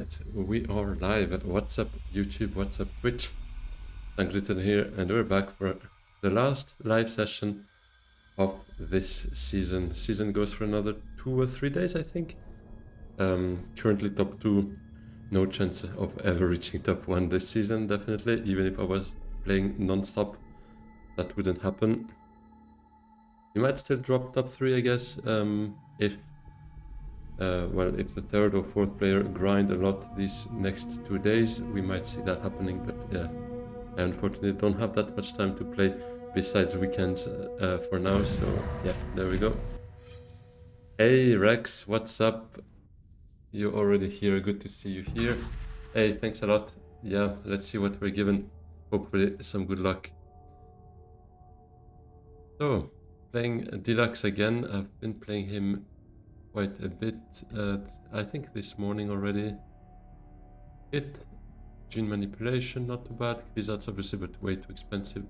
Alright, we are live. What's up YouTube, what's up Twitch? Gluten here, and we're back for the last live session of this season. Season goes for another 2 or 3 days, I think. Currently top 2, no chance of ever reaching top 1 this season, definitely. Even if I was playing non-stop, that wouldn't happen. You might still drop top 3, I guess, if the third or fourth player grind a lot these next 2 days, we might see that happening, but yeah, I unfortunately don't have that much time to play besides weekends for now, so yeah, there we go. Hey Rex, what's up? You're already here, good to see you here. Hey, thanks a lot. Yeah, let's see what we're given. Hopefully some good luck. So, playing Deluxe again. I've been playing him quite a bit, I think this morning already. Gene manipulation, not too bad. Blizzard's obviously, but way too expensive.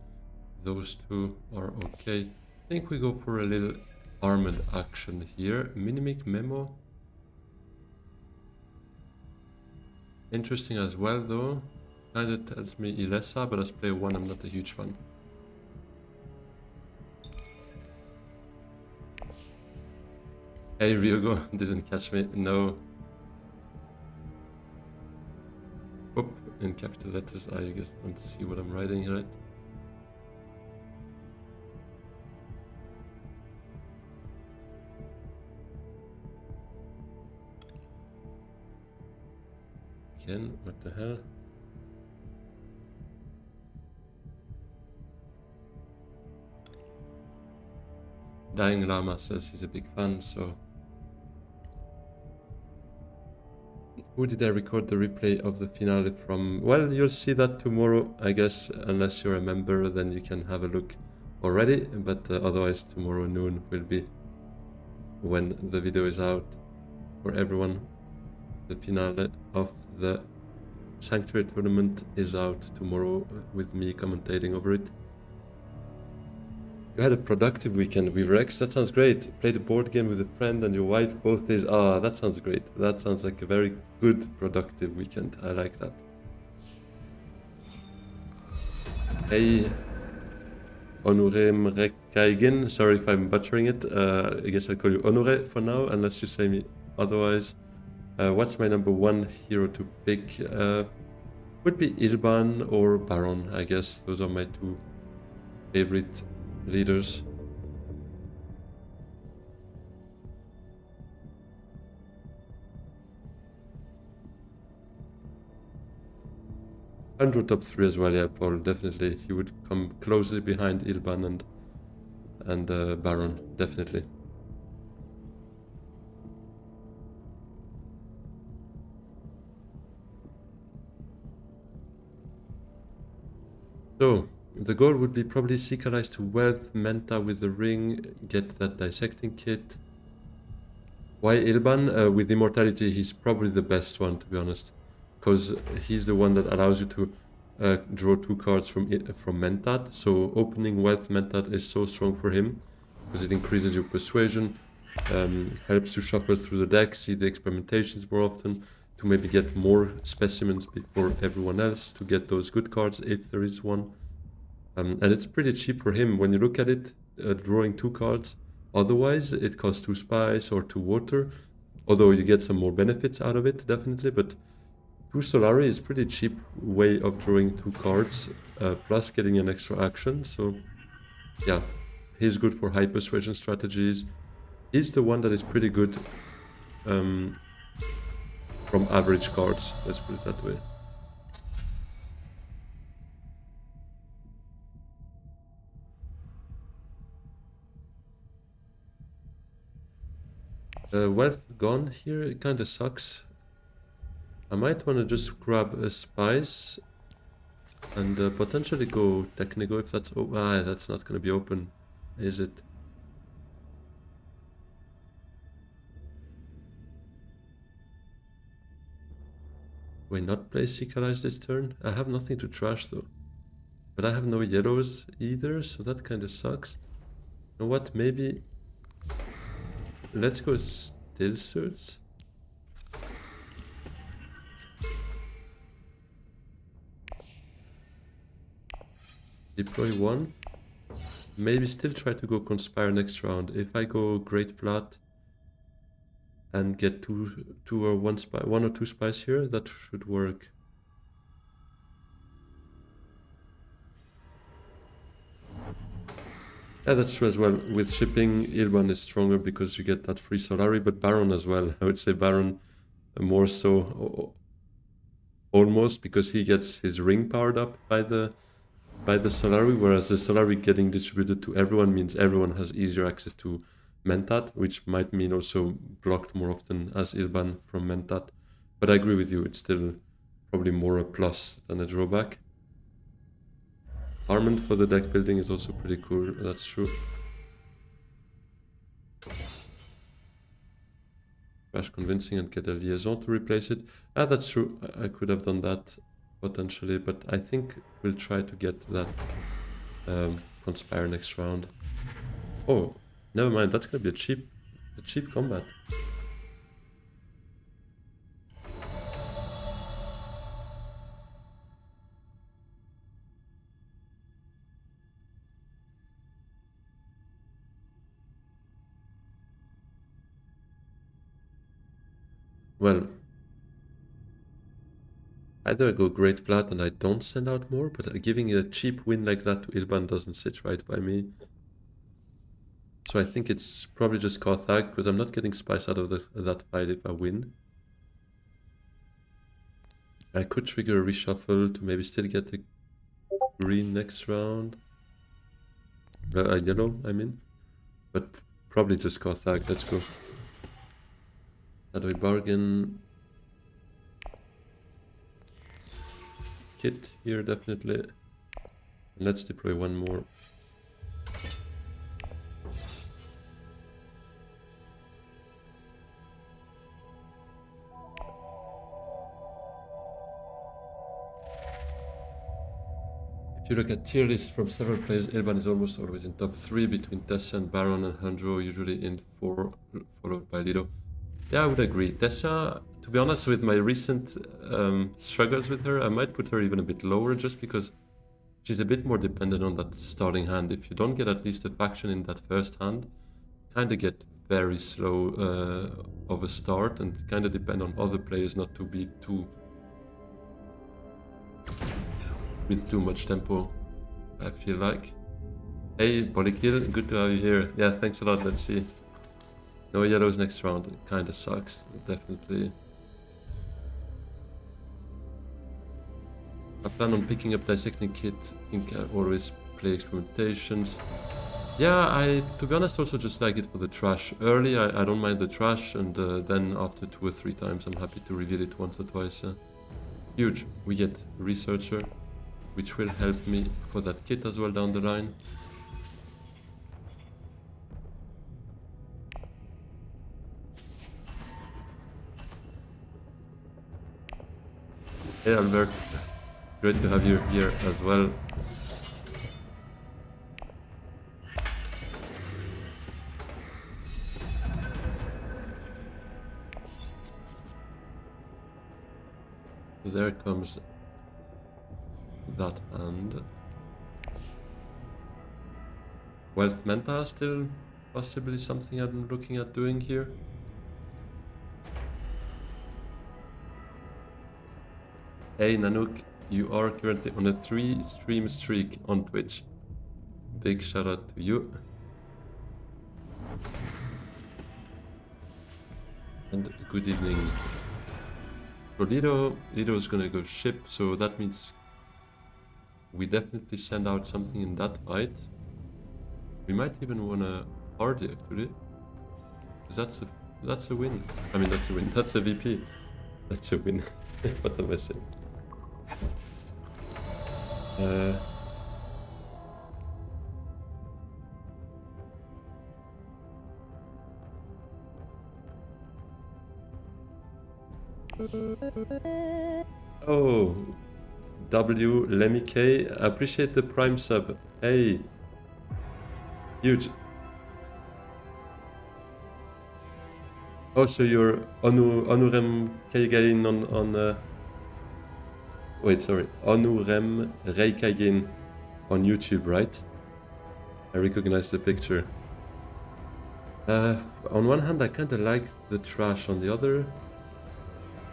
Those two are okay. I think we go for a little armored action here. Minimic memo. Interesting as well though. Kinda tells me Ilessa, but as player 1 I'm not a huge fan. Hey Ryogo, didn't catch me, no. Oop, in capital letters, I guess don't see what I'm writing, right? Again, what the hell? Dying Llama says he's a big fan, so... Who did I record the replay of the finale from? Well, you'll see that tomorrow, I guess, unless you're a member, then you can have a look already, but otherwise tomorrow noon will be when the video is out for everyone. The finale of the Sanctuary tournament is out tomorrow with me commentating over it. You had a productive weekend with Rex, that sounds great. Played a board game with a friend and your wife both days. Ah, that sounds great. That sounds like a very good, productive weekend. I like that. Hey, Onure Mrekaigen. Sorry if I'm butchering it. I guess I'll call you Onure for now, unless you say me otherwise. What's my number 1 hero to pick? Would be Ilban or Baron, I guess. Those are my 2 favorite leaders. Andrew top 3 as well, yeah, Paul, definitely. He would come closely behind Ilban and Baron, definitely. So, the goal would be probably Seekerize to Wealth, Menta with the ring, get that dissecting kit. Why Ilban? With Immortality, he's probably the best one, to be honest. Because he's the one that allows you to draw 2 cards from Mentat. So opening Wealth Mentat is so strong for him, because it increases your persuasion, helps to shuffle through the deck, see the experimentations more often, to maybe get more specimens before everyone else, to get those good cards if there is one. And it's pretty cheap for him when you look at it, drawing 2 cards. Otherwise, it costs 2 spice or 2 water, although you get some more benefits out of it, definitely. But 2 Solari is pretty cheap way of drawing 2 cards, plus getting an extra action. So, yeah, he's good for high persuasion strategies. He's the one that is pretty good from average cards, let's put it that way. Wealth gone here, it kinda sucks. I might wanna just grab a spice and potentially go Technigo if that's... Oh, that's not gonna be open, is it? Do I not play Seekerize this turn? I have nothing to trash though. But I have no yellows either, so that kinda sucks. You know what, maybe... Let's go Still Suits. Deploy one. Maybe still try to go Conspire next round. If I go Great Plat and get two or one or two spies here, that should work. Yeah, that's true as well. With shipping, Ilban is stronger because you get that free Solari, but Baron as well. I would say Baron more so, almost, because he gets his ring powered up by the Solari, whereas the Solari getting distributed to everyone means everyone has easier access to Mentat, which might mean also blocked more often as Ilban from Mentat. But I agree with you, it's still probably more a plus than a drawback. Armament for the deck building is also pretty cool, that's true. Crash Convincing and get a Liaison to replace it. Ah, that's true, I could have done that potentially, but I think we'll try to get that Conspire next round. Oh, never mind, that's gonna be a cheap combat. Well, either I go Great Plat and I don't send out more, but giving a cheap win like that to Ilban doesn't sit right by me. So I think it's probably just Carthag, because I'm not getting spice out of that fight if I win. I could trigger a reshuffle to maybe still get a green next round. A yellow, I mean. But probably just Carthag, let's go. How do we bargain? Kit here, definitely. And let's deploy one more. If you look at tier lists from several players, Ilban is almost always in top 3 between Tessa and Baron, and Handro usually in 4, followed by Lido. Yeah, I would agree. Tessa, to be honest, with my recent struggles with her, I might put her even a bit lower just because she's a bit more dependent on that starting hand. If you don't get at least a faction in that first hand, kind of get very slow of a start and kind of depend on other players not to be with too much tempo, I feel like. Hey, Polykill, good to have you here. Yeah, thanks a lot, let's see. No yellows next round, it kinda sucks, definitely. I plan on picking up Dissecting Kit, I think I always play Experimentations. Yeah, to be honest, also just like it for the trash. Early, I don't mind the trash, and then after 2 or 3 times, I'm happy to reveal it once or twice. Huge, we get Researcher, which will help me for that kit as well down the line. Hey Albert, great to have you here as well. So there comes that hand. Wealth Menta still possibly something I'm looking at doing here. Hey Nanook, you are currently on a 3-stream streak on Twitch. Big shout out to you. And good evening. So Lido is gonna go ship, so that means we definitely send out something in that fight. We might even wanna party actually. Because that's a win. I mean that's a win. That's a VP. That's a win. What am I saying? Oh, W Lemmy K, appreciate the Prime sub. Hey, huge. Oh, so you're Onurem Keigain on wait, sorry, Onurem Reikagin on YouTube, right? I recognize the picture. On one hand, I kind of like the trash. On the other,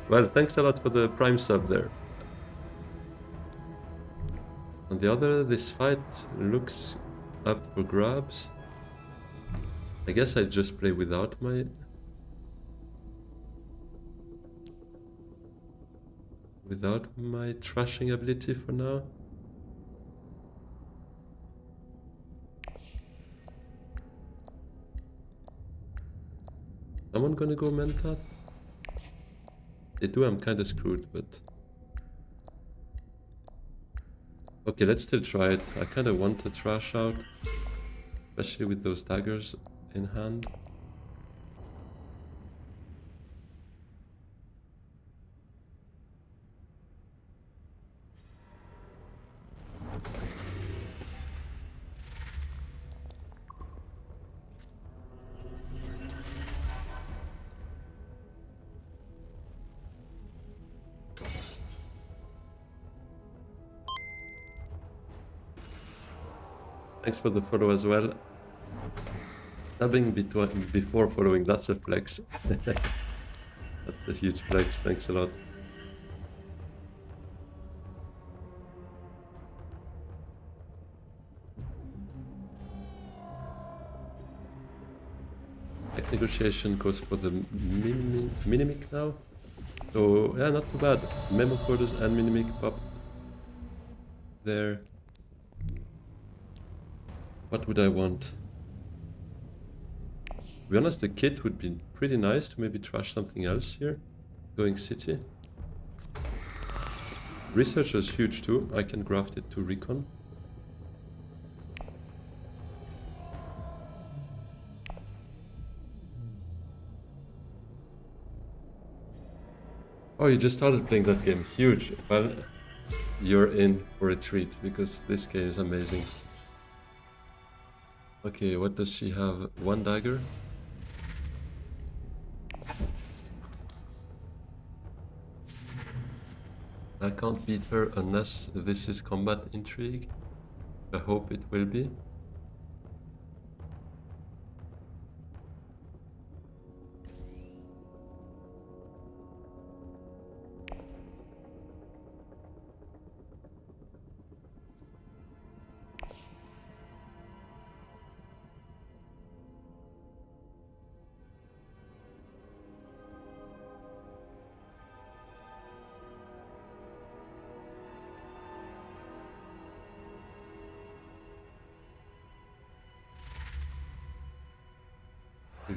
well, thanks a lot for the Prime sub there. On the other, this fight looks up for grabs. I guess I just play without my trashing ability for now. Someone gonna go Mentat? They do, I'm kinda screwed, but... Okay, let's still try it. I kinda want to trash out, especially with those daggers in hand. Thanks for the follow as well. Stabbing before following, that's a flex. That's a huge flex, thanks a lot. Tech negotiation goes for the Minimic now. So yeah, not too bad. Memo coders and Minimic pop there. What would I want? To be honest, the kit would be pretty nice to maybe trash something else here. Going city. Researcher is huge too. I can graft it to recon. Oh, you just started playing that game. Huge. Well, you're in for a treat because this game is amazing. Okay, what does she have? One dagger? I can't beat her unless this is combat intrigue. I hope it will be.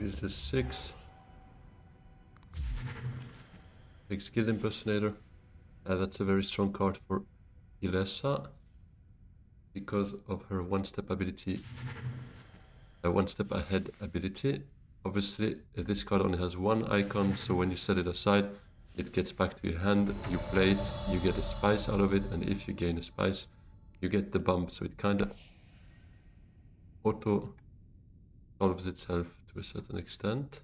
It's a 6. Big skilled impersonator. That's a very strong card for Ilessa because of her one-step ability, one-step ahead ability. Obviously, this card only has one icon, so when you set it aside, it gets back to your hand. You play it, you get a spice out of it, and if you gain a spice, you get the bump. So it kind of auto solves itself to a certain extent.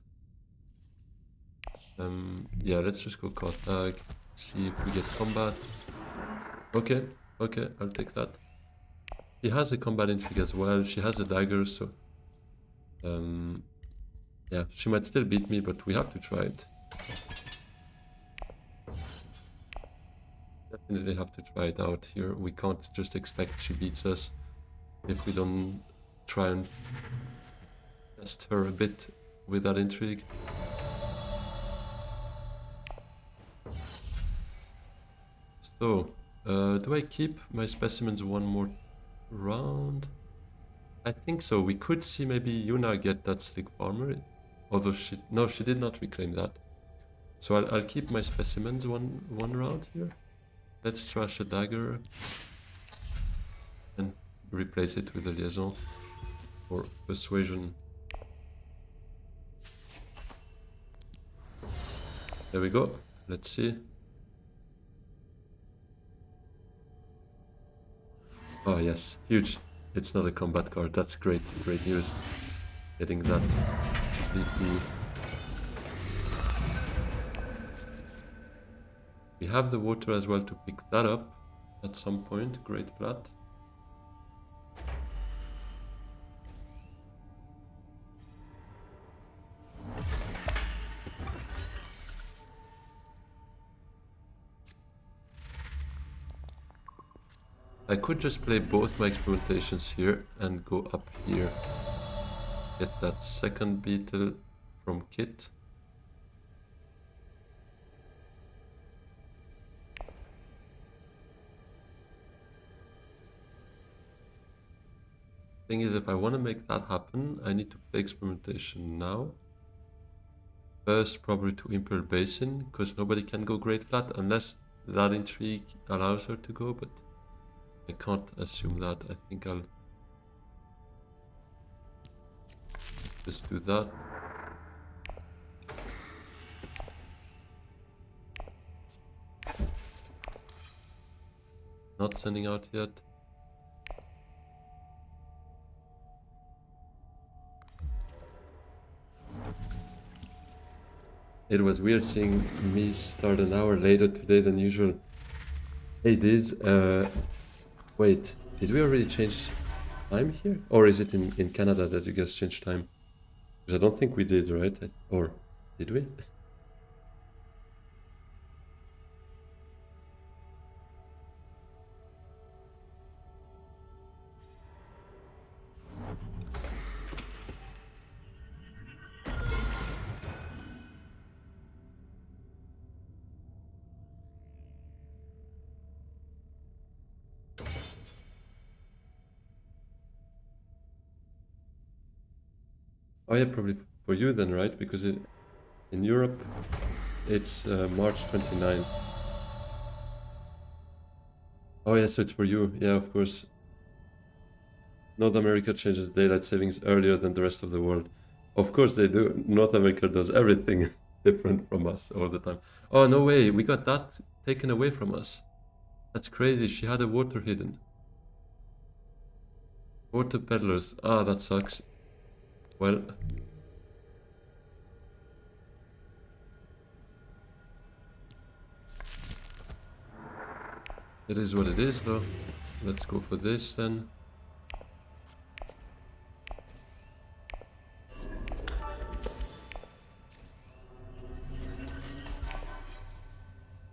Yeah, let's just go card tag, see if we get combat. Okay, I'll take that. She has a combat intrigue as well, she has a dagger, so... yeah, she might still beat me, but we have to try it. Definitely have to try it out here. We can't just expect she beats us if we don't try and test her a bit with that intrigue. So, do I keep my specimens one more round? I think so. We could see maybe Yuna get that slick farmer, although she did not reclaim that. So I'll keep my specimens one round here. Let's trash a dagger and replace it with a liaison or persuasion. There we go. Let's see. Oh yes, huge. It's not a combat card. That's great. Great news. Getting that completely. We have the water as well to pick that up at some point. Great flat. I could just play both my experimentations here and go up here. Get that second beetle from Kit. Thing is, if I want to make that happen, I need to play experimentation now. First, probably to Imperial Basin, because nobody can go Great Flat unless that intrigue allows her to go, but I can't assume that. I think I'll just do that. Not sending out yet. It was weird seeing me start an hour later today than usual. Hey Diz, wait, did we already change time here? Or is it in Canada that you guys changed time? Because I don't think we did, right? Or did we? Oh yeah, probably for you then, right? Because in Europe, it's March 29. Oh yeah, so it's for you. Yeah, of course. North America changes daylight savings earlier than the rest of the world. Of course they do. North America does everything different from us all the time. Oh, no way. We got that taken away from us. That's crazy. She had a water hidden. Water peddlers. Ah, that sucks. Well, it is what it is, though. Let's go for this then.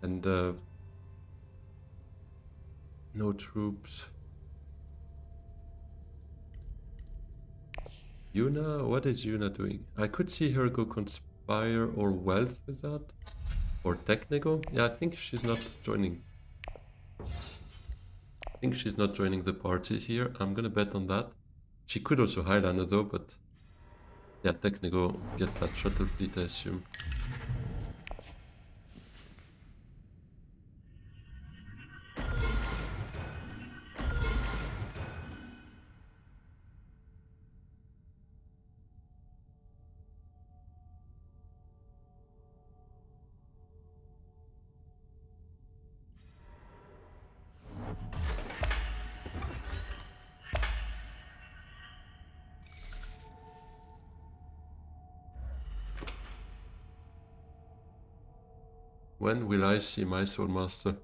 And no troops. Yuna? What is Yuna doing? I could see her go Conspire or Wealth with that. Or Technical. Yeah, I think she's not joining. I think she's not joining the party here. I'm gonna bet on that. She could also Highlander though, but yeah, Technical get that shuttle fleet, I assume. When will I see my Soul Master?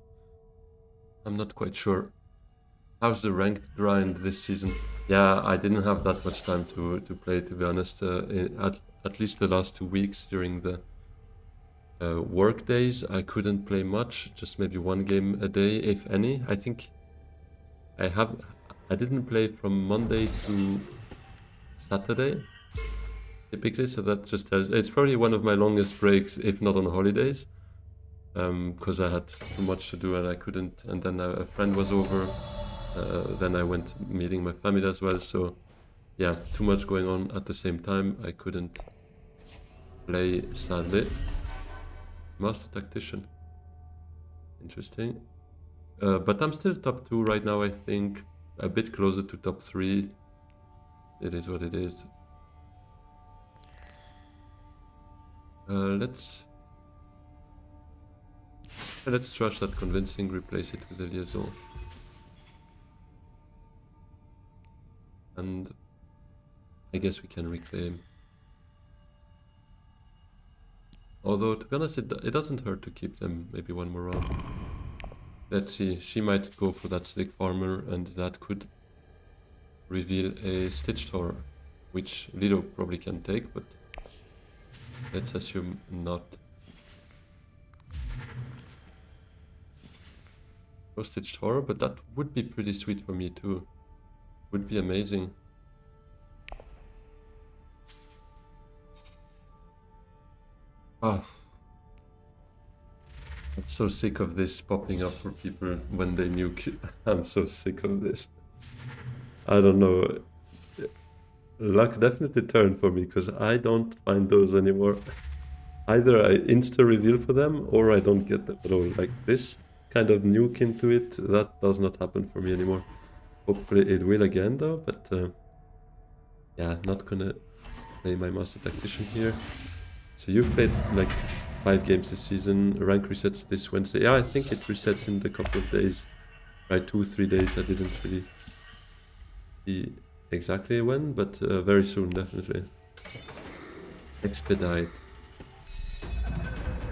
I'm not quite sure. How's the ranked grind this season? Yeah, I didn't have that much time to play, to be honest. At least the last 2 weeks during the work days, I couldn't play much. Just maybe one game a day, if any. I think I didn't play from Monday to Saturday, typically. So that just tells. It's probably one of my longest breaks, if not on holidays. Because I had too much to do and I couldn't, and then a friend was over, then I went meeting my family as well, so yeah, too much going on at the same time, I couldn't play, sadly. Master Tactician, interesting, but I'm still top 2 right now, I think, a bit closer to top 3, it is what it is. Let's trash that convincing, replace it with a liaison. And I guess we can reclaim. Although, to be honest, it doesn't hurt to keep them maybe one more round. Let's see, she might go for that Slick Farmer, and that could reveal a Stitch Tower, which Lido probably can take, but let's assume not. Hostage horror, but that would be pretty sweet for me too. Would be amazing. Ah, I'm so sick of this popping up for people when they nuke. I'm so sick of this. I don't know. Luck definitely turned for me because I don't find those anymore. Either I insta reveal for them or I don't get them at all. Like this kind of nuke into it, that does not happen for me anymore. Hopefully it will again though, but yeah, not gonna play my Master Tactician here. So you've played like 5 games this season, rank resets this Wednesday. Yeah, I think it resets in a couple of days. Right, 2-3 days, I didn't really see exactly when, but very soon, definitely. Expedite.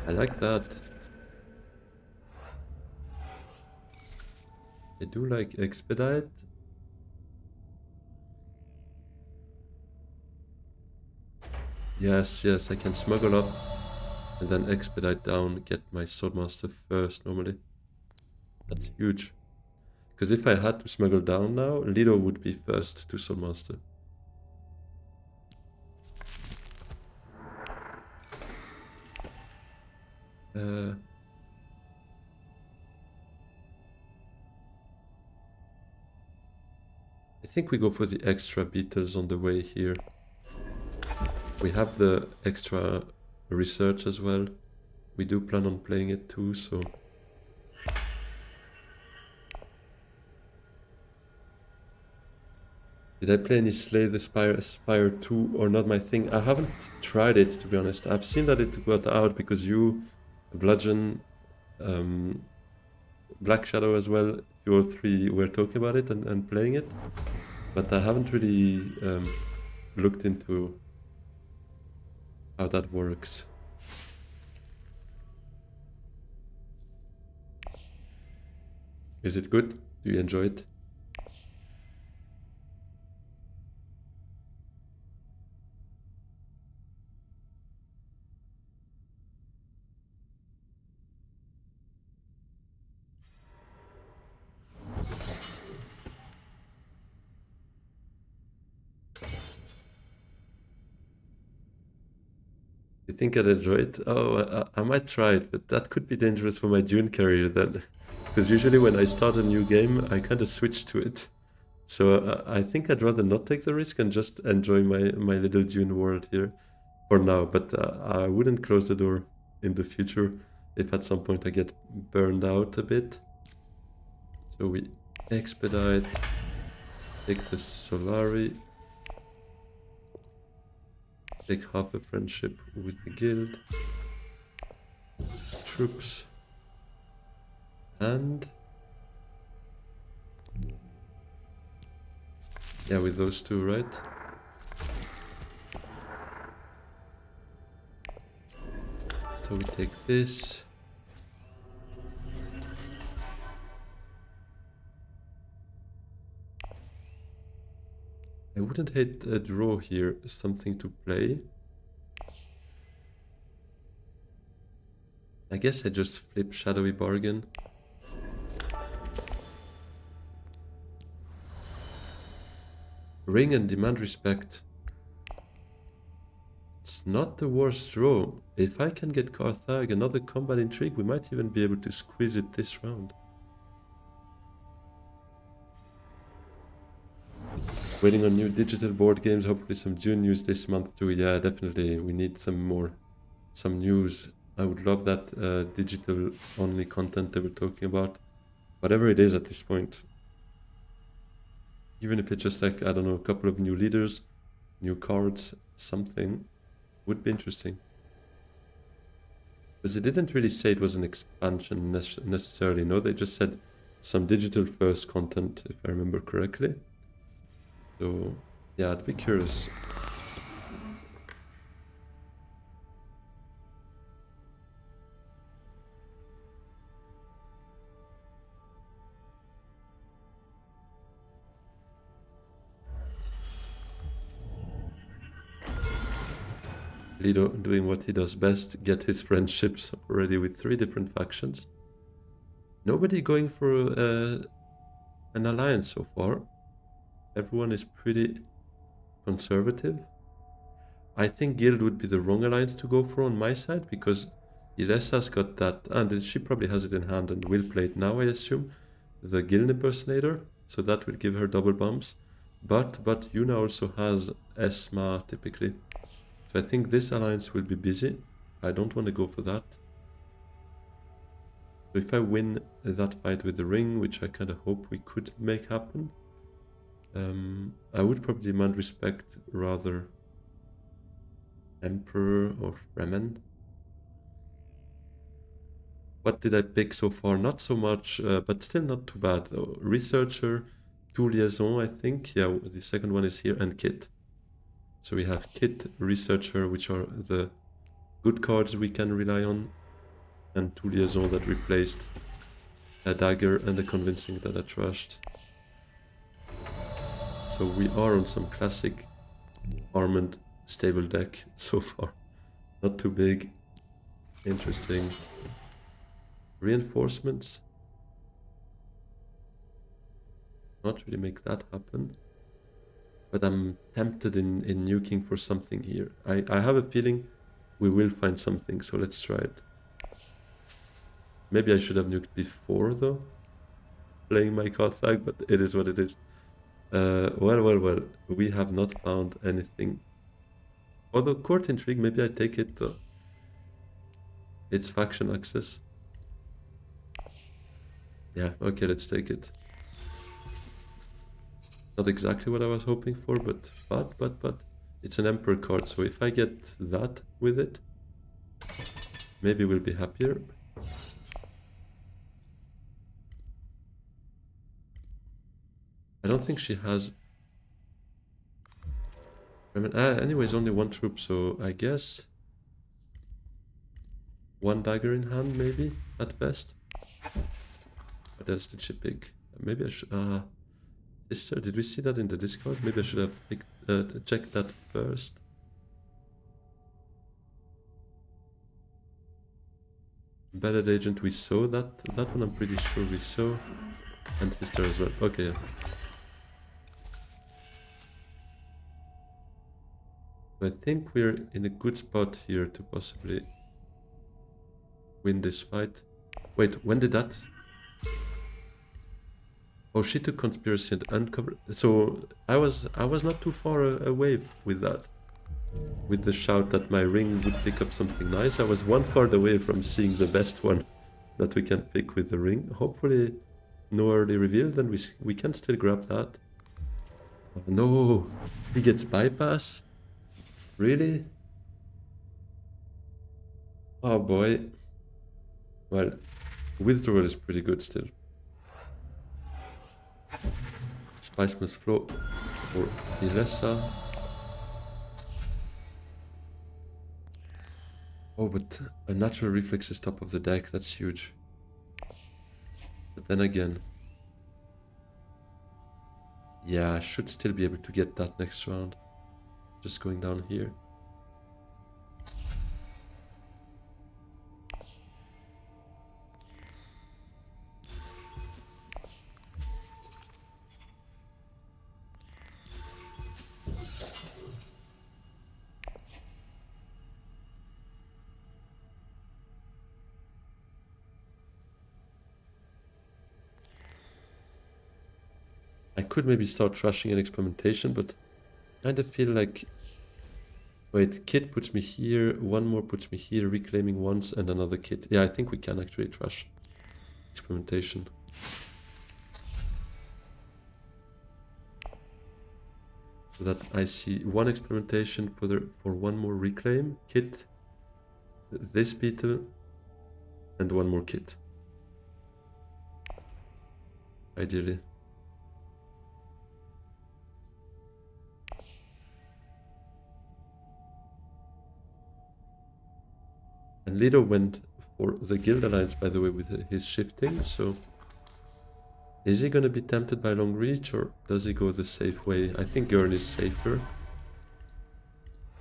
I like that. I do like Expedite. Yes, yes, I can smuggle up and then Expedite down, get my Swordmaster first normally. That's huge. Because if I had to smuggle down now, Lido would be first to Swordmaster. I think we go for the extra beetles on the way here. We have the extra research as well. We do plan on playing it too, so... Did I play any Slay the Spire 2 or not my thing? I haven't tried it, to be honest. I've seen that it got out because you, Bludgeon, Black Shadow as well, you all three were talking about it and playing it. But I haven't really looked into how that works. Is it good? Do you enjoy it? You think I'd enjoy it? Oh, I might try it, but that could be dangerous for my Dune career then. Because usually when I start a new game, I kind of switch to it. So I think I'd rather not take the risk and just enjoy my little Dune world here for now. But I wouldn't close the door in the future if at some point I get burned out a bit. So we expedite, take the Solari, take half a friendship with the guild, troops, and yeah, with those two, right? So we take this. I wouldn't hate a draw here, something to play. I guess I just flip Shadowy Bargain. Ring and demand respect. It's not the worst draw. If I can get Carthag, another combat intrigue, we might even be able to squeeze it this round. Waiting on new digital board games, hopefully some Dune news this month too. Yeah, definitely. We need some news. I would love that digital only content they were talking about. Whatever it is at this point. Even if it's just like, I don't know, a couple of new leaders, new cards, something would be interesting. Because they didn't really say it was an expansion necessarily, no? They just said some digital first content, if I remember correctly. So, yeah, I'd be curious. Lido doing what he does best, get his friendships already with 3 different factions. Nobody going for an alliance so far. Everyone is pretty conservative. I think Guild would be the wrong alliance to go for on my side, because Iresa's got that, and she probably has it in hand and will play it now, I assume, the Guild impersonator, so that will give her double bumps. But Yuna also has Esma typically, so I think this alliance will be busy. I don't want to go for that. So if I win that fight with the ring, which I kind of hope we could make happen, I would probably demand respect rather Emperor or Fremen. What did I pick so far? Not so much, but still not too bad though. Researcher, 2 liaison, I think. Yeah, the second one is here, and Kit. So we have Kit, Researcher, which are the good cards we can rely on, and 2 liaison that replaced a dagger and a convincing that I trashed. So we are on some classic armored stable deck so far. Not too big. Interesting. Reinforcements. Not really make that happen. But I'm tempted in nuking for something here. I have a feeling we will find something, so let's try it. Maybe I should have nuked before though, playing my Carthag, but it is what it is. Well, we have not found anything. Although court intrigue, maybe I take it though. It's faction access. Yeah, okay, let's take it. Not exactly what I was hoping for, but it's an Emperor card, so if I get that with it, maybe we'll be happier. I don't think she has... I mean, anyways, only 1 troop, so I guess 1 dagger in hand, maybe, at best. What else did she pick? Maybe I should... Sister, did we see that in the Discord? Maybe I should have checked that first. Embedded agent, we saw that. That one I'm pretty sure we saw. And sister as well. Okay, yeah. I think we're in a good spot here to possibly win this fight. Wait, when did that... Oh, she took conspiracy and uncover. So I was not too far away with that. With the shout that my ring would pick up something nice, I was 1 card away from seeing the best one that we can pick with the ring. Hopefully, no early reveal. Then we can still grab that. Oh, no, he gets bypass. Really? Oh boy. Well, withdrawal is pretty good still. Spice must flow for Ilessa. Oh, but a natural reflex is top of the deck, that's huge. But then again... Yeah, I should still be able to get that next round. Just going down here. I could maybe start trashing an experimentation, but I kind of feel like... Wait, kit puts me here, 1 more puts me here, reclaiming once, and another kit. Yeah, I think we can actually trash experimentation. So that I see 1 experimentation for 1 more reclaim kit, this beetle, and 1 more kit. Ideally. And Lido went for the Guild Alliance, by the way, with his shifting, so... Is he gonna be tempted by long reach, or does he go the safe way? I think Gurn is safer.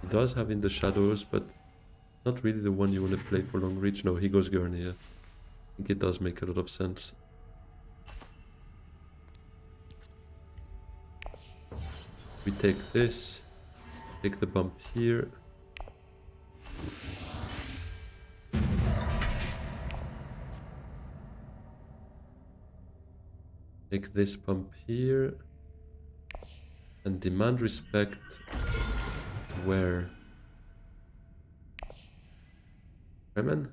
He does have in the shadows, but not really the one you want to play for long reach. No, he goes Gurn here. think it does make a lot of sense. We take this, take the bump here. Take this bump here. And demand respect where? Fremen?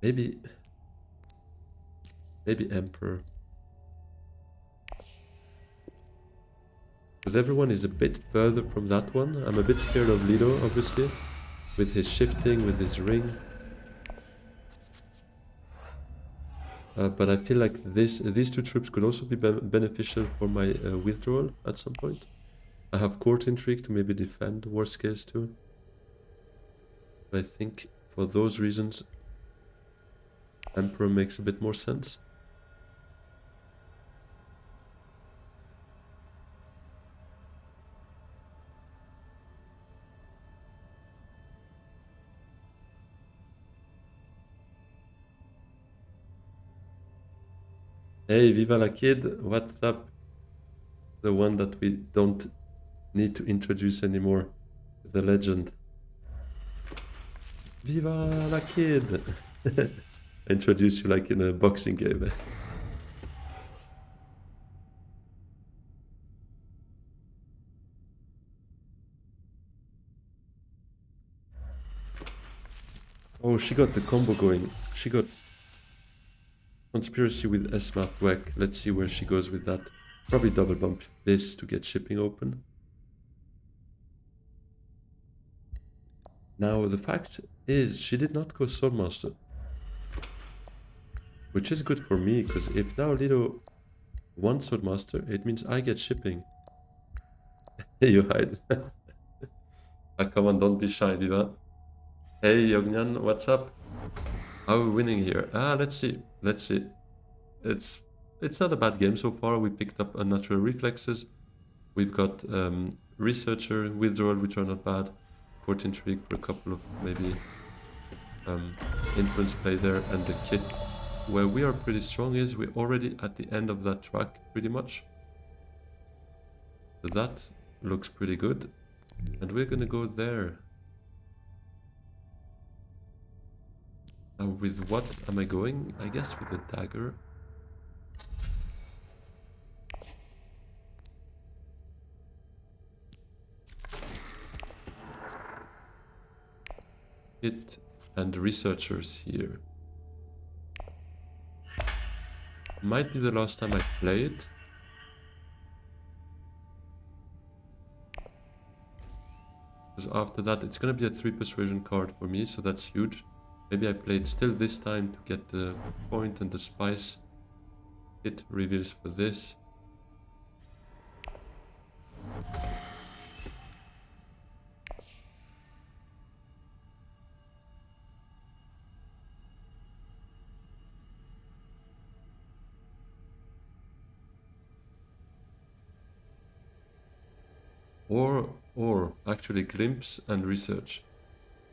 Maybe Emperor. Because everyone is a bit further from that one. I'm a bit scared of Lido, obviously. With his shifting, with his ring. But I feel like these two troops could also be beneficial for my withdrawal at some point. I have court intrigue to maybe defend, worst case too. But I think for those reasons, Emperor makes a bit more sense. Hey, Viva la Kid, what's up? The one that we don't need to introduce anymore, the legend. Viva la Kid! Introduce you like in a boxing game. Oh, she got the combo going. She got conspiracy with Esma Dweck. Let's see where she goes with that. Probably double bump this to get shipping open. Now, the fact is, she did not go Swordmaster. Which is good for me, because if now Lido wants Swordmaster, it means I get shipping. You hide. Come on, don't be shy, Diva. Hey, Yognan, what's up? How are we winning here? Let's see. Let's see. It's not a bad game so far. We picked up unnatural reflexes. We've got researcher, withdrawal, which are not bad. Court intrigue for a couple of maybe influence play there, and the kit. Where we are pretty strong is we're already at the end of that track, pretty much. So that looks pretty good. And we're gonna go there. And with what am I going? I guess with the dagger. It and researchers here. Might be the last time I play it. Because after that it's gonna be a 3 persuasion card for me, so that's huge. Maybe I play it still this time to get the point and the spice. It reveals for this. Or actually glimpse and research.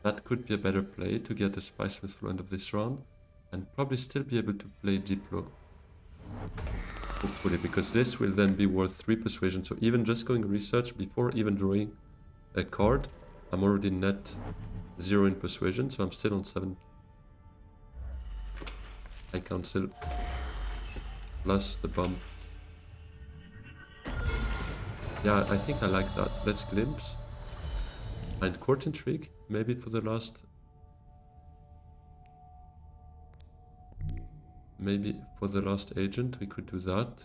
That could be a better play to get the Spice Smith flow end of this round, and probably still be able to play Diplo. Hopefully, because this will then be worth 3 persuasion. So even just going research before even drawing a card, I'm already net 0 in persuasion, so I'm still on 7. I cancel plus the bump. Yeah, I think I like that. Let's glimpse. And court intrigue, maybe for the last... Maybe for the last agent we could do that.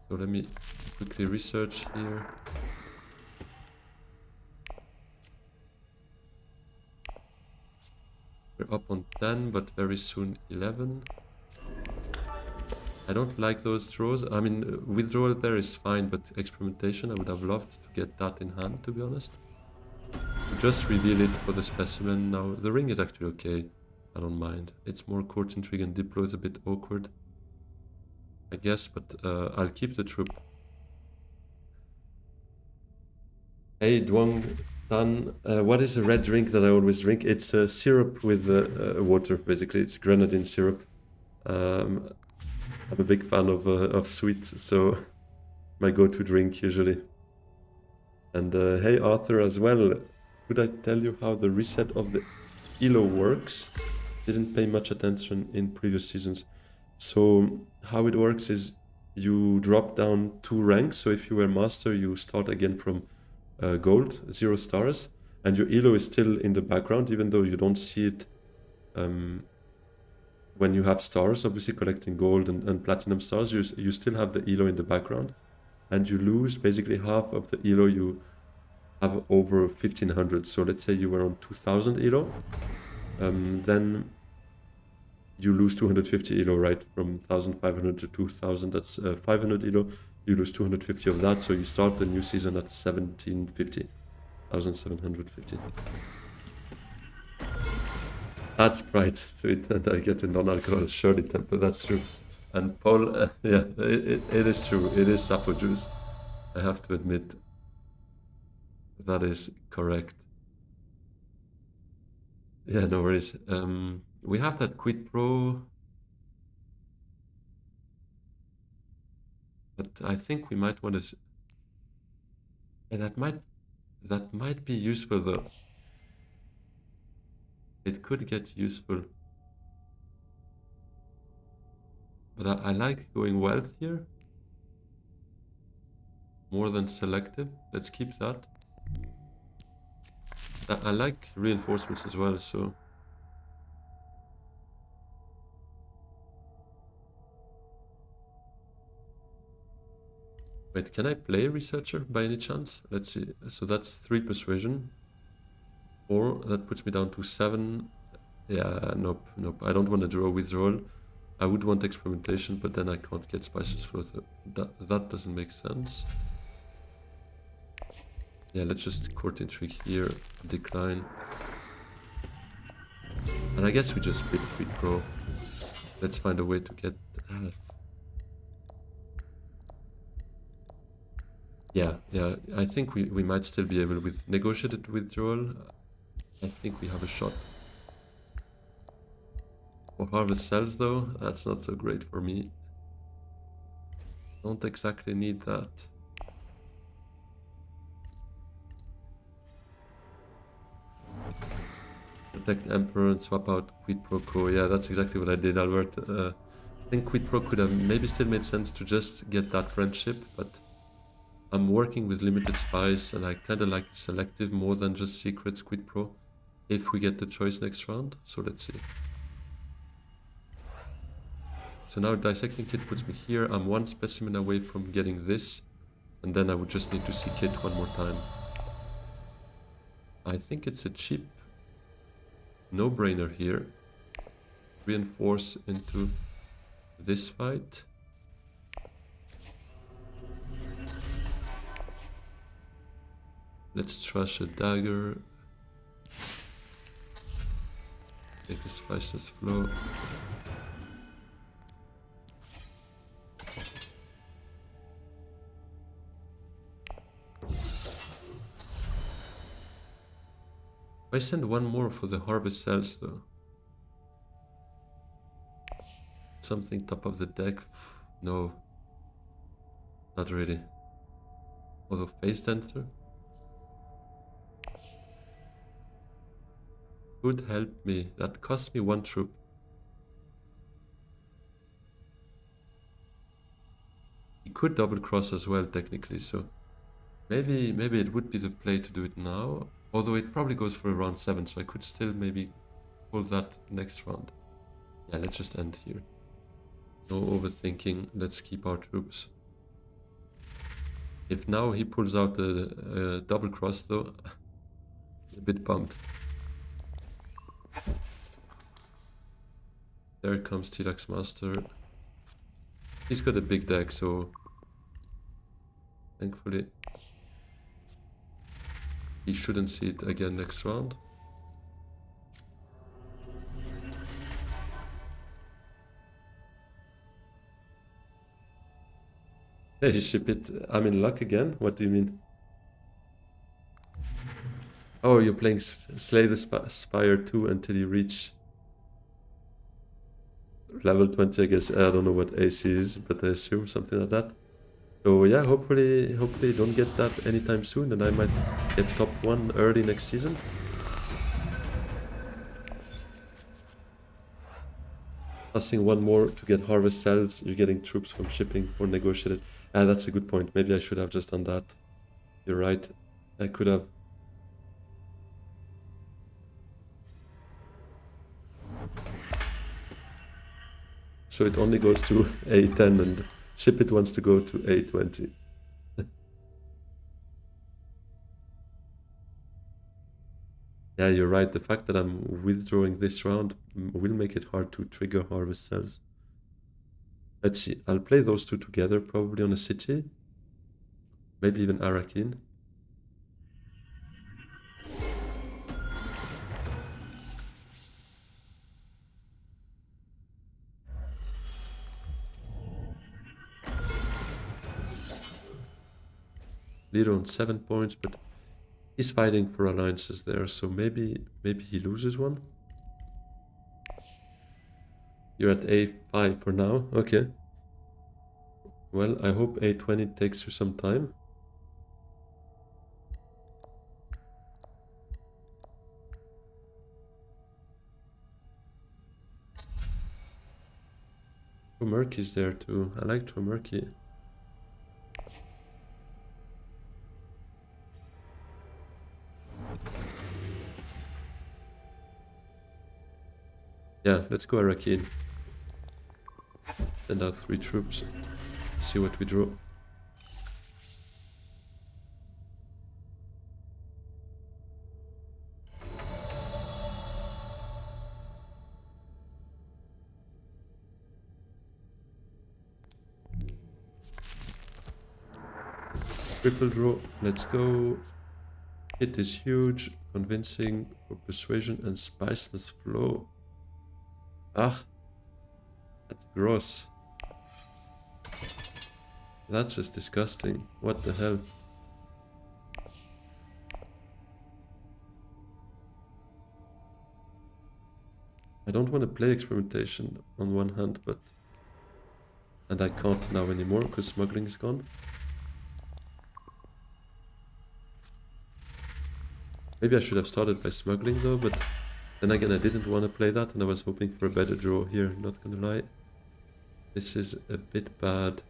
So let me quickly research here. We're up on 10, but very soon 11. I don't like those draws. I mean, withdrawal there is fine, but experimentation, I would have loved to get that in hand, to be honest. Just reveal it for the specimen now. The ring is actually okay. I don't mind. It's more court intrigue and Diplo is a bit awkward, I guess, but I'll keep the troop. Hey, Duong Tan, what is a red drink that I always drink? It's a syrup with water, basically. It's grenadine syrup. Um, I'm a big fan of sweet, so my go-to drink usually. And hey, Arthur, as well. Could I tell you how the reset of the elo works? Didn't pay much attention in previous seasons. So how it works is you drop down 2 ranks. So if you were master, you start again from gold, 0 stars, and your elo is still in the background, even though you don't see it when you have stars. Obviously, collecting gold and platinum stars, you still have the elo in the background, and you lose basically half of the elo you have over 1500. So let's say you were on 2000 elo, then you lose 250 elo, right? From 1500 to 2000, that's 500 elo. You lose 250 of that, so you start the new season at 1750, 1750. Adds pride to it, and I get a non-alcoholic Shirley temper. That's true. And Paul, yeah, it is true. It is Sapo juice. I have to admit, that is correct. Yeah, no worries. We have that quid pro, but I think we might want to. Yeah, that might be useful though. It could get useful, but I like going wealth here more than selective. Let's keep that. I like reinforcements as well, so. Wait, can I play researcher by any chance? Let's see. So that's 3 persuasion. Or that puts me down to 7. Yeah, nope, nope. I don't want to draw withdrawal. I would want experimentation, but then I can't get spices flow. That doesn't make sense. Yeah, let's just court intrigue here, decline. And I guess we just flip quid pro. Let's find a way to get health. Yeah, I think we might still be able with negotiated withdrawal. I think we have a shot. For harvest cells though, that's not so great for me. Don't exactly need that. Protect Emperor and swap out Quid Pro Quo. Yeah, that's exactly what I did, Albert. I think Quid Pro could have maybe still made sense to just get that friendship, but I'm working with limited spies and I kind of like selective more than just secrets Quid Pro if we get the choice next round. So let's see. So now Dissecting Kit puts me here. I'm 1 specimen away from getting this, and then I would just need to see Kit one more time. I think it's a cheap no-brainer here. Reinforce into this fight. Let's trash a dagger. Take the spices flow. I send 1 more for the harvest cells though. Something top of the deck? No. Not really. Although phased enter could help me. That cost me 1 troop. He could double cross as well technically, so maybe it would be the play to do it now. Although it probably goes for a round 7, so I could still maybe pull that next round. Yeah, let's just end here. No overthinking, let's keep our troops. If now he pulls out the double cross though, a bit bummed. There comes Tilax Master. He's got a big deck, so thankfully he shouldn't see it again next round. Hey, ship it. I'm in luck again? What do you mean? Oh, you're playing Slay the Spire 2 until you reach level 20, I guess. I don't know what AC is, but I assume something like that. So yeah, hopefully don't get that anytime soon, and I might get top 1 early next season. Passing one more to get harvest cells, you're getting troops from shipping or negotiated. Ah, that's a good point. Maybe I should have just done that. You're right. I could have. So it only goes to A10 and ship it wants to go to A20. Yeah, you're right. The fact that I'm withdrawing this round will make it hard to trigger harvest cells. Let's see. I'll play those two together, probably on a city. Maybe even Arakin. Leader on 7 points, but he's fighting for alliances there, so maybe he loses one. You're at A5 for now. Okay. Well, I hope A20 takes you some time. Tromurky's there too. I like Tromurky. Yeah, let's go Arakin. Send out 3 troops. See what we draw. Triple draw. Let's go. Hit is huge. Convincing for persuasion and spiceless flow. Ah, that's gross. That's just disgusting. What the hell? I don't want to play experimentation on one hand, but... And I can't now anymore because smuggling is gone. Maybe I should have started by smuggling though, but then again I didn't want to play that and I was hoping for a better draw here, not gonna lie. This is a bit bad.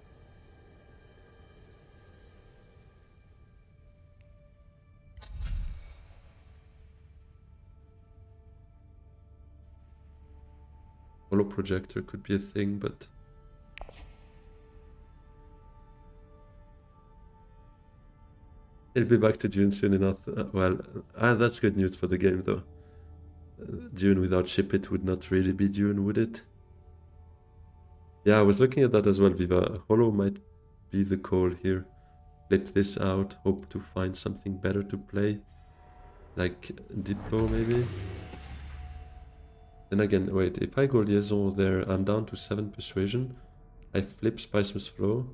Holo projector could be a thing, but... It'll be back to Dune soon enough. That's good news for the game though. Dune without ship it would not really be Dune, would it? Yeah, I was looking at that as well, Viva. Holo might be the call here. Flip this out, hope to find something better to play. Like Diplo maybe? Then again, wait, if I go Liaison there, I'm down to 7 persuasion. I flip Spiceless Flow.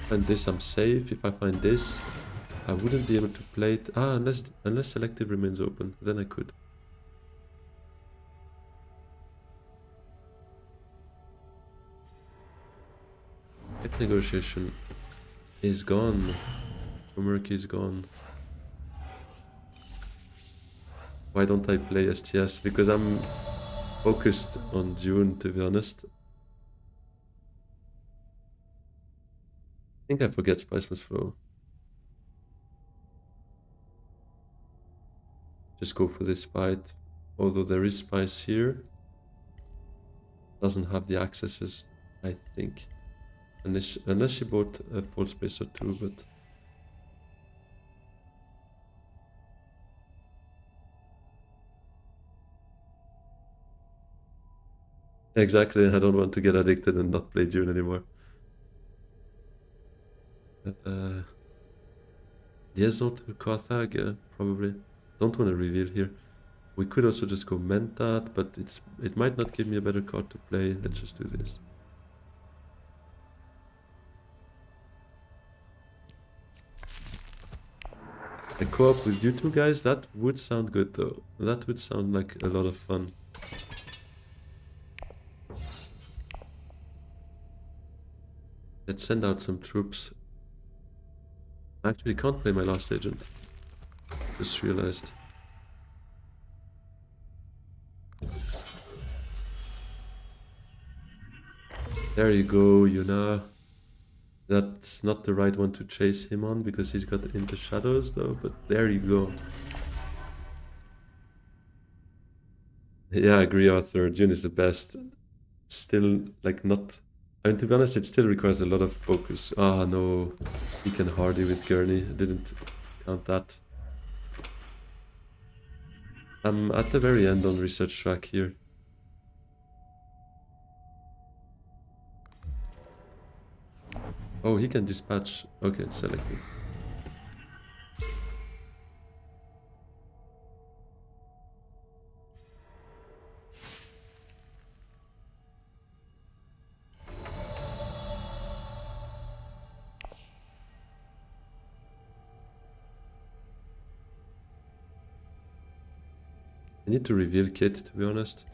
Find this, I'm safe. If I find this, I wouldn't be able to play it. Ah, unless selective remains open, then I could. Tech negotiation is gone. Tromurky is gone. Why don't I play STS? Because I'm focused on Dune, to be honest. I think I forget Spiceless Flow. Just go for this fight. Although there is Spice here. Doesn't have the accesses, I think. Unless she bought a full space or two, but... Exactly, I don't want to get addicted and not play Dune anymore. Liaison to Carthage, probably. Don't want to reveal here. We could also just go Mentat, but it might not give me a better card to play. Let's just do this. A co-op with you two guys, that would sound good though. That would sound like a lot of fun. Let's send out some troops. I actually can't play my last agent. Just realized. There you go, Yuna. That's not the right one to chase him on because he's got into shadows though, but there you go. Yeah, I agree, Arthur. Dune is the best. Still, like, not... I mean, to be honest, it still requires a lot of focus. Ah, no. He can hardy with Gurney. I didn't count that. I'm at the very end on research track here. Oh, he can dispatch. Okay, selected. I need to reveal Kit, to be honest.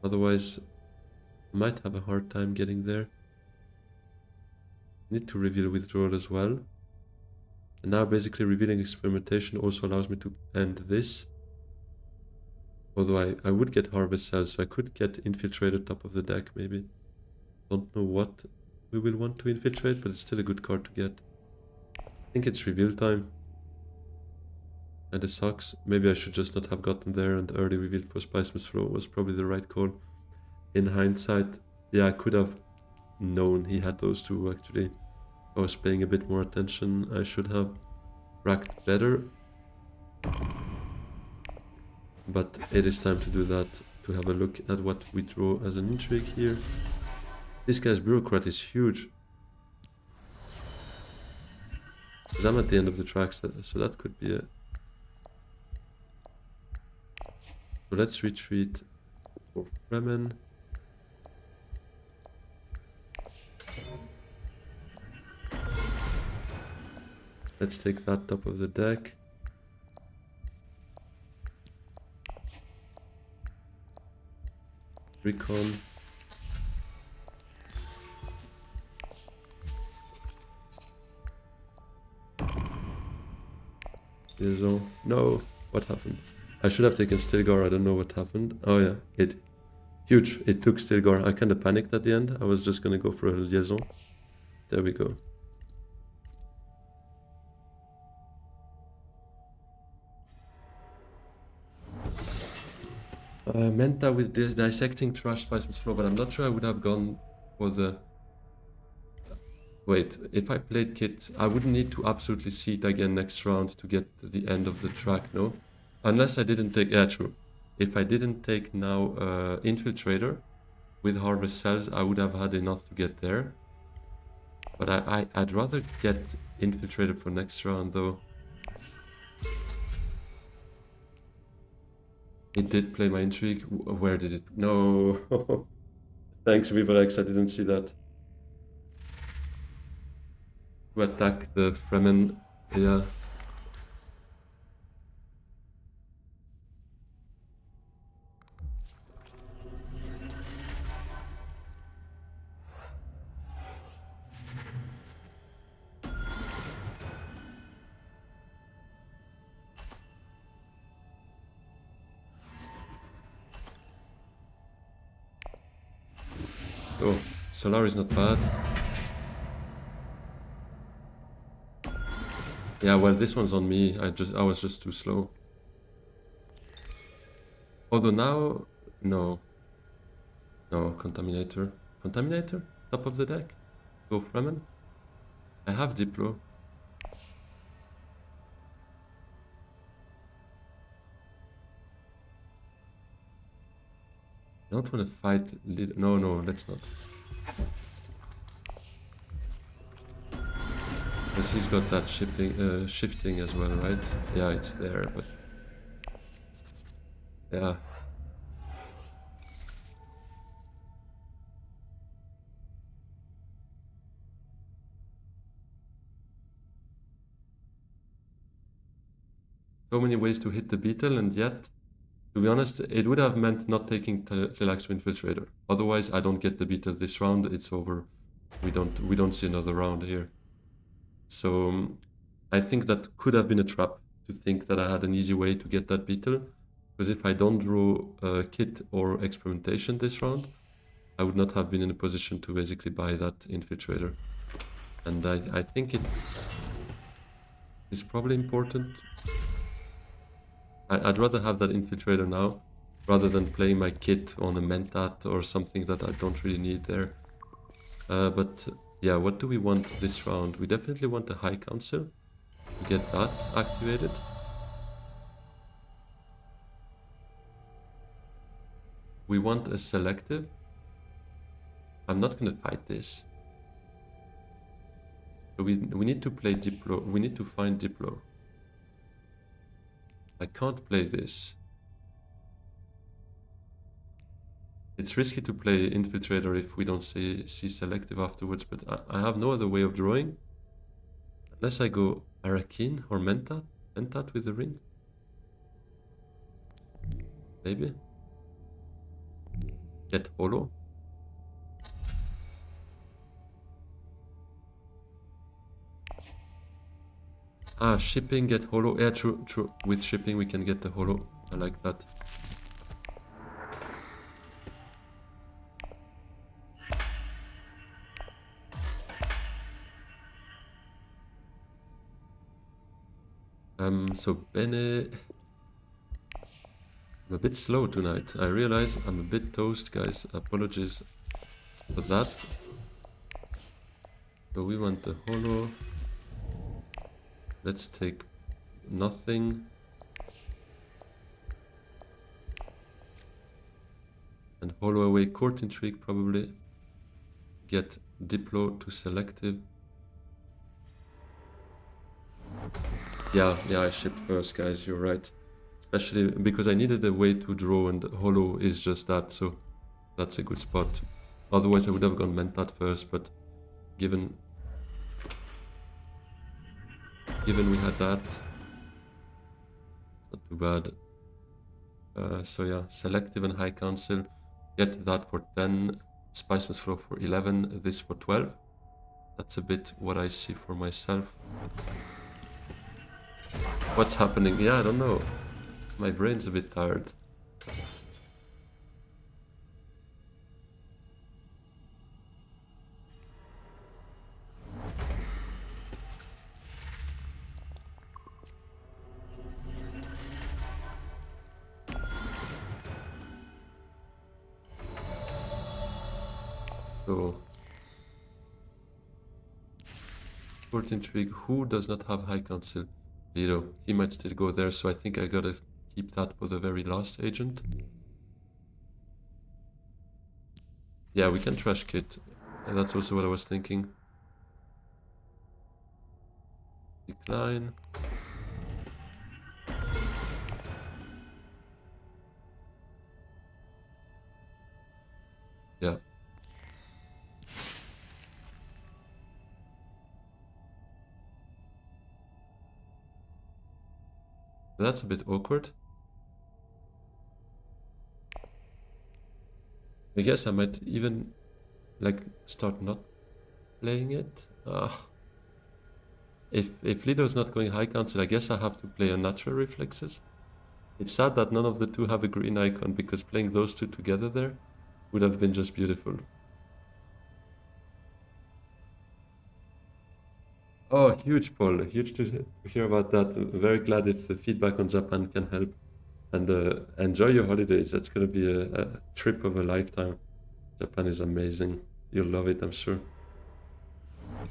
Otherwise, I might have a hard time getting there. I need to reveal withdrawal as well. And now basically revealing experimentation also allows me to end this. Although I would get harvest cells, so I could get infiltrator top of the deck maybe. Don't know what we will want to infiltrate, but it's still a good card to get. I think it's reveal time. And it sucks. Maybe I should just not have gotten there, and early reveal for Spiceman's Flow was probably the right call. In hindsight, yeah, I could have known he had those two actually. I was paying a bit more attention. I should have racked better. But it is time to do that, to have a look at what we draw as an intrigue here. This guy's bureaucrat is huge. Because I'm at the end of the track, so that could be it. So let's retreat for Fremen. Let's take that top of the deck. Recon. No, what happened? I should have taken Stilgar, I don't know what happened. Oh yeah, huge. It took Stilgar. I kind of panicked at the end. I was just gonna go for a liaison. There we go. Menta with the dissecting trash Spiceman's Flow, but I'm not sure I would have gone for the... Wait, if I played Kit, I wouldn't need to absolutely see it again next round to get to the end of the track, no? Unless I didn't take... Yeah, true. If I didn't take now Infiltrator with Harvest Cells, I would have had enough to get there. But I'd rather get Infiltrator for next round, though. It did play my intrigue. Where did it? No. Thanks, Vivarex. I didn't see that. To attack the Fremen. Yeah. Oh, Solar is not bad. Yeah, well, this one's on me. I was just too slow. Although now, no, Contaminator. Contaminator, top of the deck. Go Fremen. I have Diplo. I don't want to fight. No, let's not. Because he's got that shifting as well, right? Yeah, it's there, but... Yeah. So many ways to hit the beetle, and yet, to be honest, it would have meant not taking Telex to Infiltrator. Otherwise, I don't get the beetle this round. It's over. We don't see another round here. So I think that could have been a trap to think that I had an easy way to get that beetle. Because if I don't draw kit or experimentation this round, I would not have been in a position to basically buy that Infiltrator. And I think it is probably important. I'd rather have that Infiltrator now, rather than playing my kit on a Mentat or something that I don't really need there. But yeah, what do we want this round? We definitely want a High Council. Get that activated. We want a selective. I'm not gonna fight this. So we need to play Diplo. We need to find Diplo. I can't play this. It's risky to play Infiltrator if we don't see selective afterwards, but I have no other way of drawing. Unless I go Arakin or Mentat. Mentat with the ring. Maybe. Get Holo. Ah, shipping, get Holo. Yeah, true, true. With shipping we can get the Holo. I like that. So Bene... I'm a bit slow tonight. I realize I'm a bit toast, guys. Apologies for that. So we want the Holo. Let's take nothing. And Holo away Court Intrigue probably. Get Diplo to selective. Yeah, I shipped first, guys, you're right. Especially because I needed a way to draw and Holo is just that, so that's a good spot. Otherwise I would have gone Mentat first, but given we had that, not too bad. So yeah, selective and High Council. Get that for 10, Spiceless Flow for 11, this for 12. That's a bit what I see for myself. What's happening? Yeah, I don't know. My brain's a bit tired. So, Court Intrigue, who does not have High Council? Lido. He might still go there, so I think I gotta keep that for the very last agent. Yeah, we can trash kit. And that's also what I was thinking. Decline. Yeah. That's a bit awkward. I guess I might even like start not playing it. If Lido's not going High Council, I guess I have to play Unnatural Reflexes. It's sad that none of the two have a green icon, because playing those two together there would have been just beautiful. Oh, huge Paul, huge to hear about that. Very glad if the feedback on Japan can help. And enjoy your holidays. That's going to be a trip of a lifetime. Japan is amazing. You'll love it, I'm sure.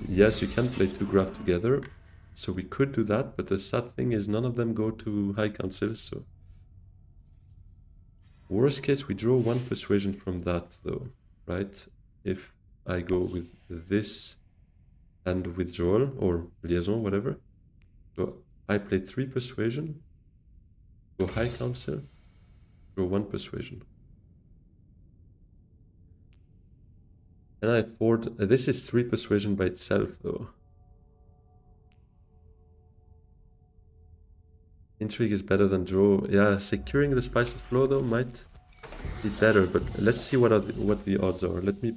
Yes, you can play two graph together. So we could do that, but the sad thing is none of them go to High Council, so... Worst case, we draw one persuasion from that, though, right? If I go with this and withdrawal, or liaison, whatever. So I play 3 persuasion, go High Council, draw 1 persuasion. And I afford... this is 3 persuasion by itself, though. Intrigue is better than draw. Yeah, securing the spice of flow though might be better, but let's see what the odds are. Let me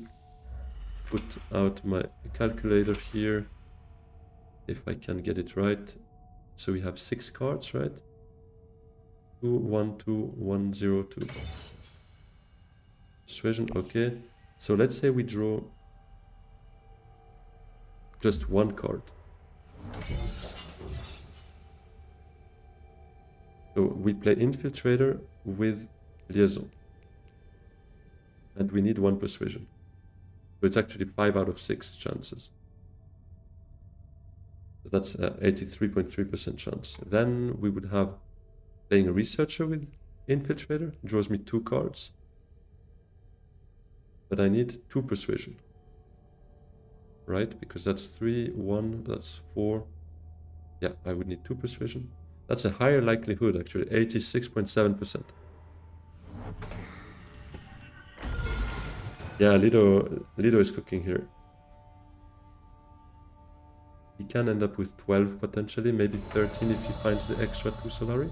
put out my calculator here, if I can get it right. So we have 6 cards, right? 2, 1, 2, 1, 0, 2. Persuasion, okay. So let's say we draw just 1 card. So we play Infiltrator with Liaison. And we need 1 Persuasion. So it's actually 5 out of 6 chances. So that's 83.3% chance. Then we would have playing a Researcher with Infiltrator. Draws me 2 cards. But I need 2 Persuasion. Right? Because that's 3, 1, that's 4. Yeah, I would need 2 Persuasion. That's a higher likelihood, actually, 86.7%. Yeah, Lido is cooking here. He can end up with 12 potentially, maybe 13 if he finds the extra 2 Solari.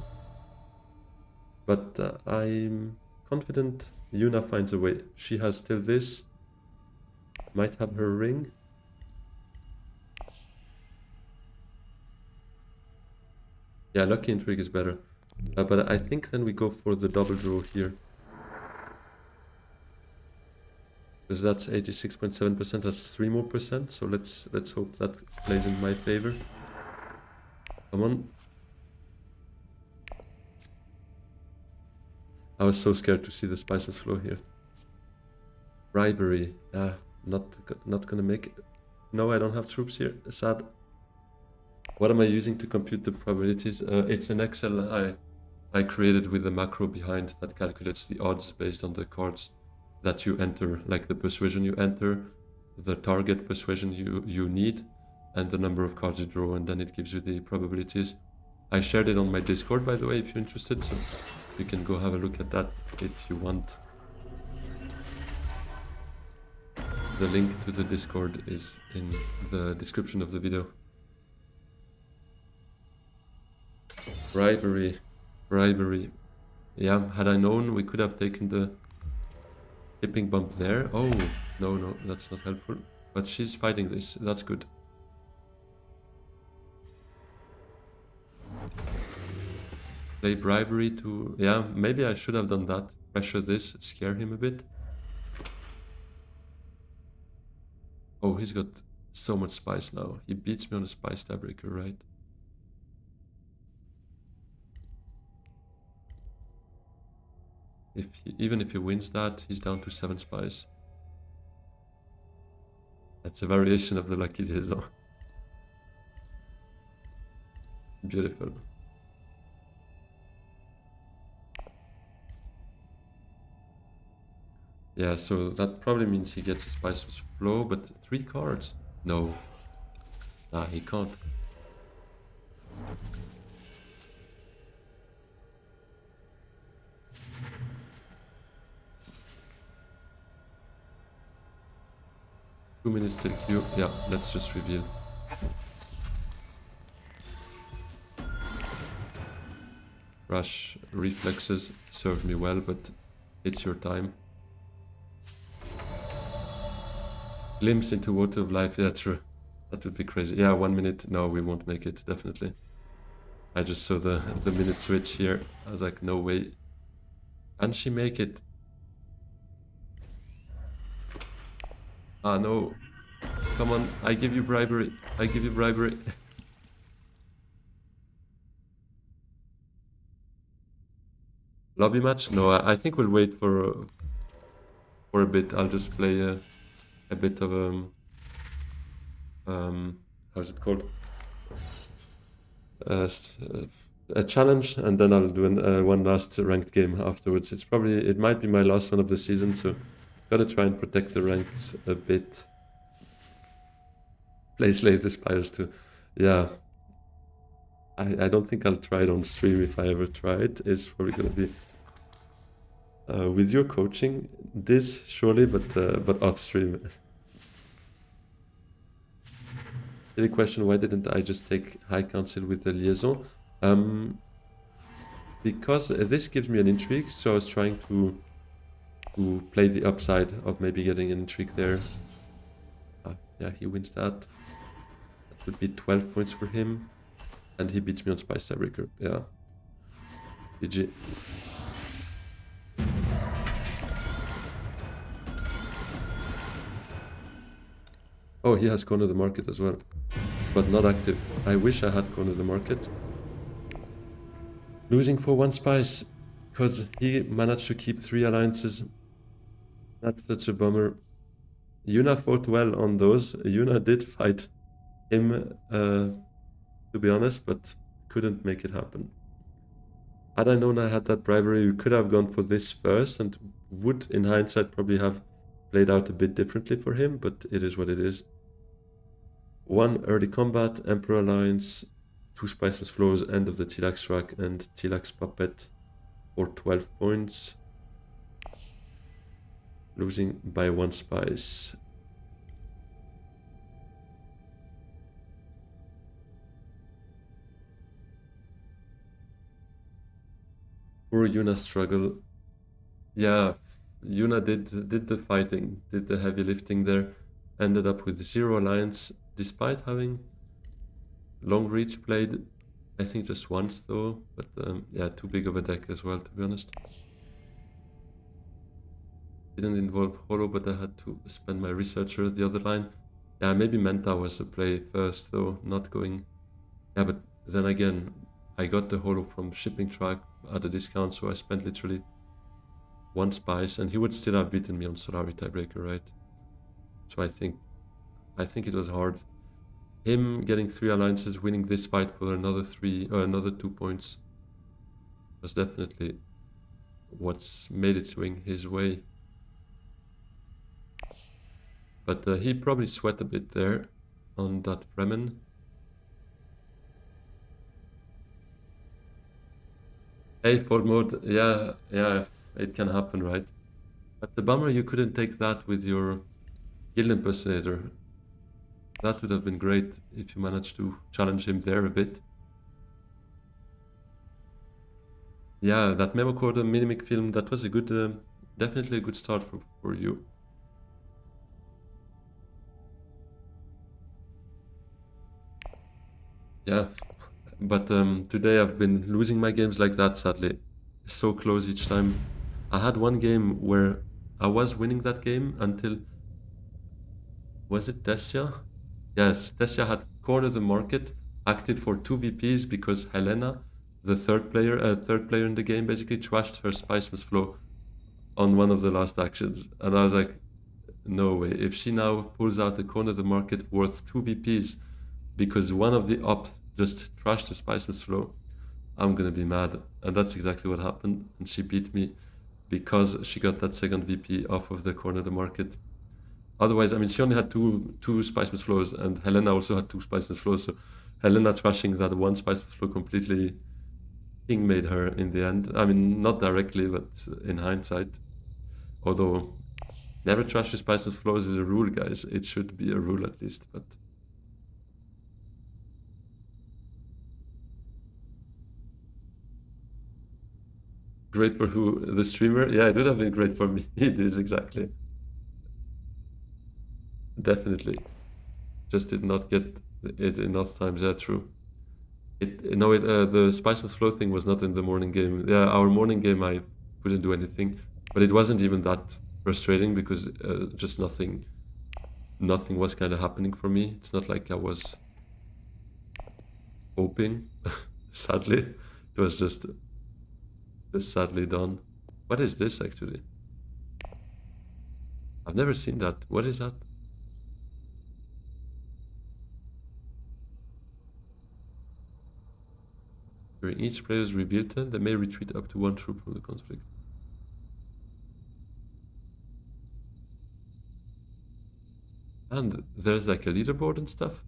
But I'm confident Yuna finds a way. She has still this. Might have her ring. Yeah, Lucky Intrigue is better. But I think then we go for the double draw here. Because that's 86.7%, that's 3 more percent. So let's hope that plays in my favor. Come on. I was so scared to see the spices flow here. Bribery. Not gonna make it. No, I don't have troops here. Sad. What am I using to compute the probabilities? It's an Excel I created with a macro behind that calculates the odds based on the cards that you enter, like the persuasion you enter, the target persuasion you need, and the number of cards you draw, and then it gives you the probabilities. I shared it on my Discord, by the way, if you're interested, so you can go have a look at that if you want. The link to the Discord is in the description of the video. Bribery. Yeah, had I known, we could have taken the tipping bump there. Oh, no, that's not helpful. But she's fighting this, that's good. Play bribery to... Yeah, maybe I should have done that. Pressure this, scare him a bit. Oh, he's got so much spice now. He beats me on a spice tiebreaker, right? Even if he wins that, he's down to 7 spice. That's a variation of the lucky liaison. Beautiful. Yeah, so that probably means he gets a spice with flow, but 3 cards? No. Nah, he can't. Two minutes till queue. Yeah, let's just reveal. Rush reflexes served me well, but it's your time. Glimpse into Water of Life, yeah, true. That would be crazy. Yeah, 1 minute. No, we won't make it, definitely. I just saw the minute switch here. I was like, no way. Can she make it? Ah, no. Come on, I give you bribery. I give you bribery. Lobby match? No, I think we'll wait for a bit. I'll just play a bit of how's it called? A challenge, and then I'll do one last ranked game afterwards. It might be my last one of the season, so gotta try and protect the ranks a bit. Play Slave Aspires too. Yeah. I don't think I'll try it on stream if I ever try it. It's probably gonna be with your coaching, this surely, but off stream. The question, why didn't I just take High Council with the Liaison? because this gives me an intrigue, so I was trying to play the upside of maybe getting an intrigue there. Yeah, he wins that. That would be 12 points for him. And he beats me on Spice Tiebreaker. Yeah. GG. Oh, he has Corner the Market as well. But not active. I wish I had Corner the Market. Losing for 1 Spice. Because he managed to keep 3 alliances. That's such a bummer. Yuna fought well on those. Yuna did fight him, to be honest, but couldn't make it happen. Had I known I had that bribery, we could have gone for this first and would, in hindsight, probably have played out a bit differently for him, but it is what it is. 1 early combat, Emperor Alliance, 2 Spiceless Flows, end of the Tilax track, and Tilax Puppet for 12 points. Losing by 1 Spice. Poor Yuna struggle. Yeah, Yuna did the fighting, did the heavy lifting there. Ended up with 0 alliance, despite having long reach played, I think just once though. But yeah, too big of a deck as well, to be honest. Didn't involve holo, but I had to spend my researcher the other line. Yeah, maybe Menta was a play first though, not going. Yeah, but then again, I got the holo from shipping track at a discount, so I spent literally 1 Spice, and he would still have beaten me on Solari Tiebreaker, right? So I think it was hard. Him getting 3 alliances, winning this fight for another 2 points was definitely what's made it swing his way. But he probably sweat a bit there on that Fremen. Hey, fold mode, yeah, it can happen, right? But the bummer you couldn't take that with your Guild Impersonator. That would have been great if you managed to challenge him there a bit. Yeah, that Memo Quarter Mimic film, that was a good, definitely a good start for you. Yeah, but today I've been losing my games like that, sadly. So close each time. I had one game where I was winning that game until... Was it Tessia? Yes, Tessia had cornered the market, acted for 2 VPs because Helena, the third player in the game, basically trashed her Spicemas flow on one of the last actions. And I was like, no way. If she now pulls out the corner of the market worth 2 VPs because one of the ops just trashed the Spicemas flow, I'm gonna be mad. And that's exactly what happened. And she beat me because she got that second VP off of the corner of the market. Otherwise, I mean, she only had two Spicemas flows, and Helena also had 2 Spicemas flows. So Helena trashing that 1 Spicemas flow completely made her in the end. I mean, not directly, but in hindsight. Although, never trash your Spicemas flows is a rule, guys. It should be a rule at least, but... Great for who? The streamer? Yeah, it would have been great for me. It is, exactly. Definitely. Just did not get it enough times. Yeah, true. The Spicemas flow thing was not in the morning game. Yeah, our morning game I couldn't do anything, but it wasn't even that frustrating because just nothing was kind of happening for me. It's not like I was hoping. Sadly, it was just sadly done. What is this actually? I've never seen that. What is that? During each player's reveal turn, they may retreat up to 1 troop from the conflict. And there's like a leaderboard and stuff.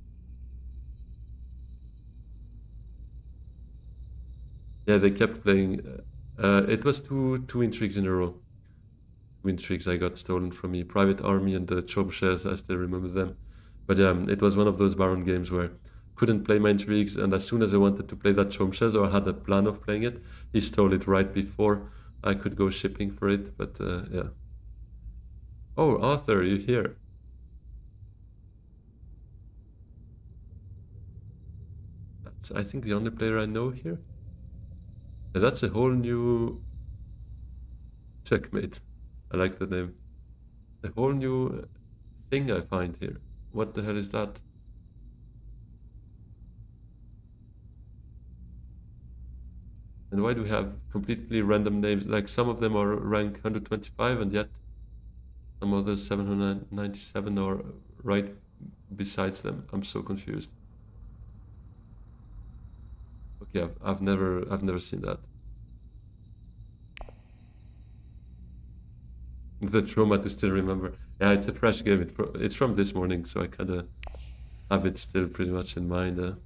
Yeah, they kept playing. It was two intrigues in a row. 2 intrigues I got stolen from me. Private Army and the Chob shares, I still remember them. But yeah, it was one of those Baron games where couldn't play my intrigues, and as soon as I wanted to play that Chomshes or had a plan of playing it, he stole it right before I could go shipping for it. But yeah. Oh, Arthur, you're here. That's, I think, the only player I know here. And that's a whole new checkmate. I like the name. A whole new thing I find here. What the hell is that? And why do we have completely random names? Like some of them are rank 125 and yet some others 797 are right besides them. I'm so confused. Okay, I've never seen that. The trauma to still remember. Yeah, it's a fresh game. It's from this morning, so I kind of have it still pretty much in mind.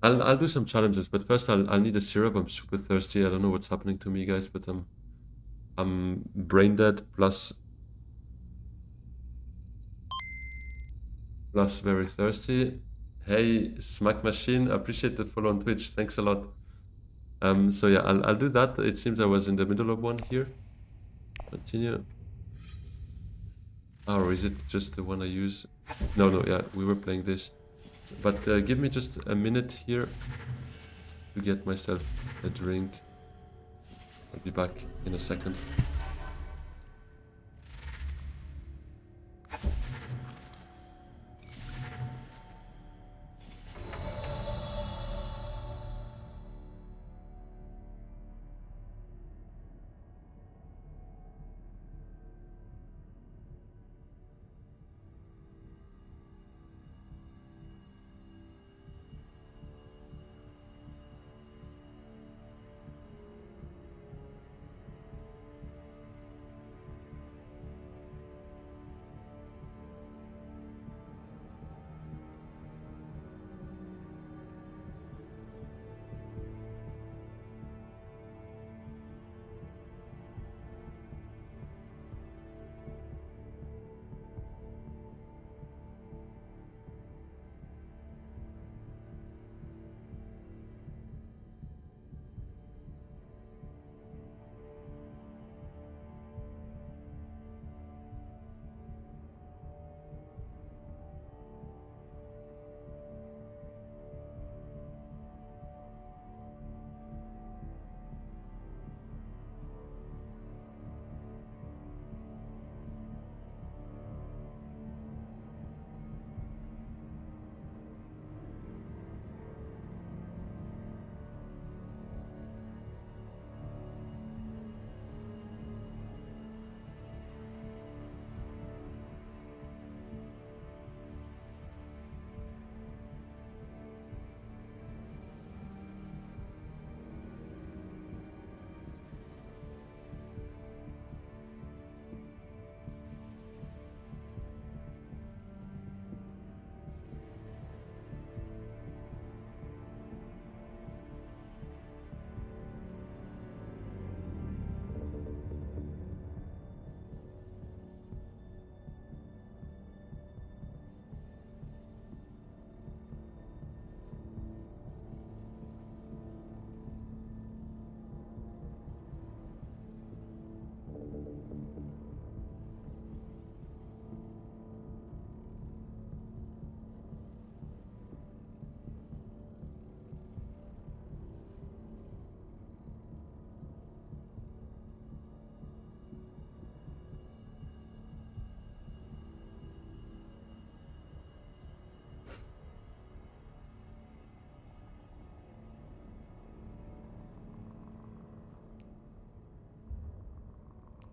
I'll do some challenges, but first I'll need a syrup. I'm super thirsty. I don't know what's happening to me, guys, but I'm brain dead plus very thirsty. Hey, Smack Machine, appreciate the follow on Twitch. Thanks a lot. So yeah, I'll do that. It seems I was in the middle of one here. Continue. Oh, or is it just the one I use? No, yeah, we were playing this. But give me just a minute here to get myself a drink. I'll be back in a second.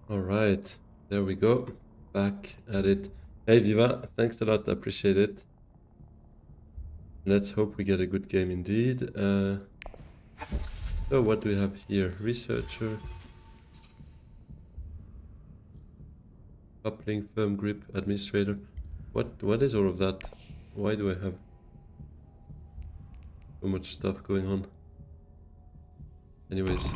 All right, there we go. Back at it. Hey, Viva, thanks a lot. Appreciate it. Let's hope we get a good game indeed. So what do we have here? Researcher. Coupling, firm grip, administrator. What is all of that? Why do I have so much stuff going on? Anyways.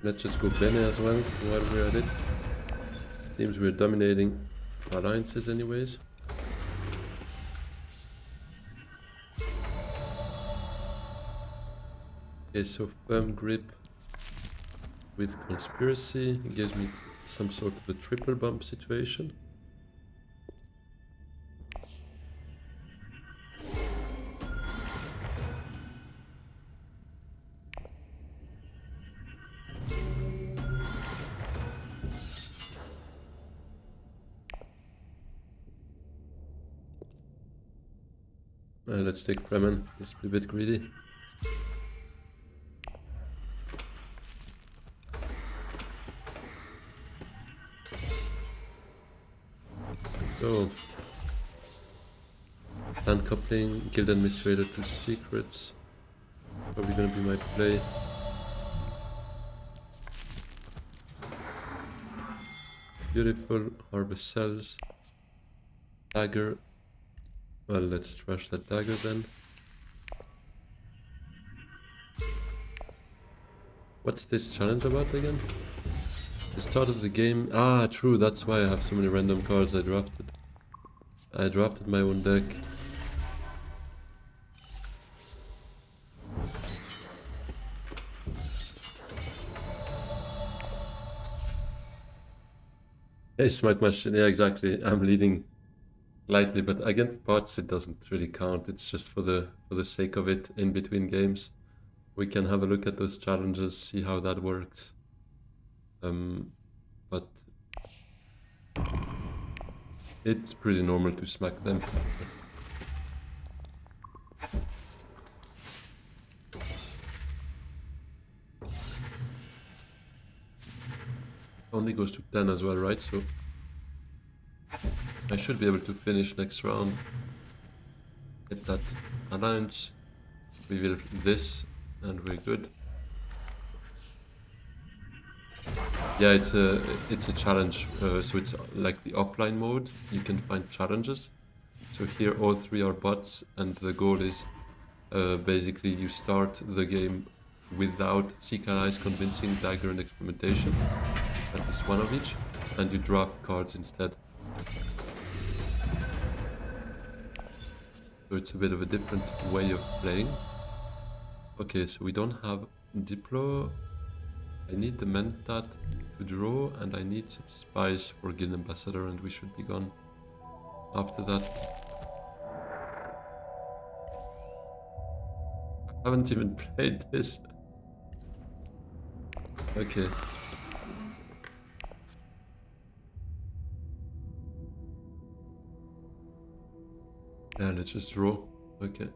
Let's just go Bene as well while we're at it. Seems we're dominating alliances anyways. Okay, so firm grip with conspiracy gives me some sort of a triple bump situation. Let's take Fremen, let's be a bit greedy. So, land coupling, guild administrator to secrets. Probably gonna be my play. Beautiful, harvest cells. Dagger. Well, let's trash that dagger then. What's this challenge about again? The start of the game. Ah, true, that's why I have so many random cards I drafted. I drafted my own deck. Hey, Smite Machine, yeah, exactly. I'm leading lightly, but against bots it doesn't really count. It's just for the sake of it in between games. We can have a look at those challenges, see how that works. But it's pretty normal to smack them. Only goes to 10 as well, right? So I should be able to finish next round. Get that alliance. We will this and we're good. Yeah, it's a challenge, so it's like the offline mode. You can find challenges. So here all three are bots, and the goal is basically you start the game without Seeker Eyes, Convincing, Dagger, and Experimentation, at least one of each, and you draft cards instead. So it's a bit of a different way of playing. Okay, so we don't have Diplo. I need the Mentat to draw, and I need some spies for Guild Ambassador, and we should be gone after that. I haven't even played this. Okay. Yeah, let's just draw. Okay.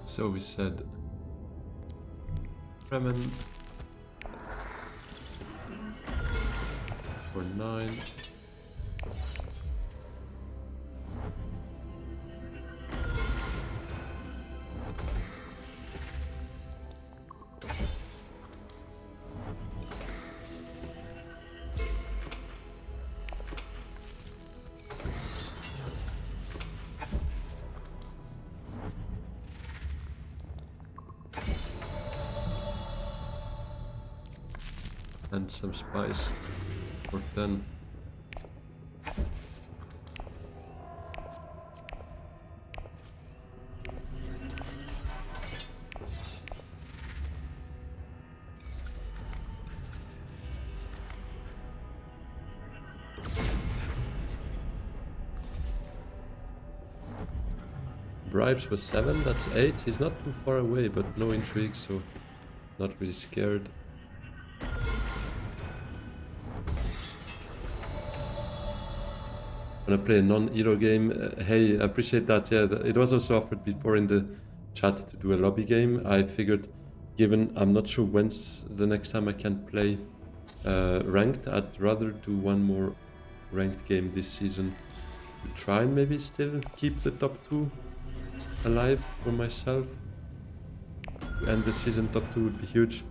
So we said Fremen for 9. And some spice for 10. Bribes was 7, that's 8. He's not too far away, but no intrigue, so not really scared. Gonna play a non-hero game. Hey, I appreciate that. Yeah, it was also offered before in the chat to do a lobby game. I figured, given I'm not sure when's the next time I can play ranked, I'd rather do one more ranked game this season to try and maybe still keep the top 2 alive for myself. to end the season top 2 would be huge.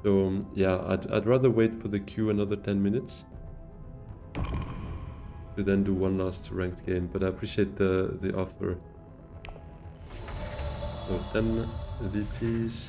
So yeah, I'd rather wait for the queue another 10 minutes to then do one last ranked game, but I appreciate the offer. So 10 VPs.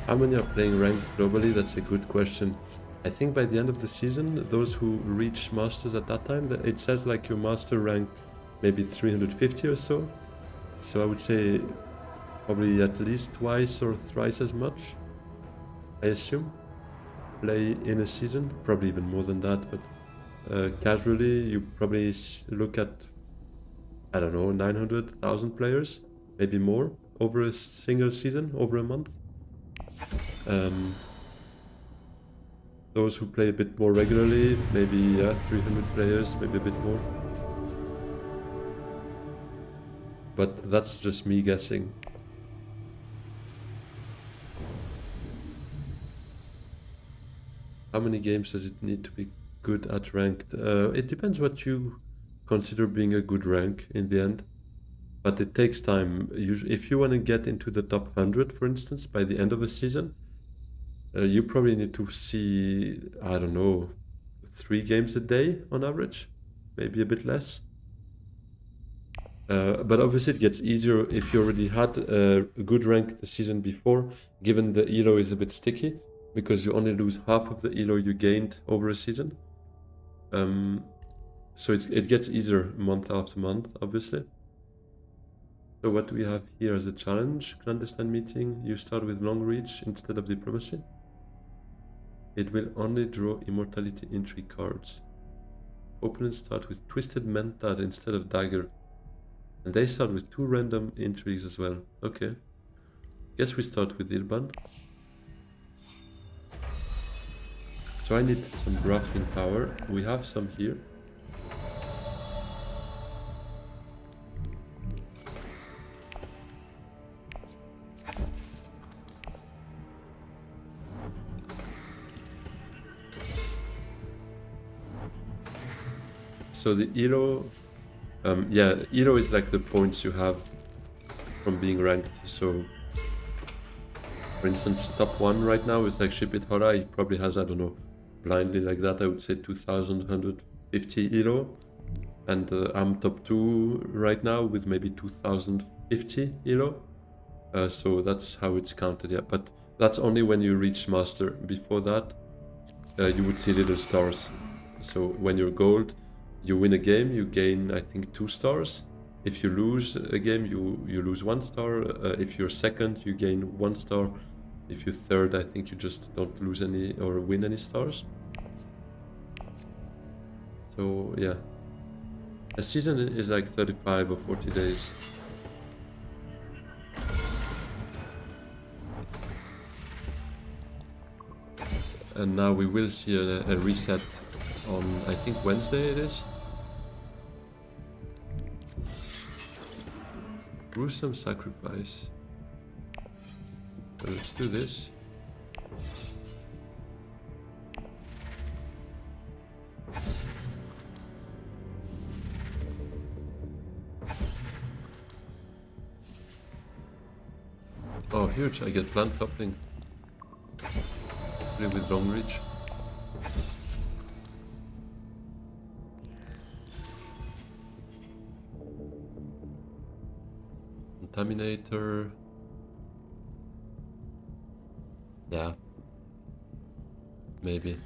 How many are playing ranked globally? That's a good question. I think by the end of the season, those who reach masters at that time, it says like your master rank maybe 350 or so. So I would say probably at least twice or thrice as much, I assume, play in a season. Probably even more than that, but casually you probably look at, I don't know, 900,000 players, maybe more, over a single season, over a month. Those who play a bit more regularly, maybe 300 players, maybe a bit more. But that's just me guessing. How many games does it need to be good at ranked? It depends what you consider being a good rank in the end. But it takes time. If you want to get into the top 100, for instance, by the end of a season, you probably need to see, I don't know, 3 games a day on average, maybe a bit less. But obviously it gets easier if you already had a good rank the season before, given the elo is a bit sticky, because you only lose half of the elo you gained over a season. So it gets easier month after month, obviously. So what do we have here as a challenge? Clandestine meeting. You start with long reach instead of diplomacy. It will only draw immortality intrigue cards. Opponents start with twisted mentad instead of dagger. And they start with 2 random intrigues as well. Okay. Guess we start with Ilban. So I need some grafting power. We have some here. So the elo, elo is like the points you have from being ranked. So, for instance, top 1 right now is like Shipit Hora. He probably has, I don't know, blindly like that, I would say 2,150 elo. And I'm top 2 right now with maybe 2,050 elo. So that's how it's counted, yeah. But that's only when you reach master. Before that, you would see little stars. So when you're gold, you win a game, you gain, I think, 2 stars. If you lose a game, you lose 1 star. If you're second, you gain 1 star. If you're third, I think you just don't lose any or win any stars. So, yeah. A season is like 35 or 40 days. And now we will see a reset on, I think, Wednesday it is. Gruesome sacrifice. So let's do this. Oh, huge! I get plant coupling. Play with long reach. Contaminator. Yeah. Maybe.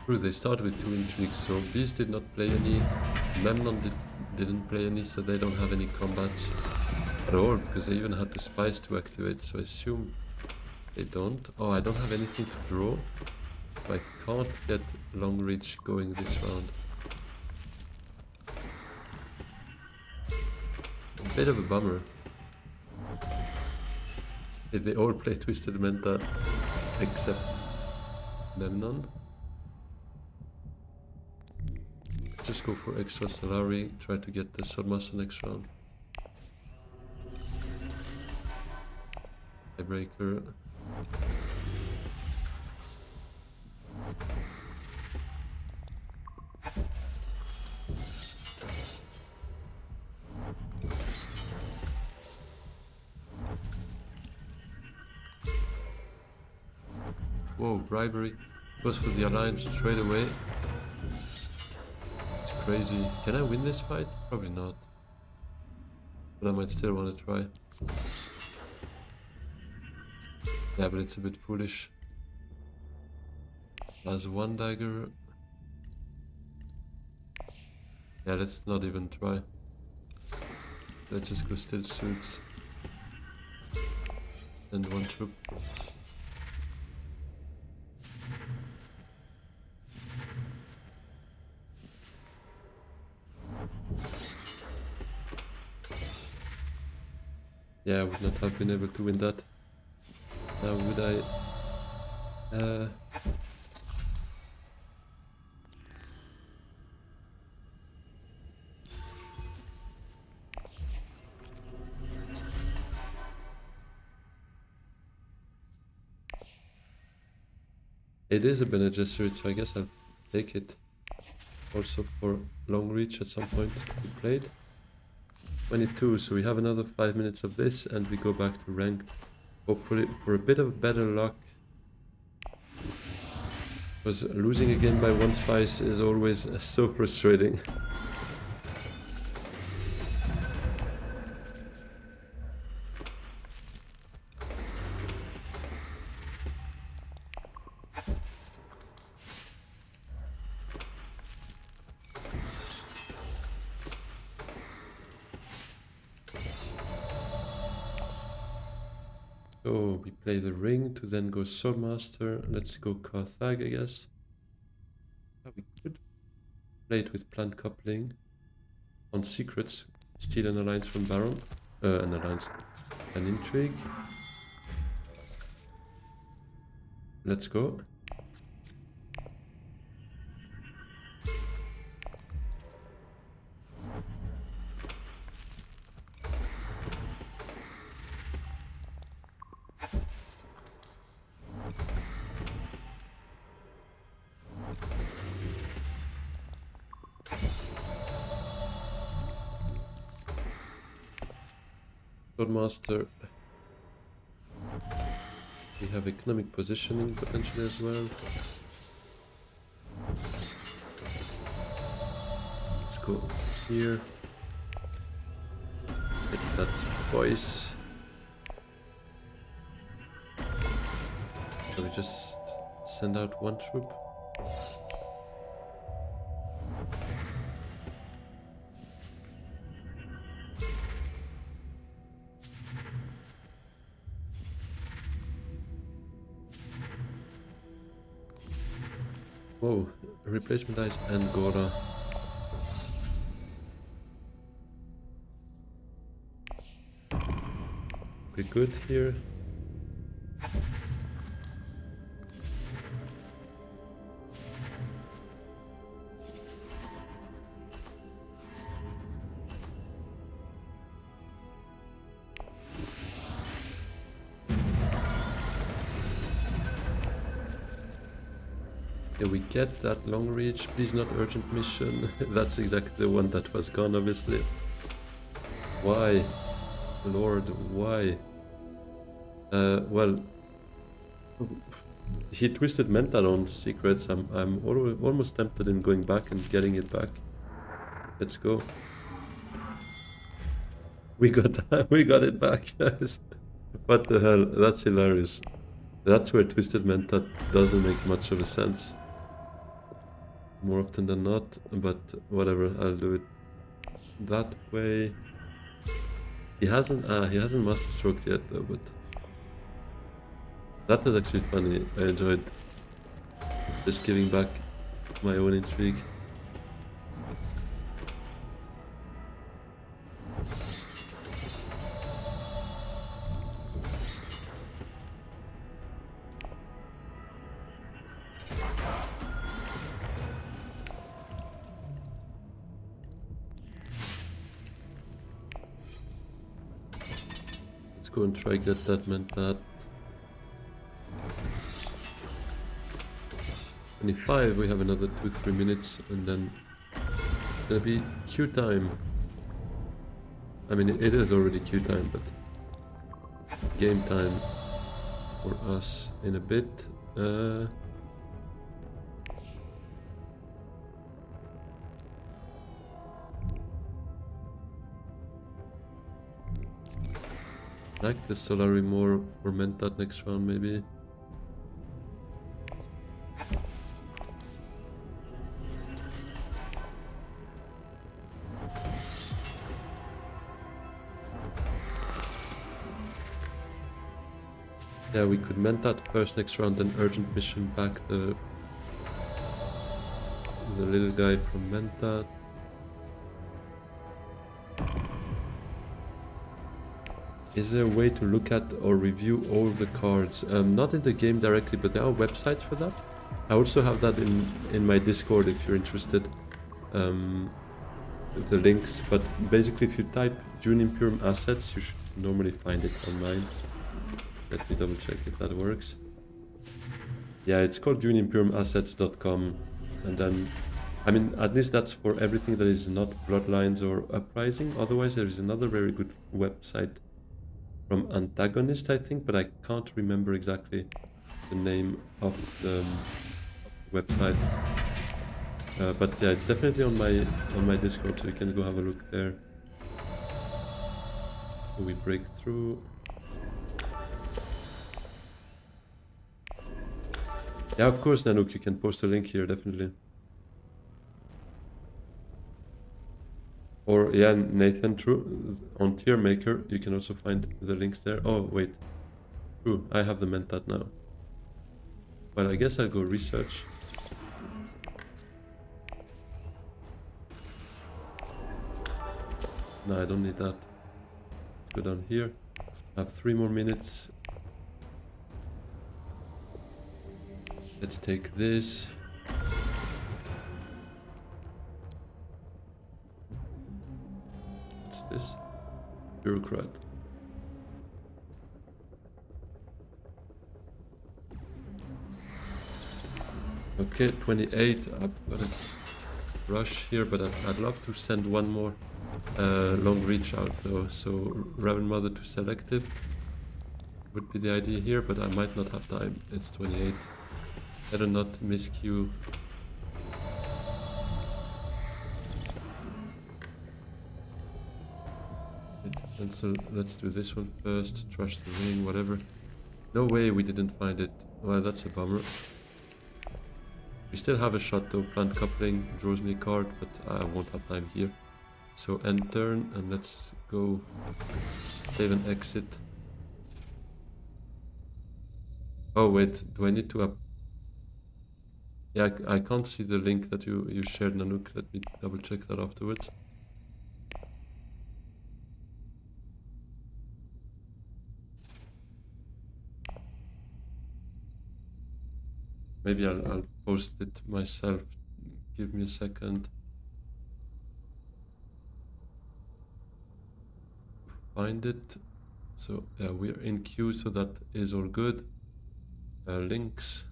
True, they start with 2 intrigues, so Beast did not play any, Memnon didn't play any, so they don't have any combats at all, because they even had the spice to activate, so I assume they don't. Oh, I don't have anything to draw. I can't get long reach going this round. A bit of a bummer. They all play Twisted Menta except Memnon. Just go for extra Stellari, try to get the Swordmaster next round. Tiebreaker. Whoa, bribery. Goes for the alliance straight away. It's crazy. Can I win this fight? Probably not. But I might still want to try. Yeah, but it's a bit foolish. Has one dagger. Yeah, let's not even try. Let's just go still suits. And one troop. Yeah, I would not have been able to win that. Now would I? It is a Bene Gesserit, so I guess I'll take it. Also for long reach at some point to be played. 22, so we have another 5 minutes of this and we go back to ranked. Hopefully for a bit of better luck. Because losing again by one spice is always so frustrating. So we play the ring to then go Swordmaster. Let's go Carthag, I guess. We could play it with plant coupling. On secrets, steal an alliance from Baron. An alliance. An intrigue. Let's go. Swordmaster. We have economic positioning potentially as well. Let's go here. Get that voice. So we just send out one troop. Whoa, replacement dice and Gora. Pretty good here. Yeah, we get that long reach. Please not urgent mission. That's exactly the one that was gone, obviously. Why? Lord, why? Well, he twisted mental on secrets. I'm almost tempted in going back and getting it back. Let's go. We got it back, guys. What the hell? That's hilarious. That's where twisted mental doesn't make much of a sense. More often than not, but whatever, I'll do it that way. He hasn't master stroked yet though, but that was actually funny. I enjoyed Just giving back my own intrigue. Let's go and try get that mentat. 25, we have another 2-3 minutes, and then it's gonna be queue time. I mean, it is already queue time, but game time for us in a bit. Like the Solari more for mentat next round, maybe. Yeah, we could mentat first next round, then urgent mission back the little guy from mentat. Is there a way to look at or review all the cards? Not in the game directly, but there are websites for that. I also have that in my Discord if you're interested. The links, but basically if you type Dune Imperium assets, you should normally find it online. Let me double check if that works. Yeah, it's called DuneImperiumAssets.com, and then, I mean, at least that's for everything that is not Bloodlines or Uprising. Otherwise, there is another very good website from Antagonist, I think, but I can't remember exactly the name of the website. But yeah, it's definitely on my Discord, so you can go have a look there. So we break through. Yeah, of course, Nanook, you can post a link here, definitely. Or, yeah, Nathan, true. On Tier Maker, you can also find the links there. Oh, wait. True, I have the mentat now. But I guess I'll go research. No, I don't need that. Let's go down here. I have 3 more minutes. Let's take this. What's this? Bureaucrat. Okay, 28. I've got a rush here, but I'd love to send one more long reach out though. So Raven Mother to selective would be the idea here, but I might not have time. It's 28. Better not miscue. And so let's do this one first. Trash the ring, whatever. No way we didn't find it. Well, that's a bummer. We still have a shot though. Plant coupling draws me a card, but I won't have time here. So end turn, and let's go save and exit. Oh wait, do I need to up? Yeah, I can't see the link that you shared, Nanook. Let me double check that afterwards. Maybe I'll post it myself. Give me a second. Find it. So yeah, we're in queue, so that is all good. Links.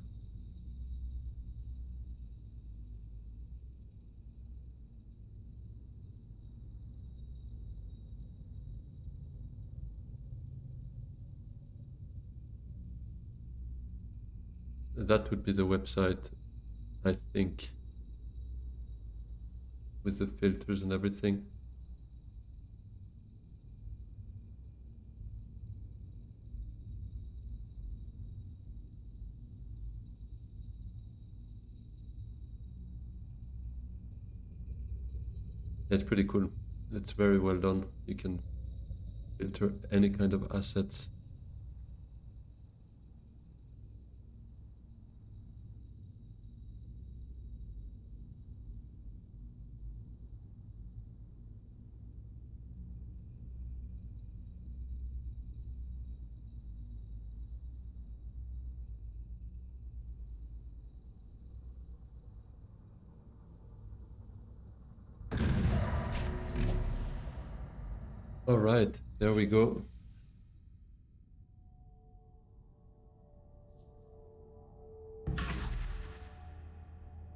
That would be the website, I think, with the filters and everything. That's pretty cool. It's very well done. You can filter any kind of assets. Alright, there we go.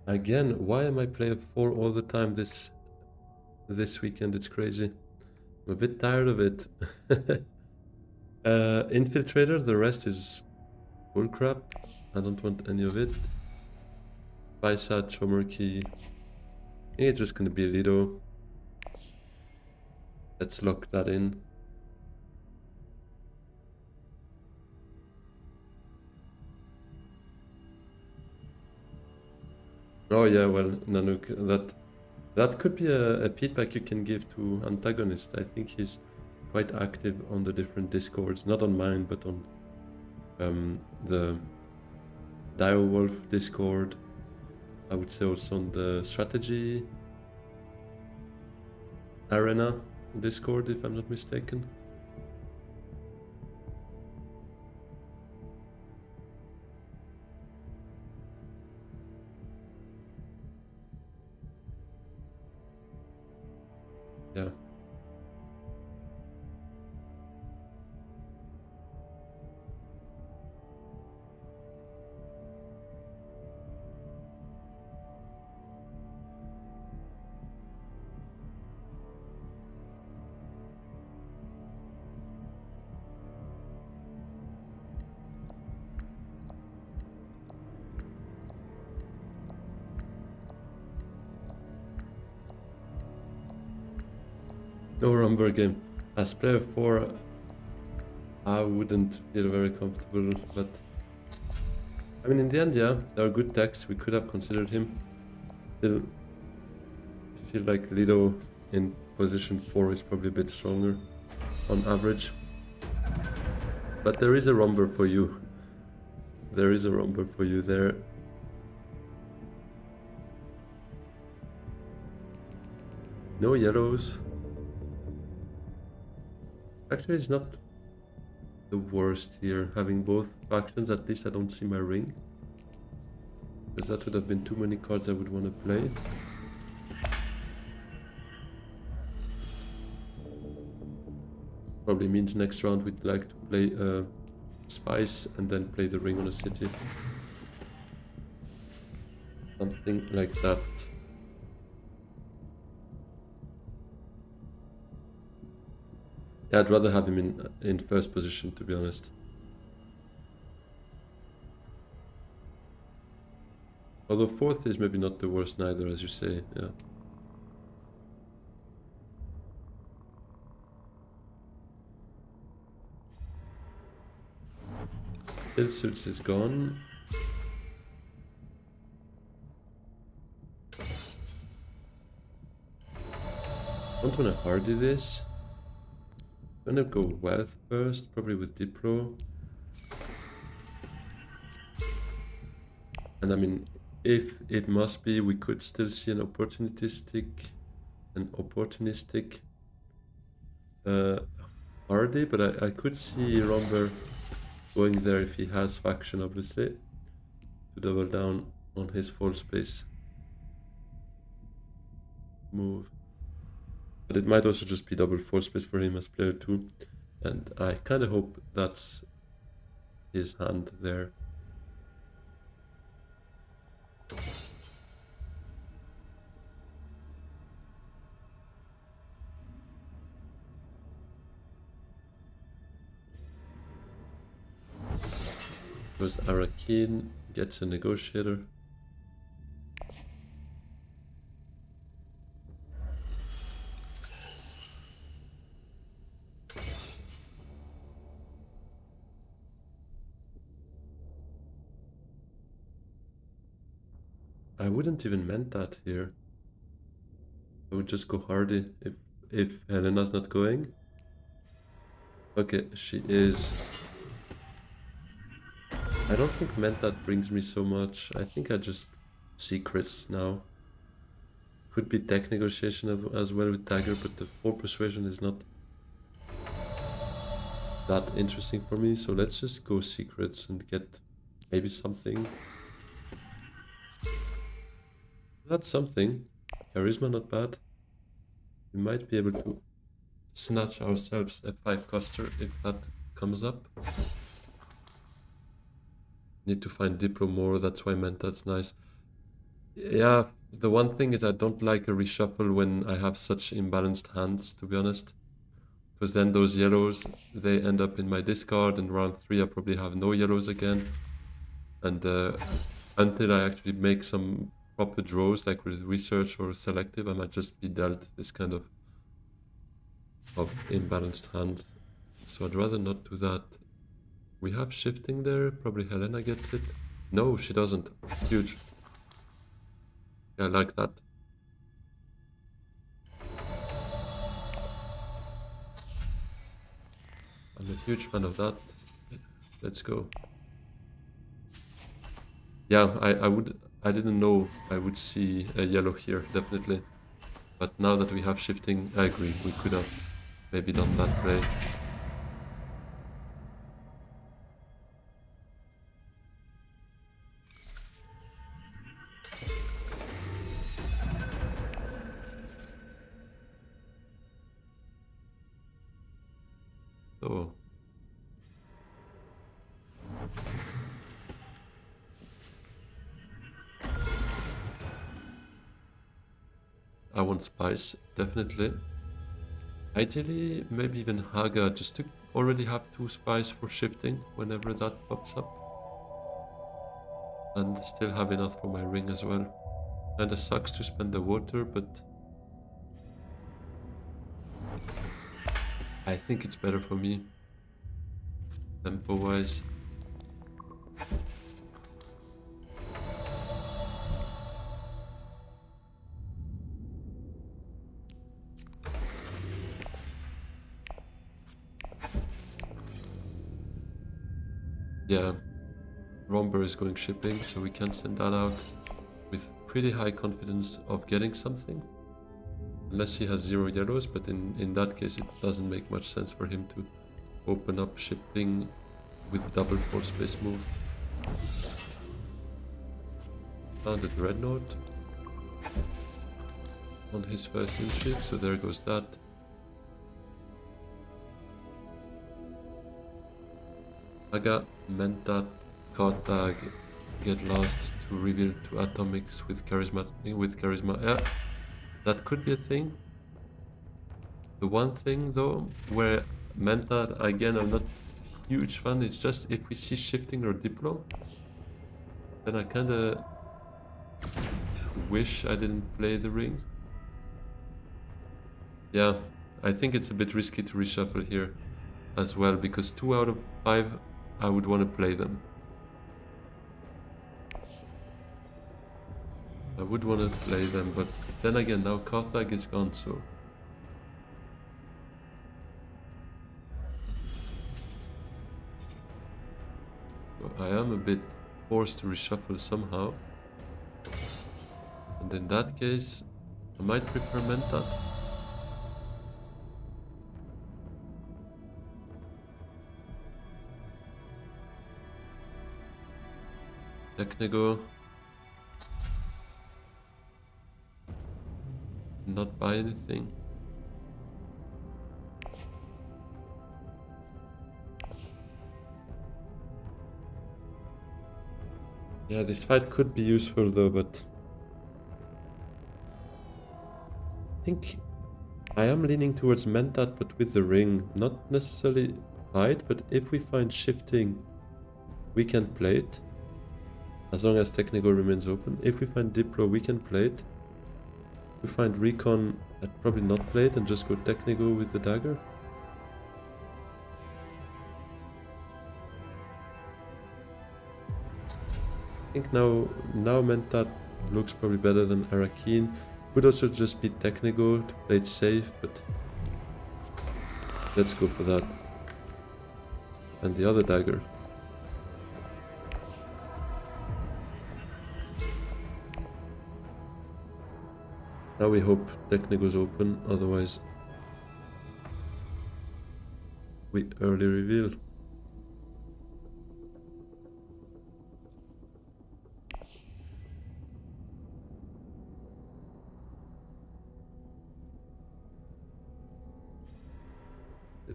Again, why am I playing 4 all the time this weekend? It's crazy. I'm a bit tired of it. Infiltrator, the rest is bullcrap. I don't want any of it. Paisa, Chomurki. I think it's just gonna be Lido. Let's lock that in. Oh yeah, well, Nanook, that could be a feedback you can give to Antagonist. I think he's quite active on the different discords, not on mine, but on the Direwolf Discord. I would say also on the Strategy Arena Discord, if I'm not mistaken. Yeah. No Rumber game. As player 4, I wouldn't feel very comfortable, but I mean, in the end, yeah, there are good decks. We could have considered him. Still, I feel like Lido in position 4 is probably a bit stronger on average. But there is a Rumber for you. There is a Rumber for you there. No yellows. Actually, it's not the worst here, having both factions. At least I don't see my ring, because that would have been too many cards I would want to play. Probably means next round we'd like to play Spice and then play the ring on a city. Something like that. Yeah, I'd rather have him in first position, to be honest. Although fourth is maybe not the worst neither, as you say, yeah. Still Suits is gone. Don't wanna hardy this. I'm gonna go Wealth first, probably with Diplo. And I mean, if it must be, we could still see an opportunistic hardy, but I could see Romber going there if he has faction, obviously, to double down on his full space move. But it might also just be double full space for him as player 2, and I kind of hope that's his hand there. Because Arakeen gets a negotiator. I wouldn't even meant that here. I would just go hardy if Helena's not going. Okay, she is. I don't think Mentat brings me so much. I think I just secrets now. Could be tech negotiation as well with Dagger, but the 4 persuasion is not that interesting for me. So let's just go secrets and get maybe something. That's something. Charisma not bad. We might be able to snatch ourselves a 5 coster if that comes up. Need to find Diplo more, that's why Mentat's nice. Yeah, the one thing is I don't like a reshuffle when I have such imbalanced hands, to be honest. Because then those yellows, they end up in my discard, and round 3 I probably have no yellows again. And until I actually make some proper draws, like with research or selective, I might just be dealt this kind of imbalanced hand. So I'd rather not do that. We have shifting there, probably Helena gets it. No, she doesn't. Huge. Yeah, I like that. I'm a huge fan of that. Let's go. Yeah, I didn't know I would see a yellow here, definitely. But now that we have shifting, I agree, we could have maybe done that play. So I want spice, definitely. Ideally, maybe even Haga, just to already have 2 spice for shifting whenever that pops up. And still have enough for my ring as well. Kinda sucks to spend the water, but I think it's better for me, tempo-wise. Yeah, Romber is going shipping, so we can send that out with pretty high confidence of getting something. Unless he has 0 yellows, but in that case it doesn't make much sense for him to open up shipping with double 4 space move. Found the Dreadnought on his first intrigue, so there goes that. Aga, Mentat, Karthag, get lost to reveal 2 atomics with charisma. Yeah, that could be a thing. The one thing though, where Mentat, again, I'm not huge fan, it's just if we see shifting or Diplo, then I kinda wish I didn't play the ring. Yeah, I think it's a bit risky to reshuffle here as well, because 2 out of 5 I would want to play them. I would want to play them, but then again, now Karthag is gone, so... I am a bit forced to reshuffle somehow. And in that case, I might prefer Mentat. Technigo. Not buy anything. Yeah, this fight could be useful though, but... I think I am leaning towards Mentat, but with the ring. Not necessarily fight, but if we find shifting, we can play it. As long as Technigo remains open. If we find Diplo, we can play it. If we find Recon, I'd probably not play it and just go Technigo with the dagger. I think now Mentat looks probably better than Arakeen. Could also just be Technigo to play it safe, but let's go for that. And the other dagger. Now we hope Technigo's open, otherwise we early reveal.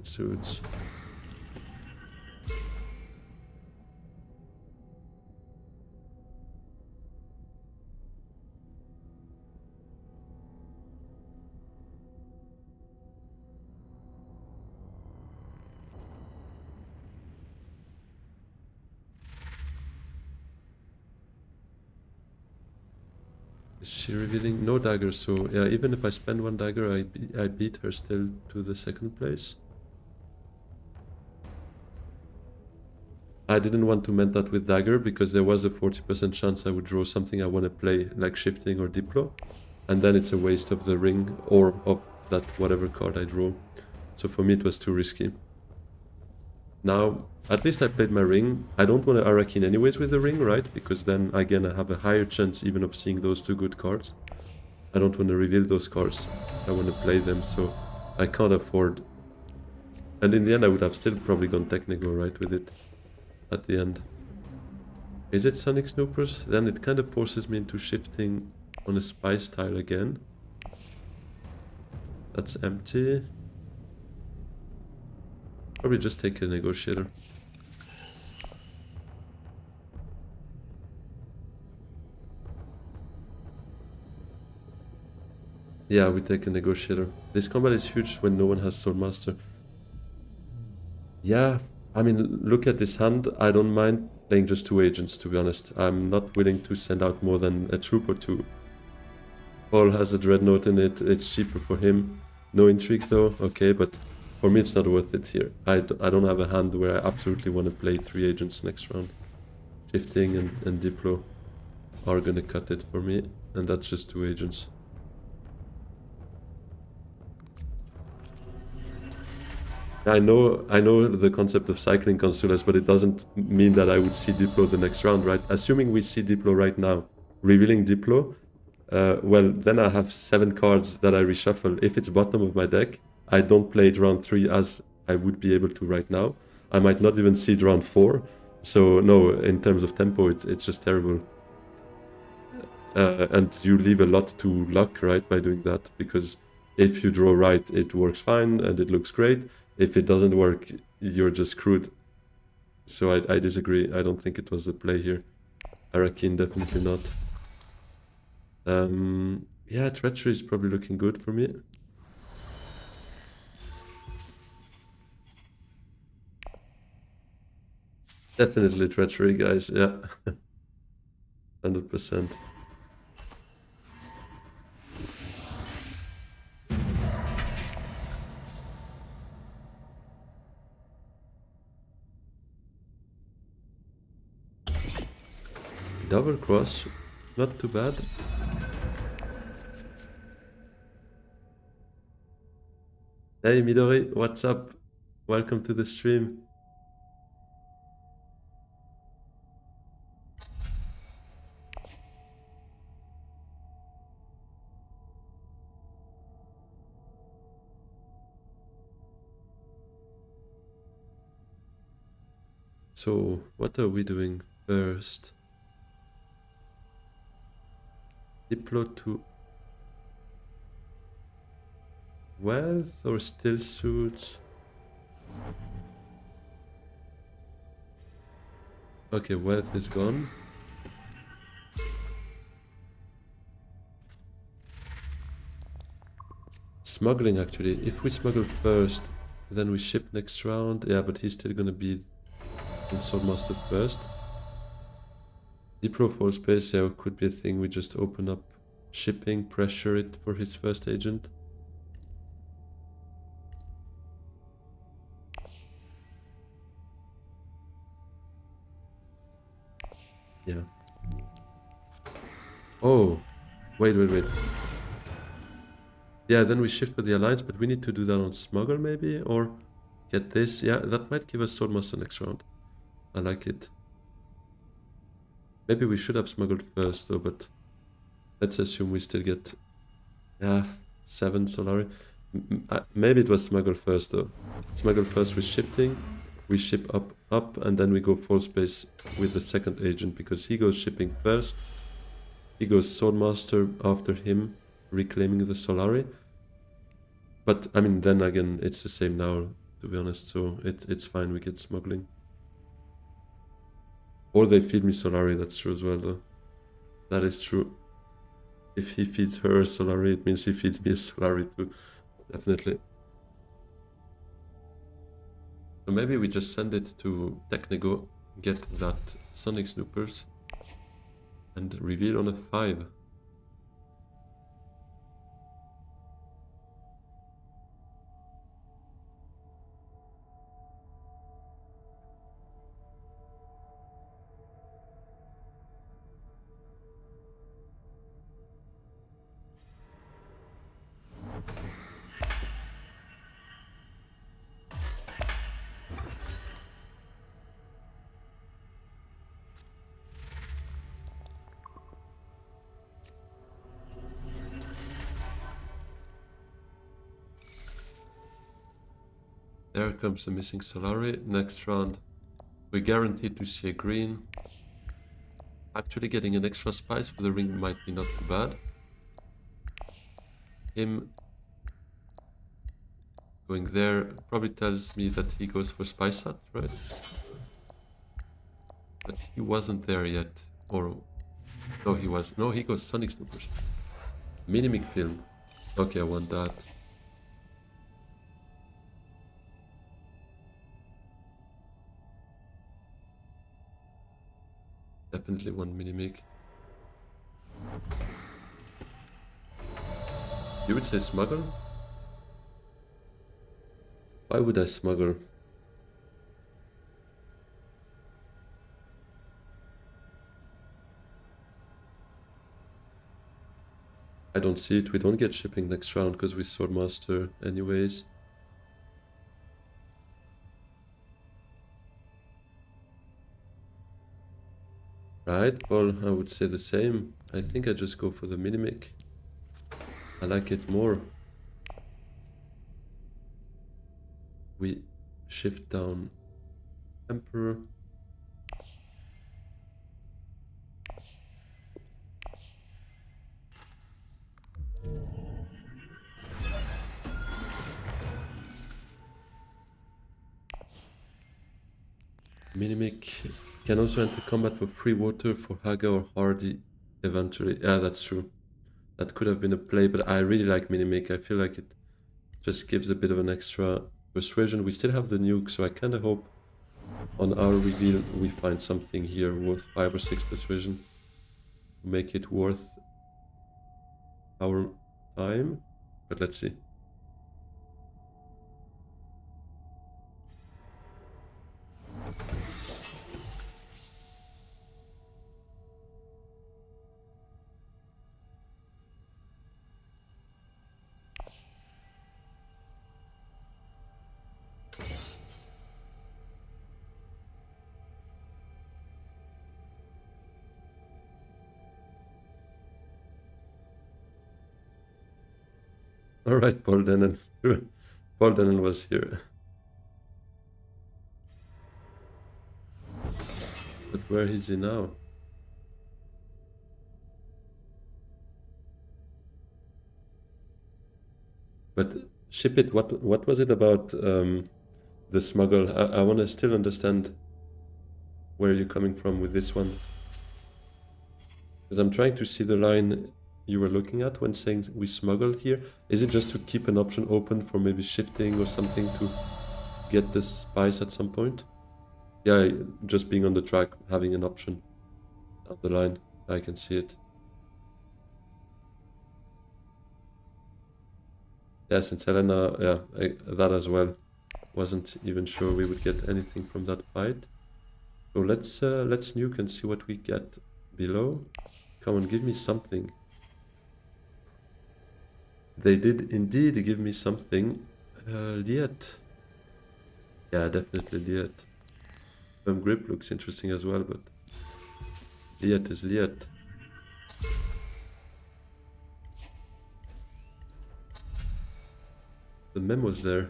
suits. Is she revealing? No dagger, so yeah, even if I spend one dagger, I beat her still to the second place. I didn't want to mend that with dagger because there was a 40% chance I would draw something I want to play, like shifting or diplo. And then it's a waste of the ring or of that whatever card I draw. So for me it was too risky. Now, at least I played my ring. I don't want to Arrakeen anyways with the ring, right? Because then, again, I have a higher chance even of seeing those two good cards. I don't want to reveal those cards. I want to play them, so I can't afford... And in the end, I would have still probably gone technical, right, with it at the end. Is it Sonic Snoopers? Then it kind of forces me into shifting on a spice tile again. That's empty. Probably just take a negotiator. Yeah, we take a negotiator. This combat is huge when no one has Swordmaster. Yeah, I mean, look at this hand. I don't mind playing just 2 agents, to be honest. I'm not willing to send out more than a troop or 2. Paul has a dreadnought in it. It's cheaper for him. No intrigues though. Okay, but for me it's not worth it here. I don't have a hand where I absolutely want to play 3 agents next round. Shifting and Diplo are gonna cut it for me, and that's just 2 agents. I know the concept of cycling consulas, but it doesn't mean that I would see Diplo the next round, right? Assuming we see Diplo right now, revealing Diplo, well, then I have 7 cards that I reshuffle. If it's bottom of my deck, I don't play it round 3 as I would be able to right now. I might not even see it round 4. So no, in terms of tempo, it's just terrible. And you leave a lot to luck, right, by doing that. Because if you draw right, it works fine and it looks great. If it doesn't work, you're just screwed. So I disagree. I don't think it was the play here. Arrakeen, definitely not. Yeah, Treachery is probably looking good for me. Definitely Treachery, guys, yeah. 100%. Double cross, not too bad. Hey Midori, what's up? Welcome to the stream. So, what are we doing first? Diplo to Wealth or Still Suits? Okay, Wealth is gone. Smuggling, actually. If we smuggle first, then we ship next round. Yeah, but he's still gonna be in Swordmaster first. Diplo for space, yeah, could be a thing. We just open up shipping, pressure it for his first agent. Yeah. Oh, wait. Yeah, then we shift for the Alliance, but we need to do that on Smuggle maybe, or get this. Yeah, that might give us Swordmaster next round. I like it. Maybe we should have smuggled first though, but let's assume we still get 7 Solari. Maybe it was smuggle first though. Smuggle first with shifting, we ship up, and then we go full space with the second agent because he goes shipping first. He goes Swordmaster after him, reclaiming the Solari. But I mean, then again, it's the same now. to be honest, so it's fine, we get smuggling. Or they feed me Solari, that's true as well though. That is true. If he feeds her a Solari, it means he feeds me a Solari too. Definitely. So maybe we just send it to Technigo, get that Sonic Snoopers, and reveal on a 5. There comes the missing Solari. Next round, we're guaranteed to see a green. Actually getting an extra spice for the ring might be not too bad. Him going there probably tells me that he goes for spice hut, right? But he wasn't there yet. Or no, he was. No, he goes Sonic Snoopers. Minimic film. Okay, I want that. Definitely one Minimic. You would say smuggle? Why would I smuggle? I don't see it. We don't get shipping next round because we Sword Master anyways. Right, well, I would say the same. I think I just go for the Minimic. I like it more. We shift down Emperor. Minimic can also enter combat for free water for Haga or Hardy eventually. Yeah, that's true. That could have been a play, but I really like Minimic. I feel like it just gives a bit of an extra persuasion. We still have the nuke, so I kind of hope on our reveal we find something here worth 5 or 6 persuasion to make it worth our time. But let's see. Alright, Paul Denon. Paul Denon was here. But where is he now? But ship it, what was it about the smuggle? I want to still understand where you're coming from with this one. Because I'm trying to see the line you were looking at when saying we smuggle here. Is it just to keep an option open for maybe shifting or something to get the spice at some point? Yeah, just being on the track, having an option down the line. I can see it. Yeah, since Helena, yeah, that as well. Wasn't even sure we would get anything from that fight. So let's nuke and see what we get below. Come on, give me something. They did indeed give me something. Liet. Yeah, definitely Liet. Grip looks interesting as well, but Liet is Liet. The memo's there.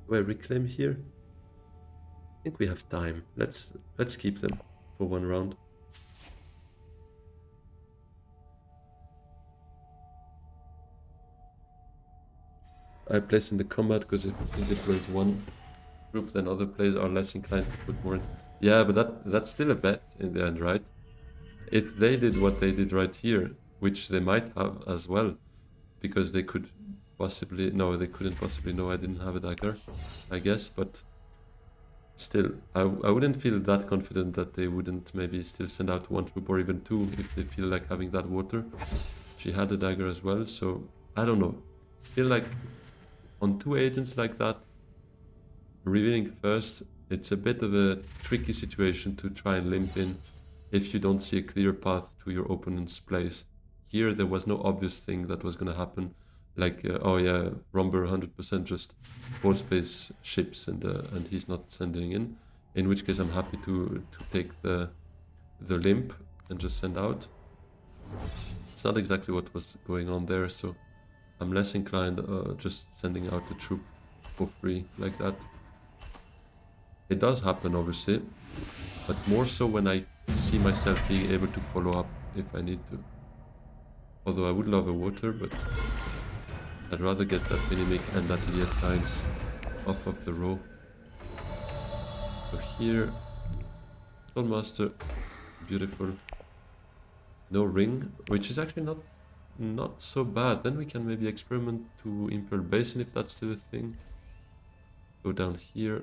Do I reclaim here? I think we have time. Let's keep them for one round. I place in the combat, because if it was one group, then other players are less inclined to put more in. Yeah, but that's still a bet in the end, right? If they did what they did right here, which they might have as well, because they could possibly... No, they couldn't possibly know I didn't have a dagger, I guess, but still, I wouldn't feel that confident that they wouldn't maybe still send out one troop or even two if they feel like having that water. She had a dagger as well, so I don't know. I feel like on two agents like that, revealing first, it's a bit of a tricky situation to try and limp in if you don't see a clear path to your opponent's place. Here there was no obvious thing that was going to happen, like oh yeah, Romber 100% just full space ships and he's not sending in which case I'm happy to take the limp and just send out. It's not exactly what was going on there, so I'm less inclined just sending out the troop for free like that. It does happen, obviously, but more so when I see myself being able to follow up if I need to. Although I would love a water, but I'd rather get that Minimic and that Idiot Kinds off of the row. So here, Soulmaster, beautiful. No ring, which is actually not so bad. Then we can maybe experiment to Imperial Basin if that's still a thing. Go down here.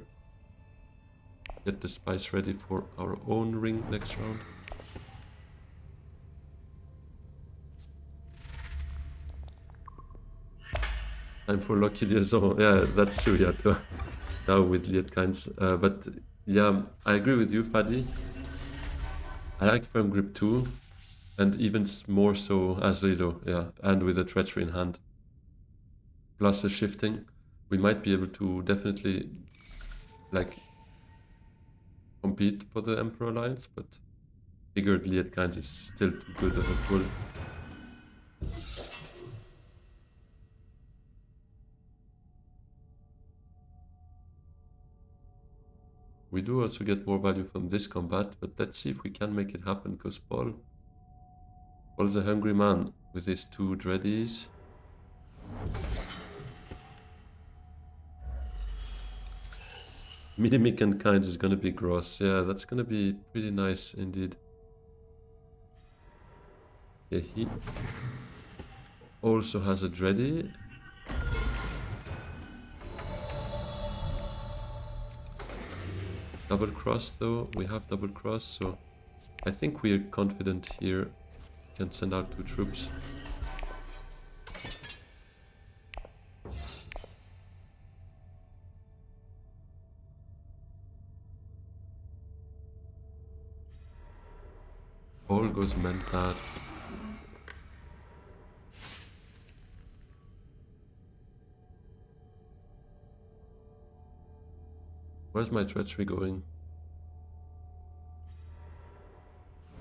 Get the spice ready for our own ring next round. Time for Lucky Liaison. Yeah, that's true, yeah, too. Now with Liet Kinds. But yeah, I agree with you, Fadi. I like Firm Grip too. And even more so as Rido, yeah. And with a Treachery in hand. Plus a shifting. We might be able to definitely, like, compete for the Emperor Alliance, but figured Liet Kind is still too good of a pull. We do also get more value from this combat, but let's see if we can make it happen, because Paul's a hungry man with his two Dreadies. Minimic and Kind is gonna be gross. Yeah, that's gonna be pretty nice indeed. Yeah, he also has a Dready. Double cross though, we have double cross, so I think we are confident here. Can send out two troops. All goes Mentat. Where's my treachery going?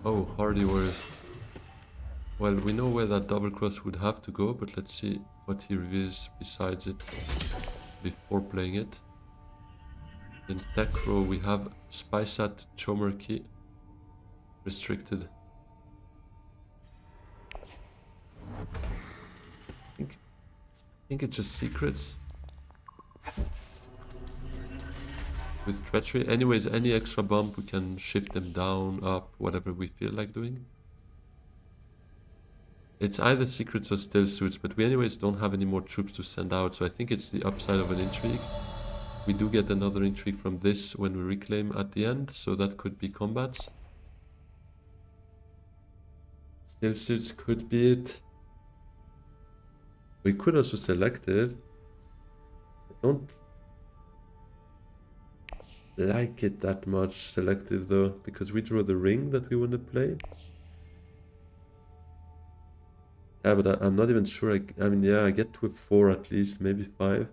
Oh, Hardy Warriors. Well, we know where that double cross would have to go, but let's see what he reveals besides it before playing it. In tech row we have Spysat Chomerky restricted. I think it's just secrets. With treachery. Anyways, any extra bump we can shift them down, up, whatever we feel like doing. It's either secrets or still suits, but we anyways don't have any more troops to send out, so I think it's the upside of an intrigue. We do get another intrigue from this when we reclaim at the end, so that could be combats. Still suits could be it. We could also selective. I don't like it that much selective though, because we draw the ring that we want to play. Yeah, but I'm not even sure. I mean, yeah, I get to a 4 at least, maybe 5.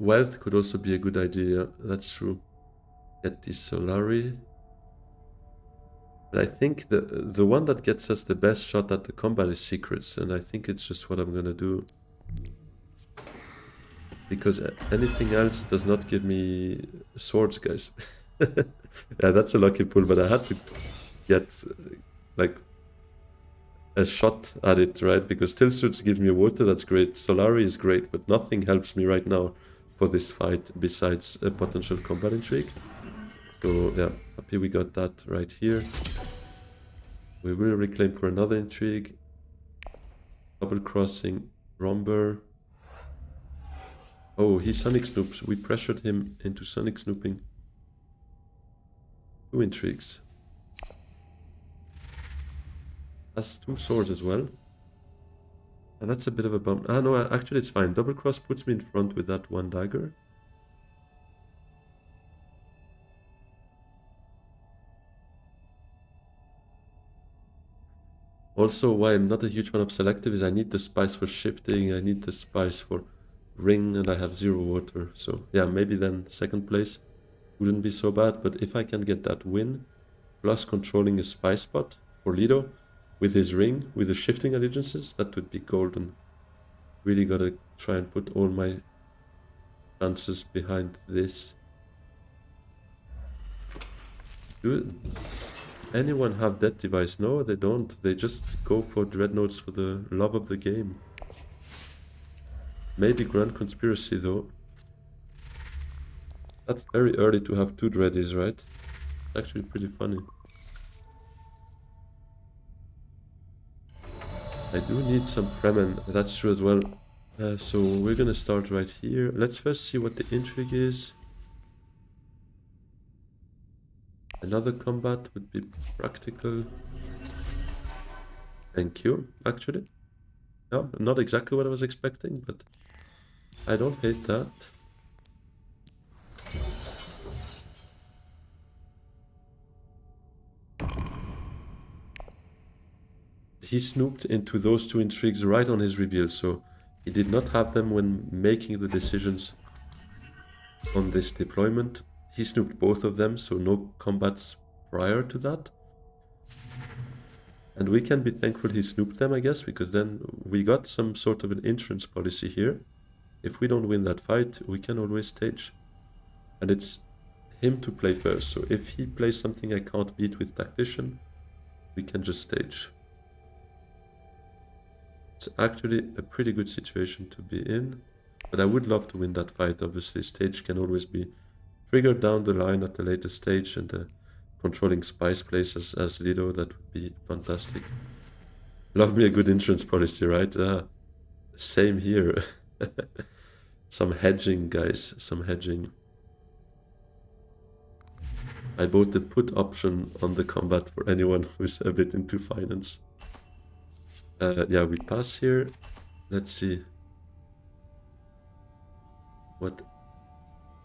Wealth could also be a good idea, that's true. Get the Solari. But I think the one that gets us the best shot at the combat is secrets, and I think it's just what I'm gonna do. Because anything else does not give me swords, guys. Yeah, that's a lucky pull, but I had to get, like, a shot at it, right? Because still suits give me water, that's great. Solari is great, but nothing helps me right now for this fight besides a potential combat intrigue. So yeah, happy we got that right here. We will reclaim for another intrigue. Double crossing Romber. Oh, he Sonic snoops. We pressured him into Sonic snooping. 2 intrigues. Has 2 swords as well. And that's a bit of a bump. Ah, no, actually it's fine. Double cross puts me in front with that 1 dagger. Also, why I'm not a huge fan of selective is I need the spice for shifting, I need the spice for ring, and I have 0 water. So yeah, maybe then second place wouldn't be so bad. But if I can get that win, plus controlling a spice spot for Lido with his ring, with the shifting allegiances, that would be golden. Really gotta try and put all my chances behind this. Do anyone have that device? No, they don't. They just go for dreadnoughts for the love of the game. Maybe Grand Conspiracy though. That's very early to have 2 dreadies, right? Actually pretty funny. I do need some Fremen, that's true as well. So we're gonna start right here. Let's first see what the intrigue is. Another combat would be practical. Thank you, actually. No, not exactly what I was expecting, but I don't hate that. He snooped into those 2 intrigues right on his reveal, so he did not have them when making the decisions on this deployment. He snooped both of them, so no combats prior to that. And we can be thankful he snooped them, I guess, because then we got some sort of an insurance policy here. If we don't win that fight, we can always stage. And it's him to play first, so if he plays something I can't beat with Tactician, we can just stage. It's actually a pretty good situation to be in, but I would love to win that fight. Obviously, stage can always be triggered down the line at a later stage, and controlling spice places as Lido, that would be fantastic. Love me a good insurance policy, right? Same here. Some hedging, guys, some hedging. I bought the put option on the combat for anyone who's a bit into finance. Yeah, we pass here. Let's see what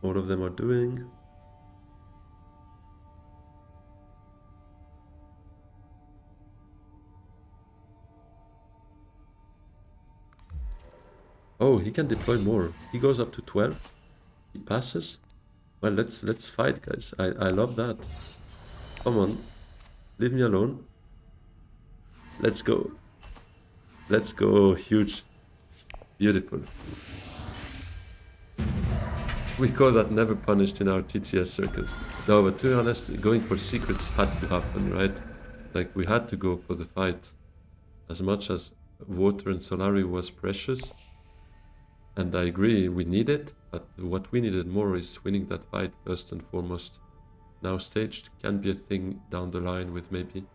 all of them are doing. Oh, he can deploy more. He goes up to 12. He passes. Well, let's fight, guys. I love that. Come on. Leave me alone. Let's go. Let's go. Huge. Beautiful. We call that never punished in our TTS circles. No, but to be honest, going for secrets had to happen, right? Like, we had to go for the fight. As much as water and Solari was precious, and I agree, we need it, but what we needed more is winning that fight first and foremost. Now staged can be a thing down the line with maybe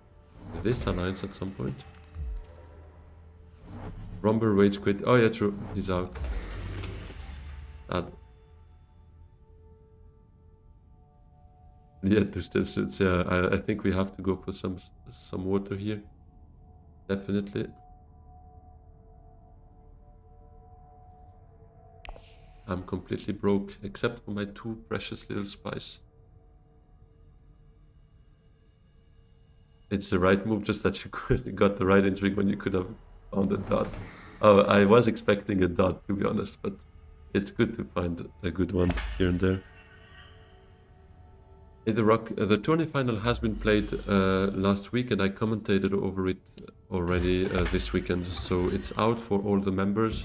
this alliance at some point. Romber rage quit. Oh yeah, true. He's out. Bad. Yeah, to still suits. Yeah, I think we have to go for some water here. Definitely. I'm completely broke, except for my 2 precious little spice. It's the right move, just that you got the right intrigue when you could have found a dot. Oh, I was expecting a dot, to be honest, but it's good to find a good one here and there. In the Rock, the tourney final has been played last week, and I commentated over it already this weekend, so it's out for all the members,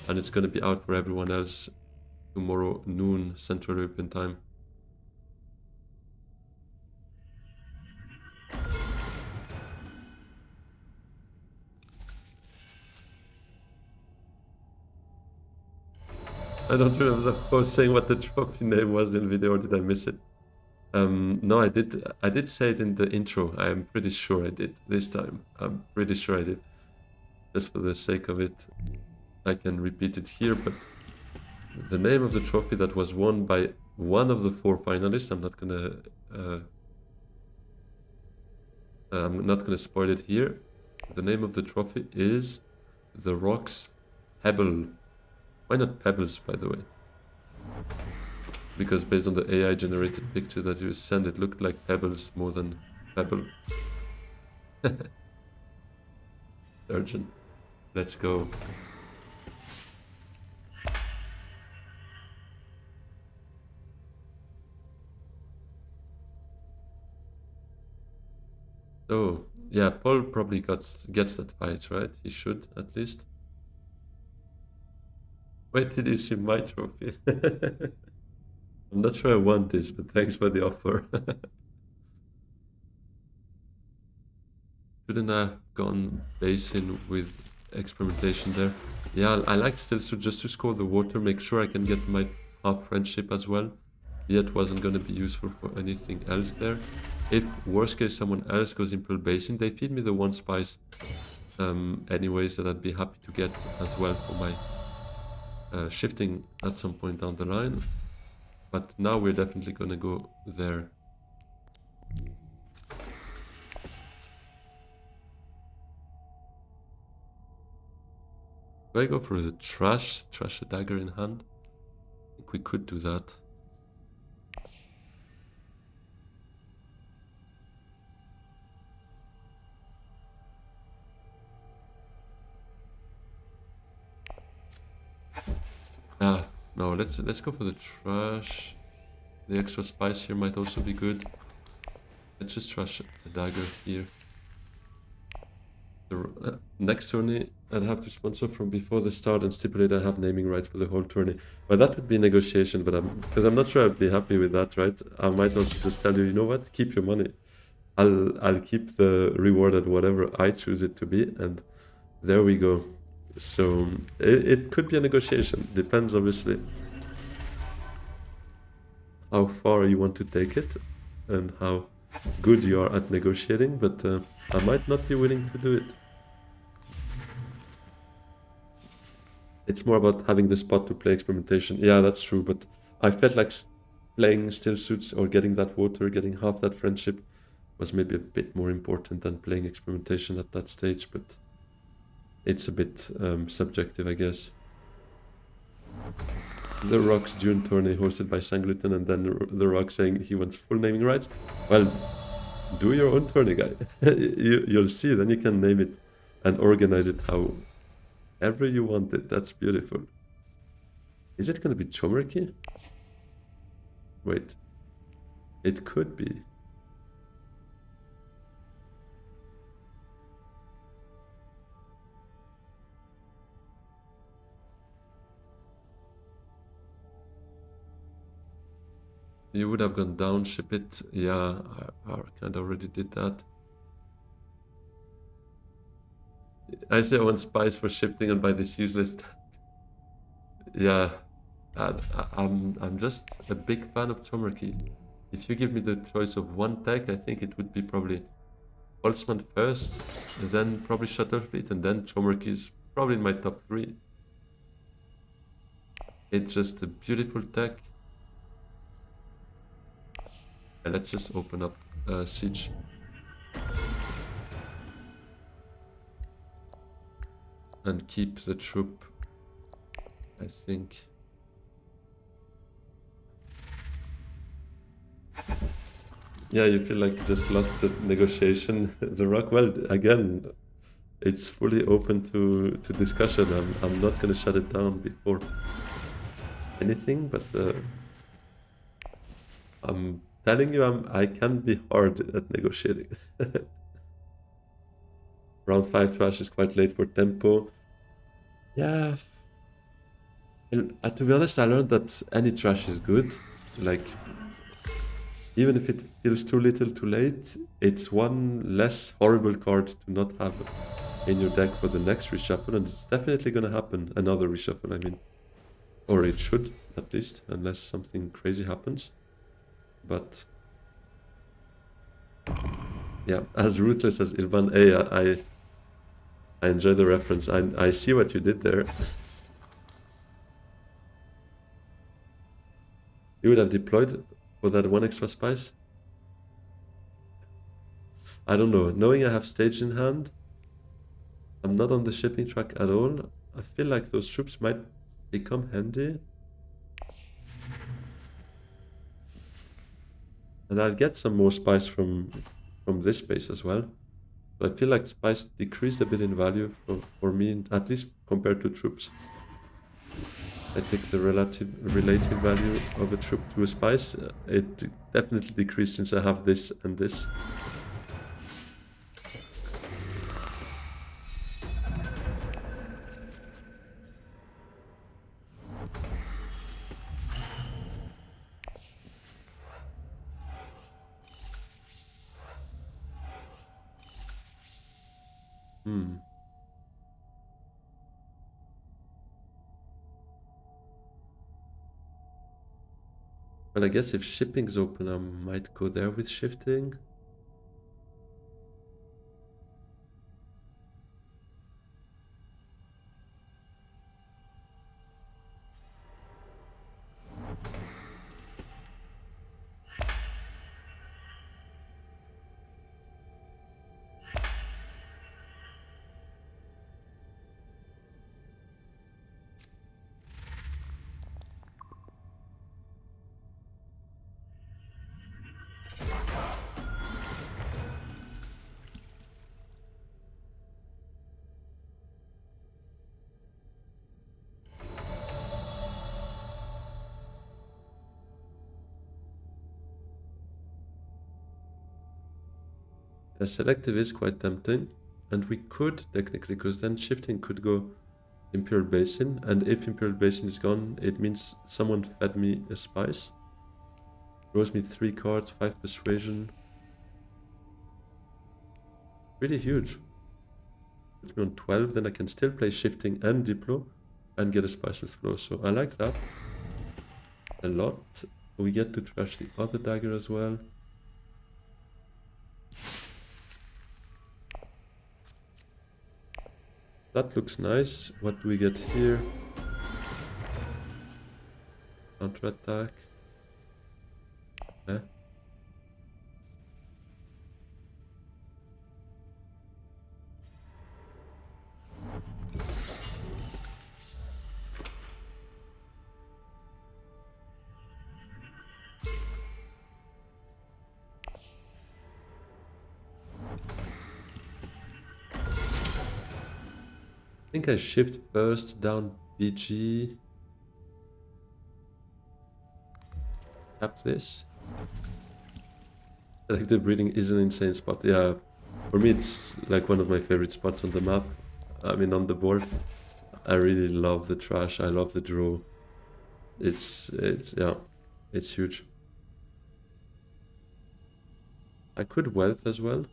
and it's going to be out for everyone else tomorrow noon Central European time. I don't remember if I was saying what the trophy name was in the video, or did I miss it? No, I did say it in the intro. I'm pretty sure I did this time. I'm pretty sure I did. Just for the sake of it, I can repeat it here, but the name of the trophy that was won by one of the 4 finalists, I'm not gonna spoil it here. The name of the trophy is the Rocks Pebble. Why not Pebbles, by the way? Because based on the AI generated picture that you sent, it looked like Pebbles more than Pebble. Urgent. Let's go. So, yeah, Paul probably gets that fight, right? He should, at least. Wait till you see my trophy. I'm not sure I want this, but thanks for the offer. Shouldn't I have gone basin with experimentation there? Yeah, I like still so just to score the water, make sure I can get my half friendship as well. Yet wasn't gonna be useful for anything else there. If worst case someone else goes Imperial Basin, they feed me the 1 spice anyways that I'd be happy to get as well for my shifting at some point down the line. But now we're definitely gonna go there. Do I go for the trash a dagger in hand? I think we could do that. Ah, no, let's go for the trash. The extra spice here might also be good. Let's just trash a dagger here. The next tourney I'd have to sponsor from before the start and stipulate I have naming rights for the whole tourney. Well, that would be negotiation, but because I'm not sure I'd be happy with that, right? I might also just tell you, you know what? Keep your money. I'll keep the reward at whatever I choose it to be, and there we go. So it could be a negotiation. Depends, obviously, how far you want to take it and how good you are at negotiating, but I might not be willing to do it. It's more about having the spot to play experimentation. Yeah, that's true, but I felt like playing still suits or getting that water, getting half that friendship was maybe a bit more important than playing experimentation at that stage, but it's a bit subjective, I guess. The Rocks Dune tourney hosted by Sangluten, and then The Rock saying he wants full naming rights. Well, do your own tourney, guy. You'll see, then you can name it and organize it however you want it. That's beautiful. Is it going to be Chomerky? Wait. It could be. You would have gone down, ship it. Yeah, I kind of already did that. I say I want spice for shifting and buy this useless. Yeah, I'm just a big fan of Chomerky. If you give me the choice of one tech, I think it would be probably Boltzmann first, and then probably Shuttlefleet, and then Chomerky is probably in my top 3. It's just a beautiful tech. And let's just open up Siege. And keep the troop, I think. Yeah, you feel like you just lost the negotiation. The Rock, well, again, it's fully open to discussion. I'm not gonna shut it down before anything, but I'm telling you, I can be hard at negotiating. Round 5 trash is quite late for tempo. Yeah. To be honest, I learned that any trash is good. Like, even if it feels too little too late, it's one less horrible card to not have in your deck for the next reshuffle, and it's definitely gonna happen. Another reshuffle, I mean. Or it should, at least, unless something crazy happens. But yeah, as ruthless as Ilban, hey, I enjoy the reference. I see what you did there. You would have deployed for that one extra spice? I don't know. Knowing I have stage in hand, I'm not on the shipping track at all. I feel like those troops might become handy. And I'll get some more spice from this base as well. So I feel like spice decreased a bit in value for me, at least compared to troops. I think the relative value of a troop to a spice, it definitely decreased since I have this and this. Well, I guess if shipping's open, I might go there with shifting. The selective is quite tempting, and we could technically, because then shifting could go Imperial Basin, and if Imperial Basin is gone, it means someone fed me a spice. Rose me 3 cards, 5 persuasion. Really huge. Puts me on 12, then I can still play shifting and Diplo and get a spiceless flow. So I like that a lot. We get to trash the other dagger as well. That looks nice. What do we get here? Counter-attack. Eh? I think I shift first down BG. Tap this. Selective breeding is an insane spot. Yeah, for me it's like one of my favorite spots on the map. I mean on the board. I really love the trash. I love the draw. It's yeah, it's huge. I could wealth as well.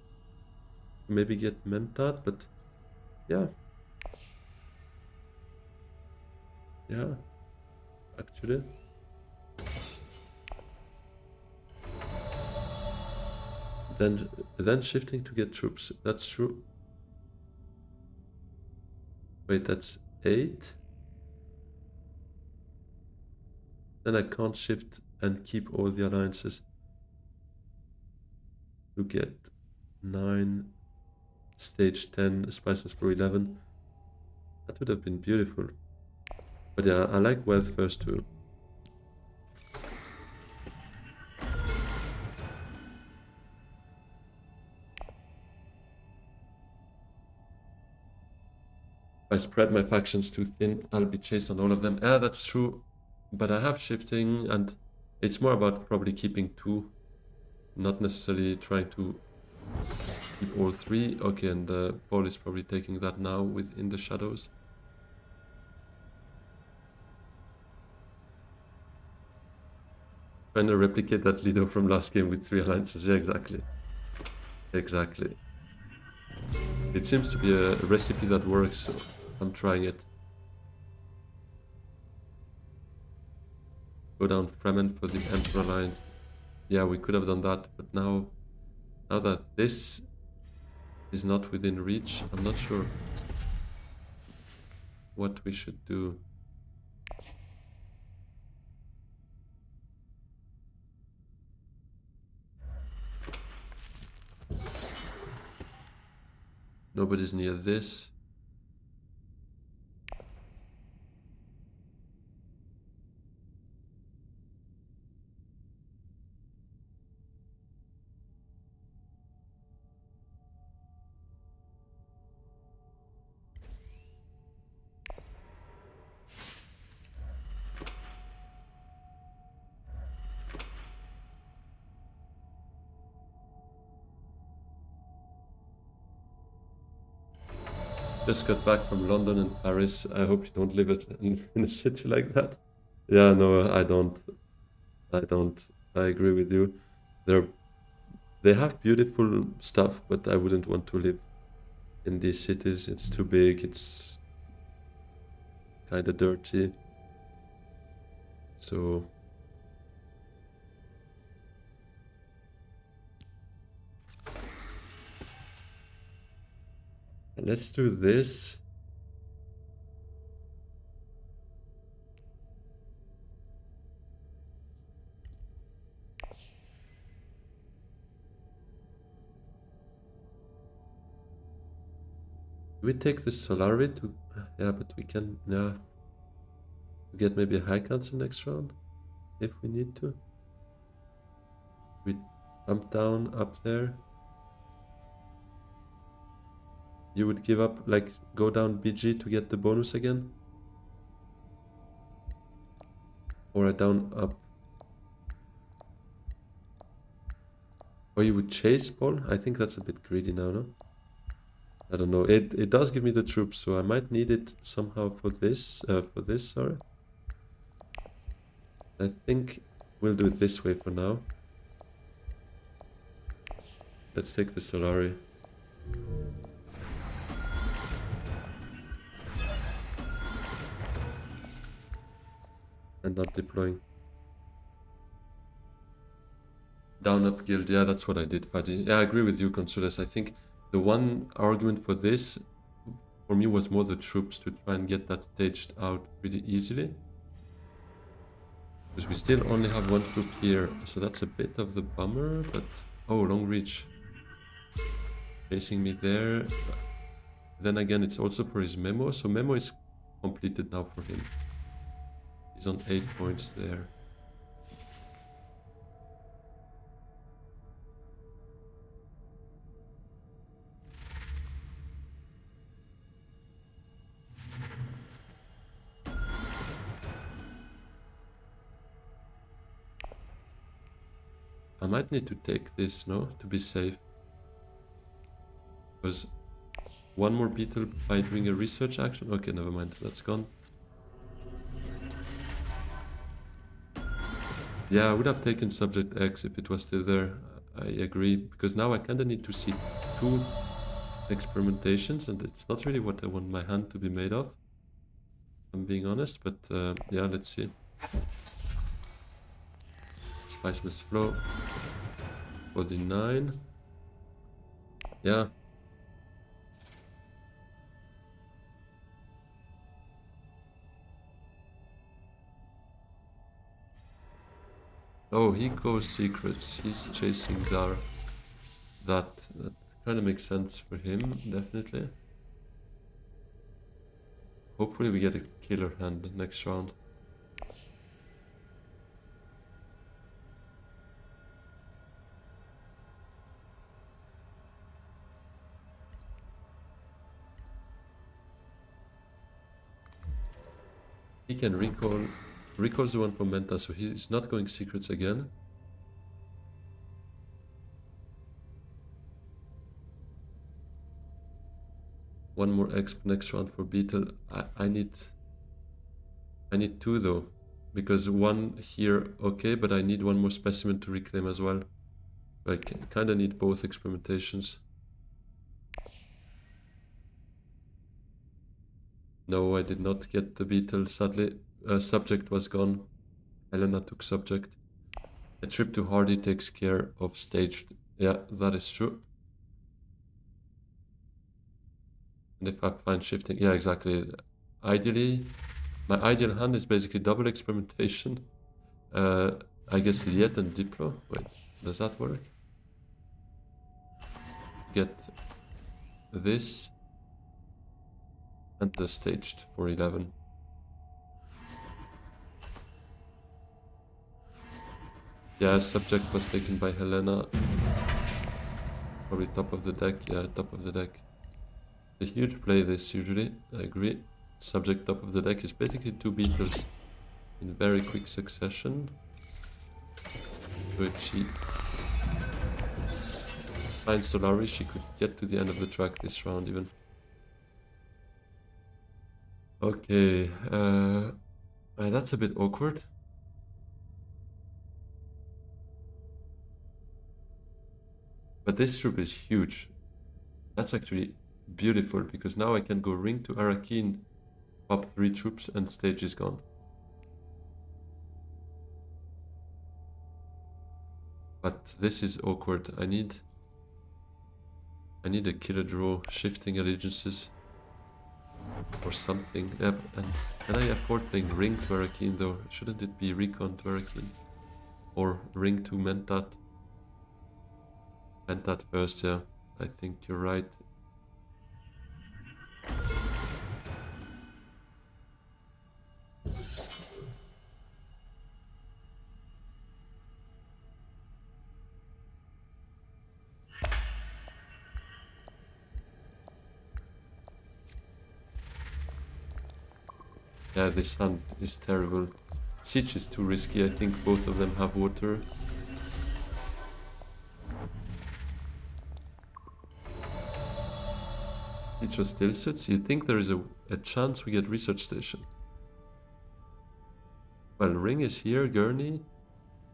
Maybe get mentat, but yeah. Yeah, actually. Then shifting to get troops. That's true. Wait, that's 8. Then I can't shift and keep all the alliances to get 9, stage 10, spices for 11. That would have been beautiful. But yeah, I like wealth first too. If I spread my factions too thin, I'll be chased on all of them. Yeah, that's true. But I have shifting, and it's more about probably keeping 2. Not necessarily trying to keep all 3. Okay, and Paul is probably taking that now within the shadows. Trying to replicate that Lido from last game with 3 alliances. Yeah, exactly. Exactly. It seems to be a recipe that works, so I'm trying it. go down Fremen for the Emperor Alliance. Yeah, we could have done that, but now that this is not within reach, I'm not sure what we should do. Nobody's near this. Just got back from London and Paris. I hope you don't live in a city like that. Yeah, no, I don't. I don't. I agree with you. They have beautiful stuff, but I wouldn't want to live in these cities. It's too big. It's kind of dirty. So let's do this. Do we take the Solari to... Yeah, but we can... Yeah. Get maybe a high council next round? If we need to. We jump down up there. You would give up, like, go down BG to get the bonus again? Or a down up? Or you would chase Paul? I think that's a bit greedy now, no? I don't know. It does give me the troops, so I might need it somehow for this, sorry. I think we'll do it this way for now. Let's take the Solari. And not deploying. Down up guild, yeah, that's what I did, Fadi. Yeah, I agree with you, Consules. I think the one argument for this, for me, was more the troops to try and get that staged out pretty easily. Because we still only have one troop here, so that's a bit of the bummer, but... Oh, long reach. Facing me there. Then again, it's also for his memo, so memo is completed now for him. He's on 8 points there. I might need to take this, no? To be safe. Because one more beetle by doing a research action? Okay, never mind, that's gone. Yeah, I would have taken subject X if it was still there. I agree, because now I kinda need to see 2 experimentations, and it's not really what I want my hand to be made of. I'm being honest, but yeah, let's see. Spice must flow. 49. Yeah. Oh, he goes secrets. He's chasing Dar. That kind of makes sense for him, definitely. Hopefully we get a killer hand next round. He can recall. Recalls the one from Menta, so he's not going secrets again. One more exp next round for Beetle. I need 2 though, because one here, okay, but I need one more specimen to reclaim as well. So I kind of need both experimentations. No, I did not get the Beetle, sadly. Subject was gone. Helena took subject. A trip to Hardy takes care of staged. Yeah, that is true. And if I find shifting, yeah, exactly. Ideally, my ideal hand is basically double experimentation. I guess Liet and Diplo. Wait, does that work? Get this and the staged for 11. Yeah, subject was taken by Helena. Probably top of the deck. Yeah, top of the deck. A huge play this usually, I agree. Subject top of the deck is basically 2 beetles in very quick succession. So if she finds Solaris, she could get to the end of the track this round even. Okay, that's a bit awkward. But this troop is huge. That's actually beautiful, because now I can go ring to Arakin, pop 3 troops, and stage is gone. But this is awkward. I need a killer draw, shifting allegiances, or something. Yep, and can I afford playing ring to Arakin though? Shouldn't it be recon to Arakin? Or ring to Mentat? Mentat first, yeah. I think you're right. Yeah, this hand is terrible. Siege is too risky. I think both of them have water. Siege was still suits. You think there is a chance we get research station? Well, ring is here, Gurney,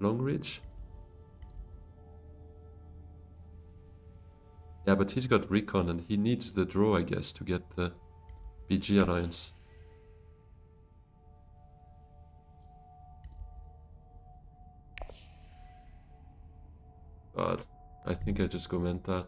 Longridge. Yeah, but he's got recon and he needs the draw, I guess, to get the BG alliance. God, I think I just go Menta.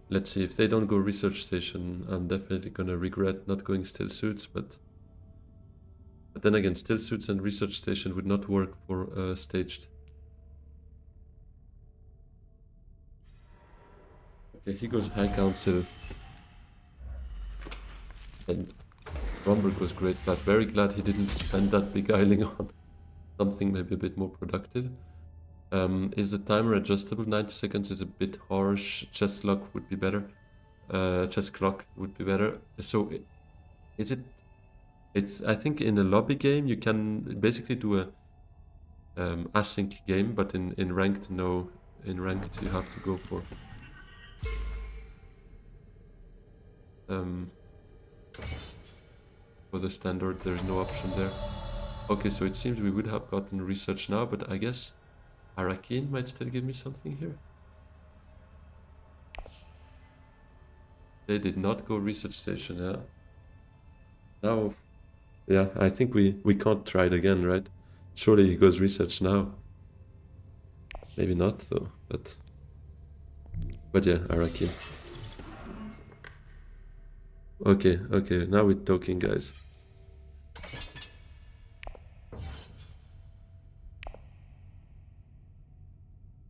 Let's see, if they don't go research station, I'm definitely gonna regret not going still suits, but then again, still suits and research station would not work for staged. Okay, he goes high council. And Romberg was great, but very glad he didn't spend that beguiling on something maybe a bit more productive. Is the timer adjustable? 90 seconds is a bit harsh. Chess clock would be better. Chess clock would be better. So, is it? It's. I think in a lobby game you can basically do a async game, but in ranked no. In ranked you have to go for the standard. There is no option there. Okay, so it seems we would have gotten research now, but I guess Arakin might still give me something here. They did not go research station, yeah. Now, yeah, I think we can't try it again, right? Surely he goes research now. Maybe not though, but yeah, Arakin. Okay, now we're talking, guys.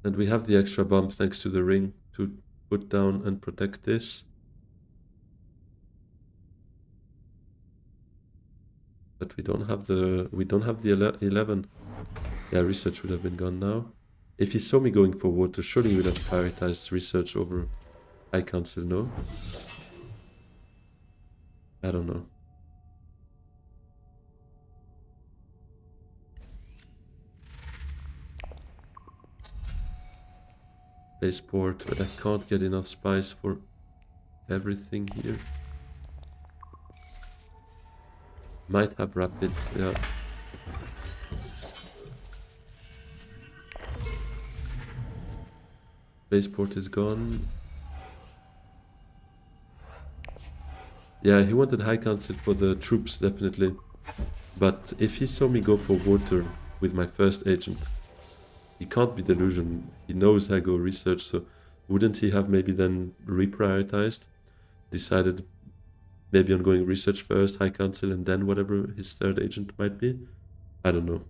And we have the extra bump thanks to the ring to put down and protect this. But we don't have the 11. Yeah, research would have been gone now. If he saw me going for water, surely he would have prioritized research over High Council, no? I don't know. Spaceport, but I can't get enough spice for everything here. Might have rapid, yeah. Spaceport is gone. Yeah, he wanted High Council for the troops, definitely. But if he saw me go for water with my first agent, he can't be delusional. He knows I go research, so wouldn't he have maybe then reprioritized? Decided maybe on going research first, High Council, and then whatever his third agent might be? I don't know.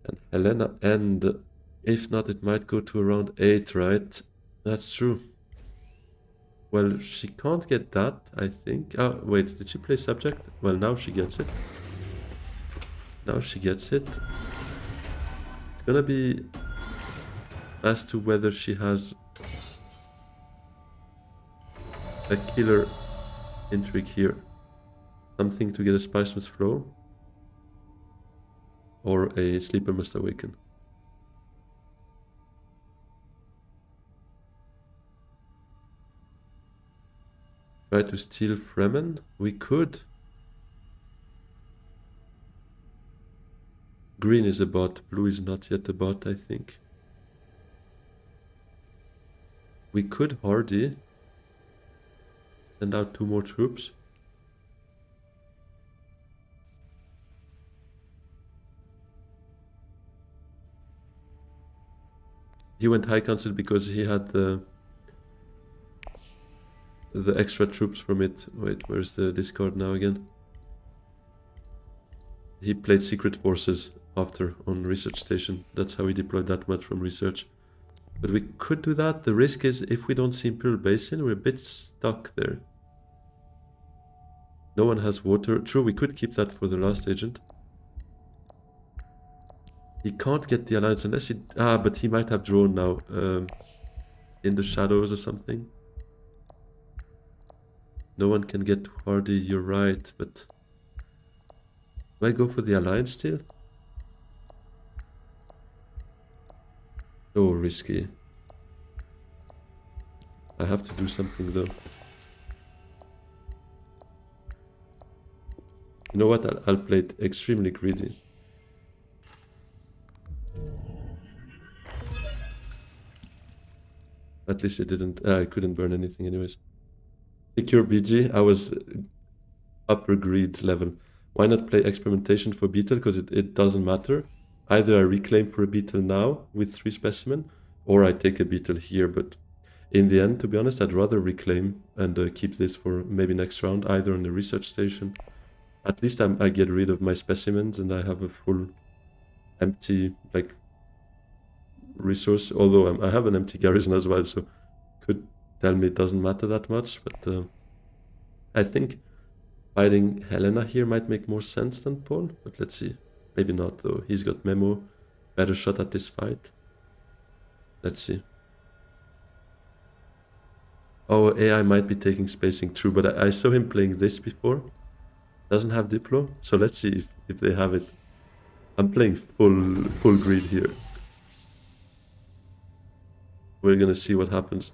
And Helena, and if not, it might go to around 8, right? That's true. Well, she can't get that, I think. Oh, wait, did she play subject? Well, now she gets it. Now she gets it. It's gonna be as to whether she has a killer intrigue here. Something to get a spice must flow. Or a sleeper must awaken. Try to steal Fremen? We could. Green is a bot, blue is not yet a bot, I think. We could Hardy. Send out 2 more troops. He went High Council because he had the extra troops from it. Wait, where's the discard now again? He played Secret Forces after on Research Station. That's how he deployed that much from Research. But we could do that. The risk is if we don't see Imperial Basin, we're a bit stuck there. No one has water. True, we could keep that for the last agent. He can't get the Alliance unless he... Ah, but he might have drawn now. In the shadows or something. No one can get Hardy, you're right, but... Do I go for the Alliance still? So risky. I have to do something though. You know what? I'll play it extremely greedy. At least it didn't... I couldn't burn anything anyways. Secure BG. I was upper greed level. Why not play experimentation for beetle? Because it doesn't matter. Either I reclaim for a beetle now with 3 specimen, or I take a beetle here. But in the end, to be honest, I'd rather reclaim and keep this for maybe next round, either on the research station. At least I get rid of my specimens and I have a full empty like resource. Although I have an empty garrison as well, so could tell me it doesn't matter that much. But I think fighting Helena here might make more sense than Paul. But let's see. Maybe not though. He's got Memo. Better shot at this fight. Let's see. Oh, AI might be taking spacing, true, but I saw him playing this before. Doesn't have Diplo, so let's see if they have it. I'm playing full greed here. We're gonna see what happens.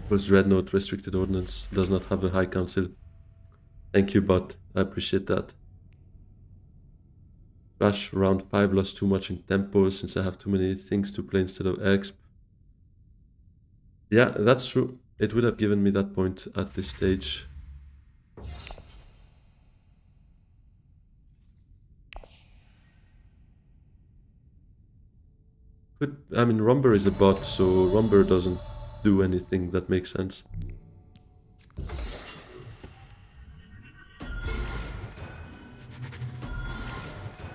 Was Dreadnought restricted ordnance, does not have a high council. Thank you, bot. I appreciate that. Rush round 5 lost too much in tempo since I have too many things to play instead of exp. Yeah, that's true. It would have given me that point at this stage. I mean, Romber is a bot, so Romber doesn't do anything that makes sense.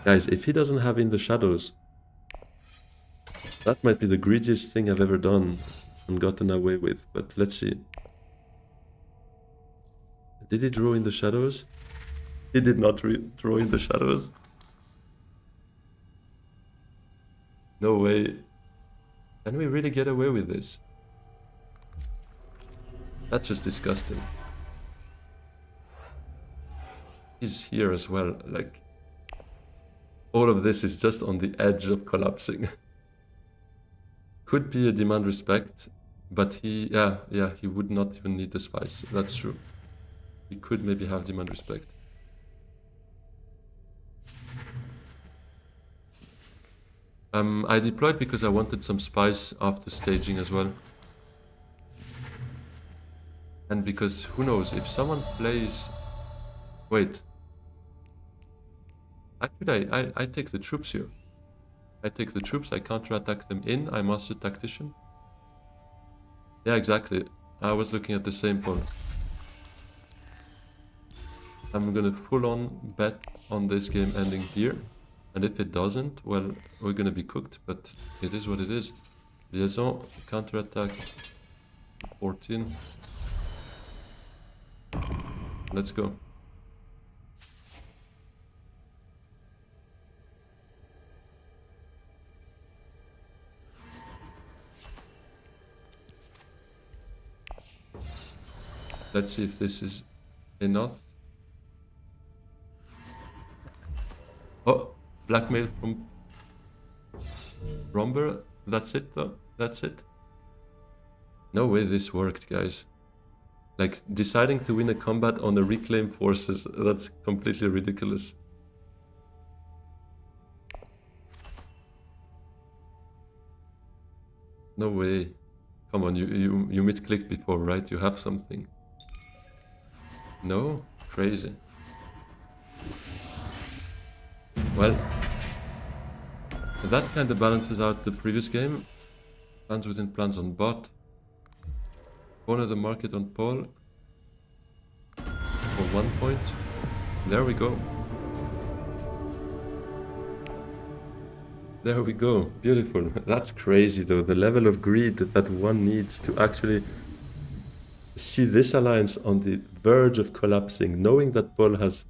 Guys, if he doesn't have In the Shadows, that might be the greediest thing I've ever done and gotten away with, but let's see. Did he draw In the Shadows? He did not draw In the Shadows. No way. Can we really get away with this? That's just disgusting. He's here as well, like... All of this is just on the edge of collapsing. Could be a demand respect, but he... Yeah, he would not even need the spice. That's true. He could maybe have demand respect. I deployed because I wanted some spice after staging as well. And because, who knows, if someone plays... Wait. Actually, I take the troops here. I take the troops, I counter-attack them in, I master tactician. Yeah, exactly. I was looking at the same point. I'm gonna full-on bet on this game ending here. And if it doesn't, well, we're gonna be cooked, but it is what it is. Liaison, counter-attack, 14. Let's go. Let's see if this is enough. Oh, blackmail from Romber. That's it though. That's it. No way this worked, guys. Like, deciding to win a combat on the reclaim forces, that's completely ridiculous. No way. Come on, you misclicked before, right? You have something. No? Crazy. Well, that kind of balances out the previous game. Plans within plans on bot. Corner the market on Paul. For 1 point. There we go. There we go. Beautiful. That's crazy though. The level of greed that one needs to actually see this alliance on the verge of collapsing, knowing that Paul has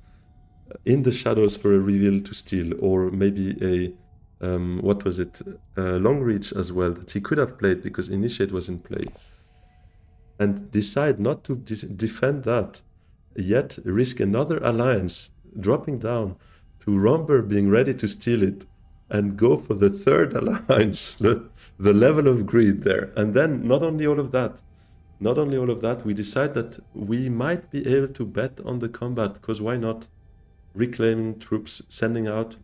in the shadows for a reveal to steal, or maybe a what was it, long reach as well, that he could have played because initiate was in play, and decide not to defend that, yet risk another alliance dropping down to Romber being ready to steal it and go for the third alliance. The level of greed there. And then not only all of that, we decide that we might be able to bet on the combat, because why not? Reclaiming troops, sending out,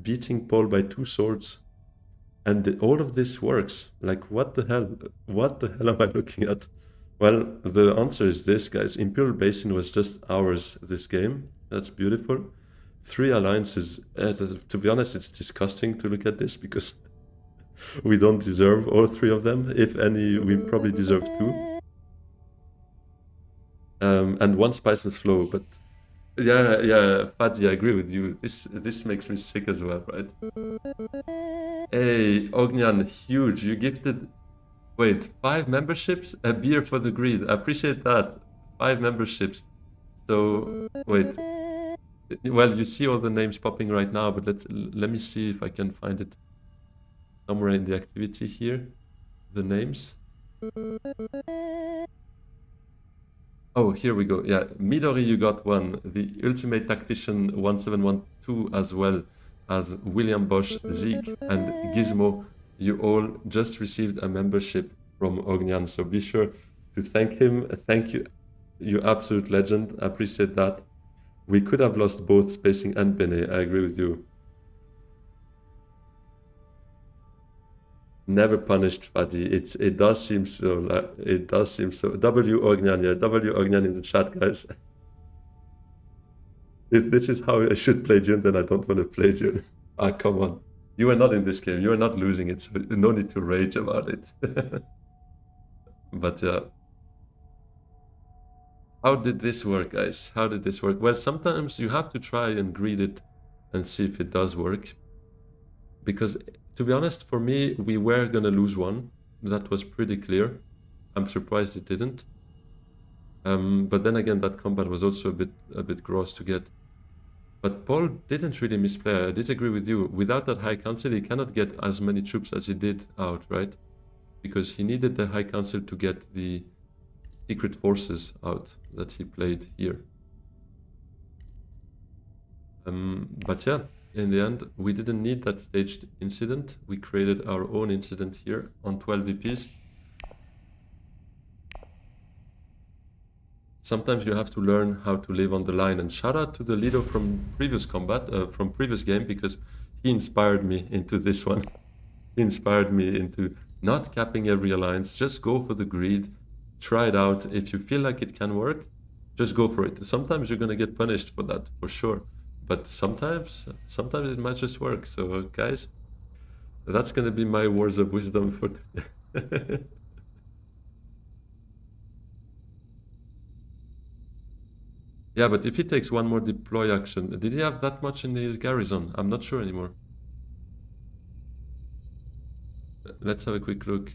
beating Paul by 2 swords, and all of this works. Like, what the hell? What the hell am I looking at? Well, the answer is this, guys. Imperial Basin was just ours this game. That's beautiful. 3 alliances. To be honest, it's disgusting to look at this because we don't deserve all 3 of them. If any, we probably deserve 2. And 1 spice was flow, but yeah, Fadi, I agree with you. This makes me sick as well, right? Hey, Ognian, huge. You gifted, wait, 5 memberships? A beer for the greed. I appreciate that. 5 memberships. So, wait. Well, you see all the names popping right now, but let me see if I can find it somewhere in the activity here. The names. Oh, here we go. Yeah, Midori, you got 1. The Ultimate Tactician 1712 as well as William Bosch, Zeke, and Gizmo. You all just received a membership from Ognian, so be sure to thank him. Thank you, you absolute legend. I appreciate that. We could have lost both Spacing and Bene. I agree with you. Never punished, Fadi. It does seem so. It does seem so. W Ognian, yeah. W Ognian in the chat, guys. If this is how I should play Dune, then I don't want to play Dune. Ah, come on. You are not in this game. You are not losing it, so no need to rage about it. But yeah. How did this work, guys? How did this work? Well, sometimes you have to try and greed it and see if it does work. Because, to be honest, for me, we were gonna lose 1. That was pretty clear. I'm surprised it didn't. But then again, that combat was also a bit gross to get. But Paul didn't really misplay. I disagree with you. Without that High Council, he cannot get as many troops as he did out, right? Because he needed the High Council to get the secret forces out that he played here. But yeah, in the end, we didn't need that staged incident. We created our own incident here on 12 VPs. Sometimes you have to learn how to live on the line. And shout out to the leader from previous combat, from previous game, because he inspired me into this one. He inspired me into not capping every alliance. Just go for the greed. Try it out. If you feel like it can work, just go for it. Sometimes you're gonna get punished for that, for sure. But sometimes it might just work. So guys, that's gonna be my words of wisdom for today. Yeah, but if he takes one more deploy action, did he have that much in his garrison? I'm not sure anymore. Let's have a quick look.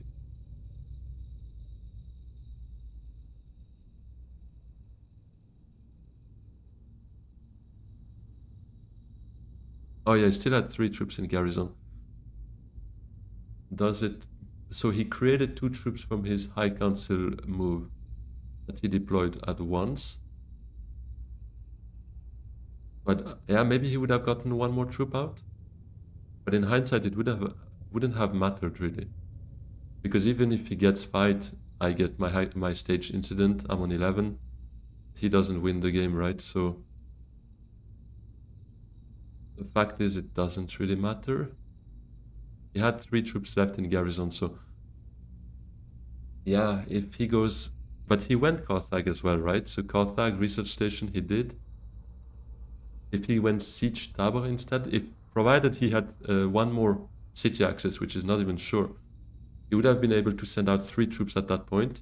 Oh yeah, he still had 3 troops in garrison. Does it... So he created 2 troops from his High Council move that he deployed at once. But yeah, maybe he would have gotten 1 more troop out. But in hindsight, it wouldn't have mattered really. Because even if he gets fight, I get my stage incident, I'm on 11. He doesn't win the game, right? So the fact is, it doesn't really matter. He had 3 troops left in garrison, so yeah, if he goes... But he went Carthage as well, right? So Carthage research station he did. If he went Siege Tabor instead, provided he had 1 more city access, which is not even sure, he would have been able to send out 3 troops at that point,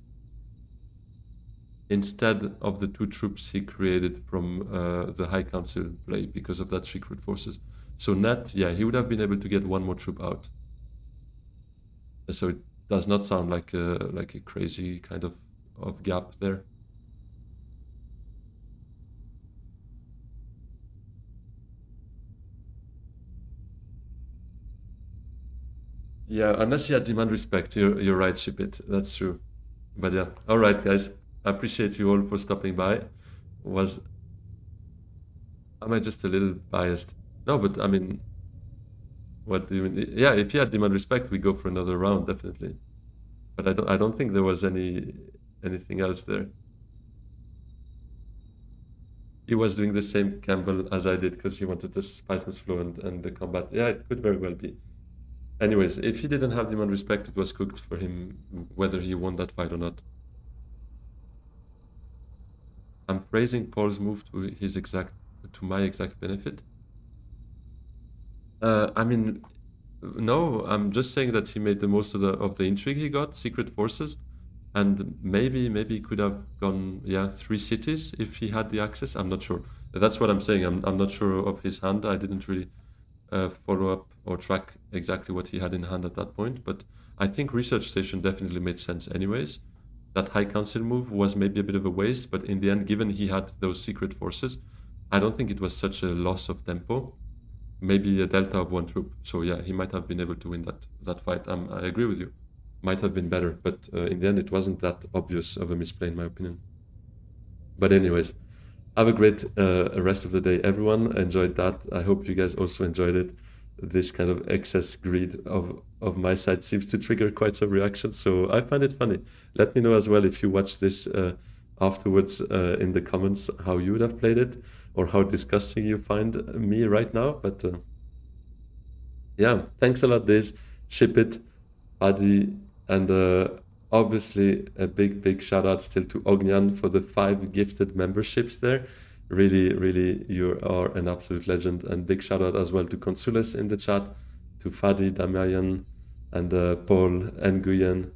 instead of the 2 troops he created from the High Council play because of that secret forces. So net, yeah, he would have been able to get 1 more troop out. So it does not sound like a crazy kind of gap there. Yeah, unless he had demand respect, you're right, ship it. That's true. But yeah, all right, guys. I appreciate you all for stopping by. Am I just a little biased? No, but I mean, what do you mean? Yeah, if he had demand respect, we go for another round, definitely. But I don't think there was anything else there. He was doing the same gamble as I did because he wanted the spiceman's flow and the combat. Yeah, it could very well be. Anyways, if he didn't have demand respect, it was cooked for him whether he won that fight or not. I'm praising Paul's move to my exact benefit. I mean, no, I'm just saying that he made the most of the intrigue he got, secret forces, and maybe he could have gone, yeah, 3 cities if he had the access. I'm not sure. That's what I'm saying. I'm not sure of his hand. I didn't really follow up or track exactly what he had in hand at that point, but I think research station definitely made sense anyways. That High Council move was maybe a bit of a waste, but in the end, given he had those secret forces, I don't think it was such a loss of tempo. Maybe a delta of 1 troop. So yeah, he might have been able to win that fight. I agree with you. Might have been better, but in the end, it wasn't that obvious of a misplay in my opinion. But anyways, have a great rest of the day, everyone. Enjoyed that. I hope you guys also enjoyed it. This kind of excess greed of my side seems to trigger quite some reactions, so I find it funny. Let me know as well if you watch this afterwards in the comments how you would have played it or how disgusting you find me right now. But yeah, thanks a lot, Diz. Ship it, Adi, and obviously a big shout out still to Ognian for the 5 gifted memberships there. Really, you are an absolute legend. And big shout out as well to Consules in the chat, to Fadi, Damian, and Paul, and Guyen,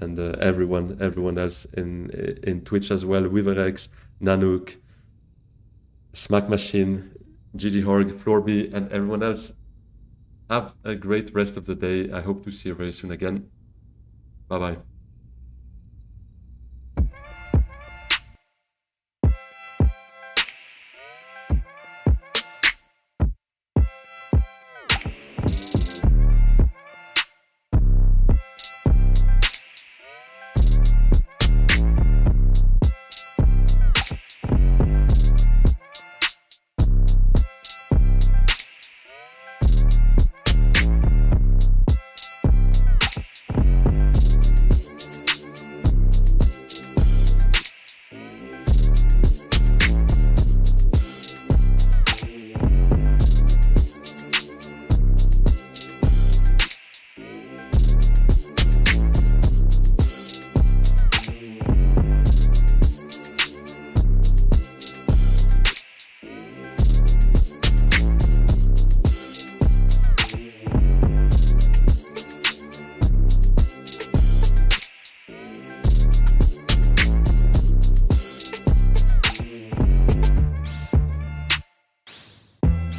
and everyone else in Twitch as well. Wiverex, Nanook, Smack Machine, GG Horg, Florby, and everyone else. Have a great rest of the day. I hope to see you very soon again. Bye bye.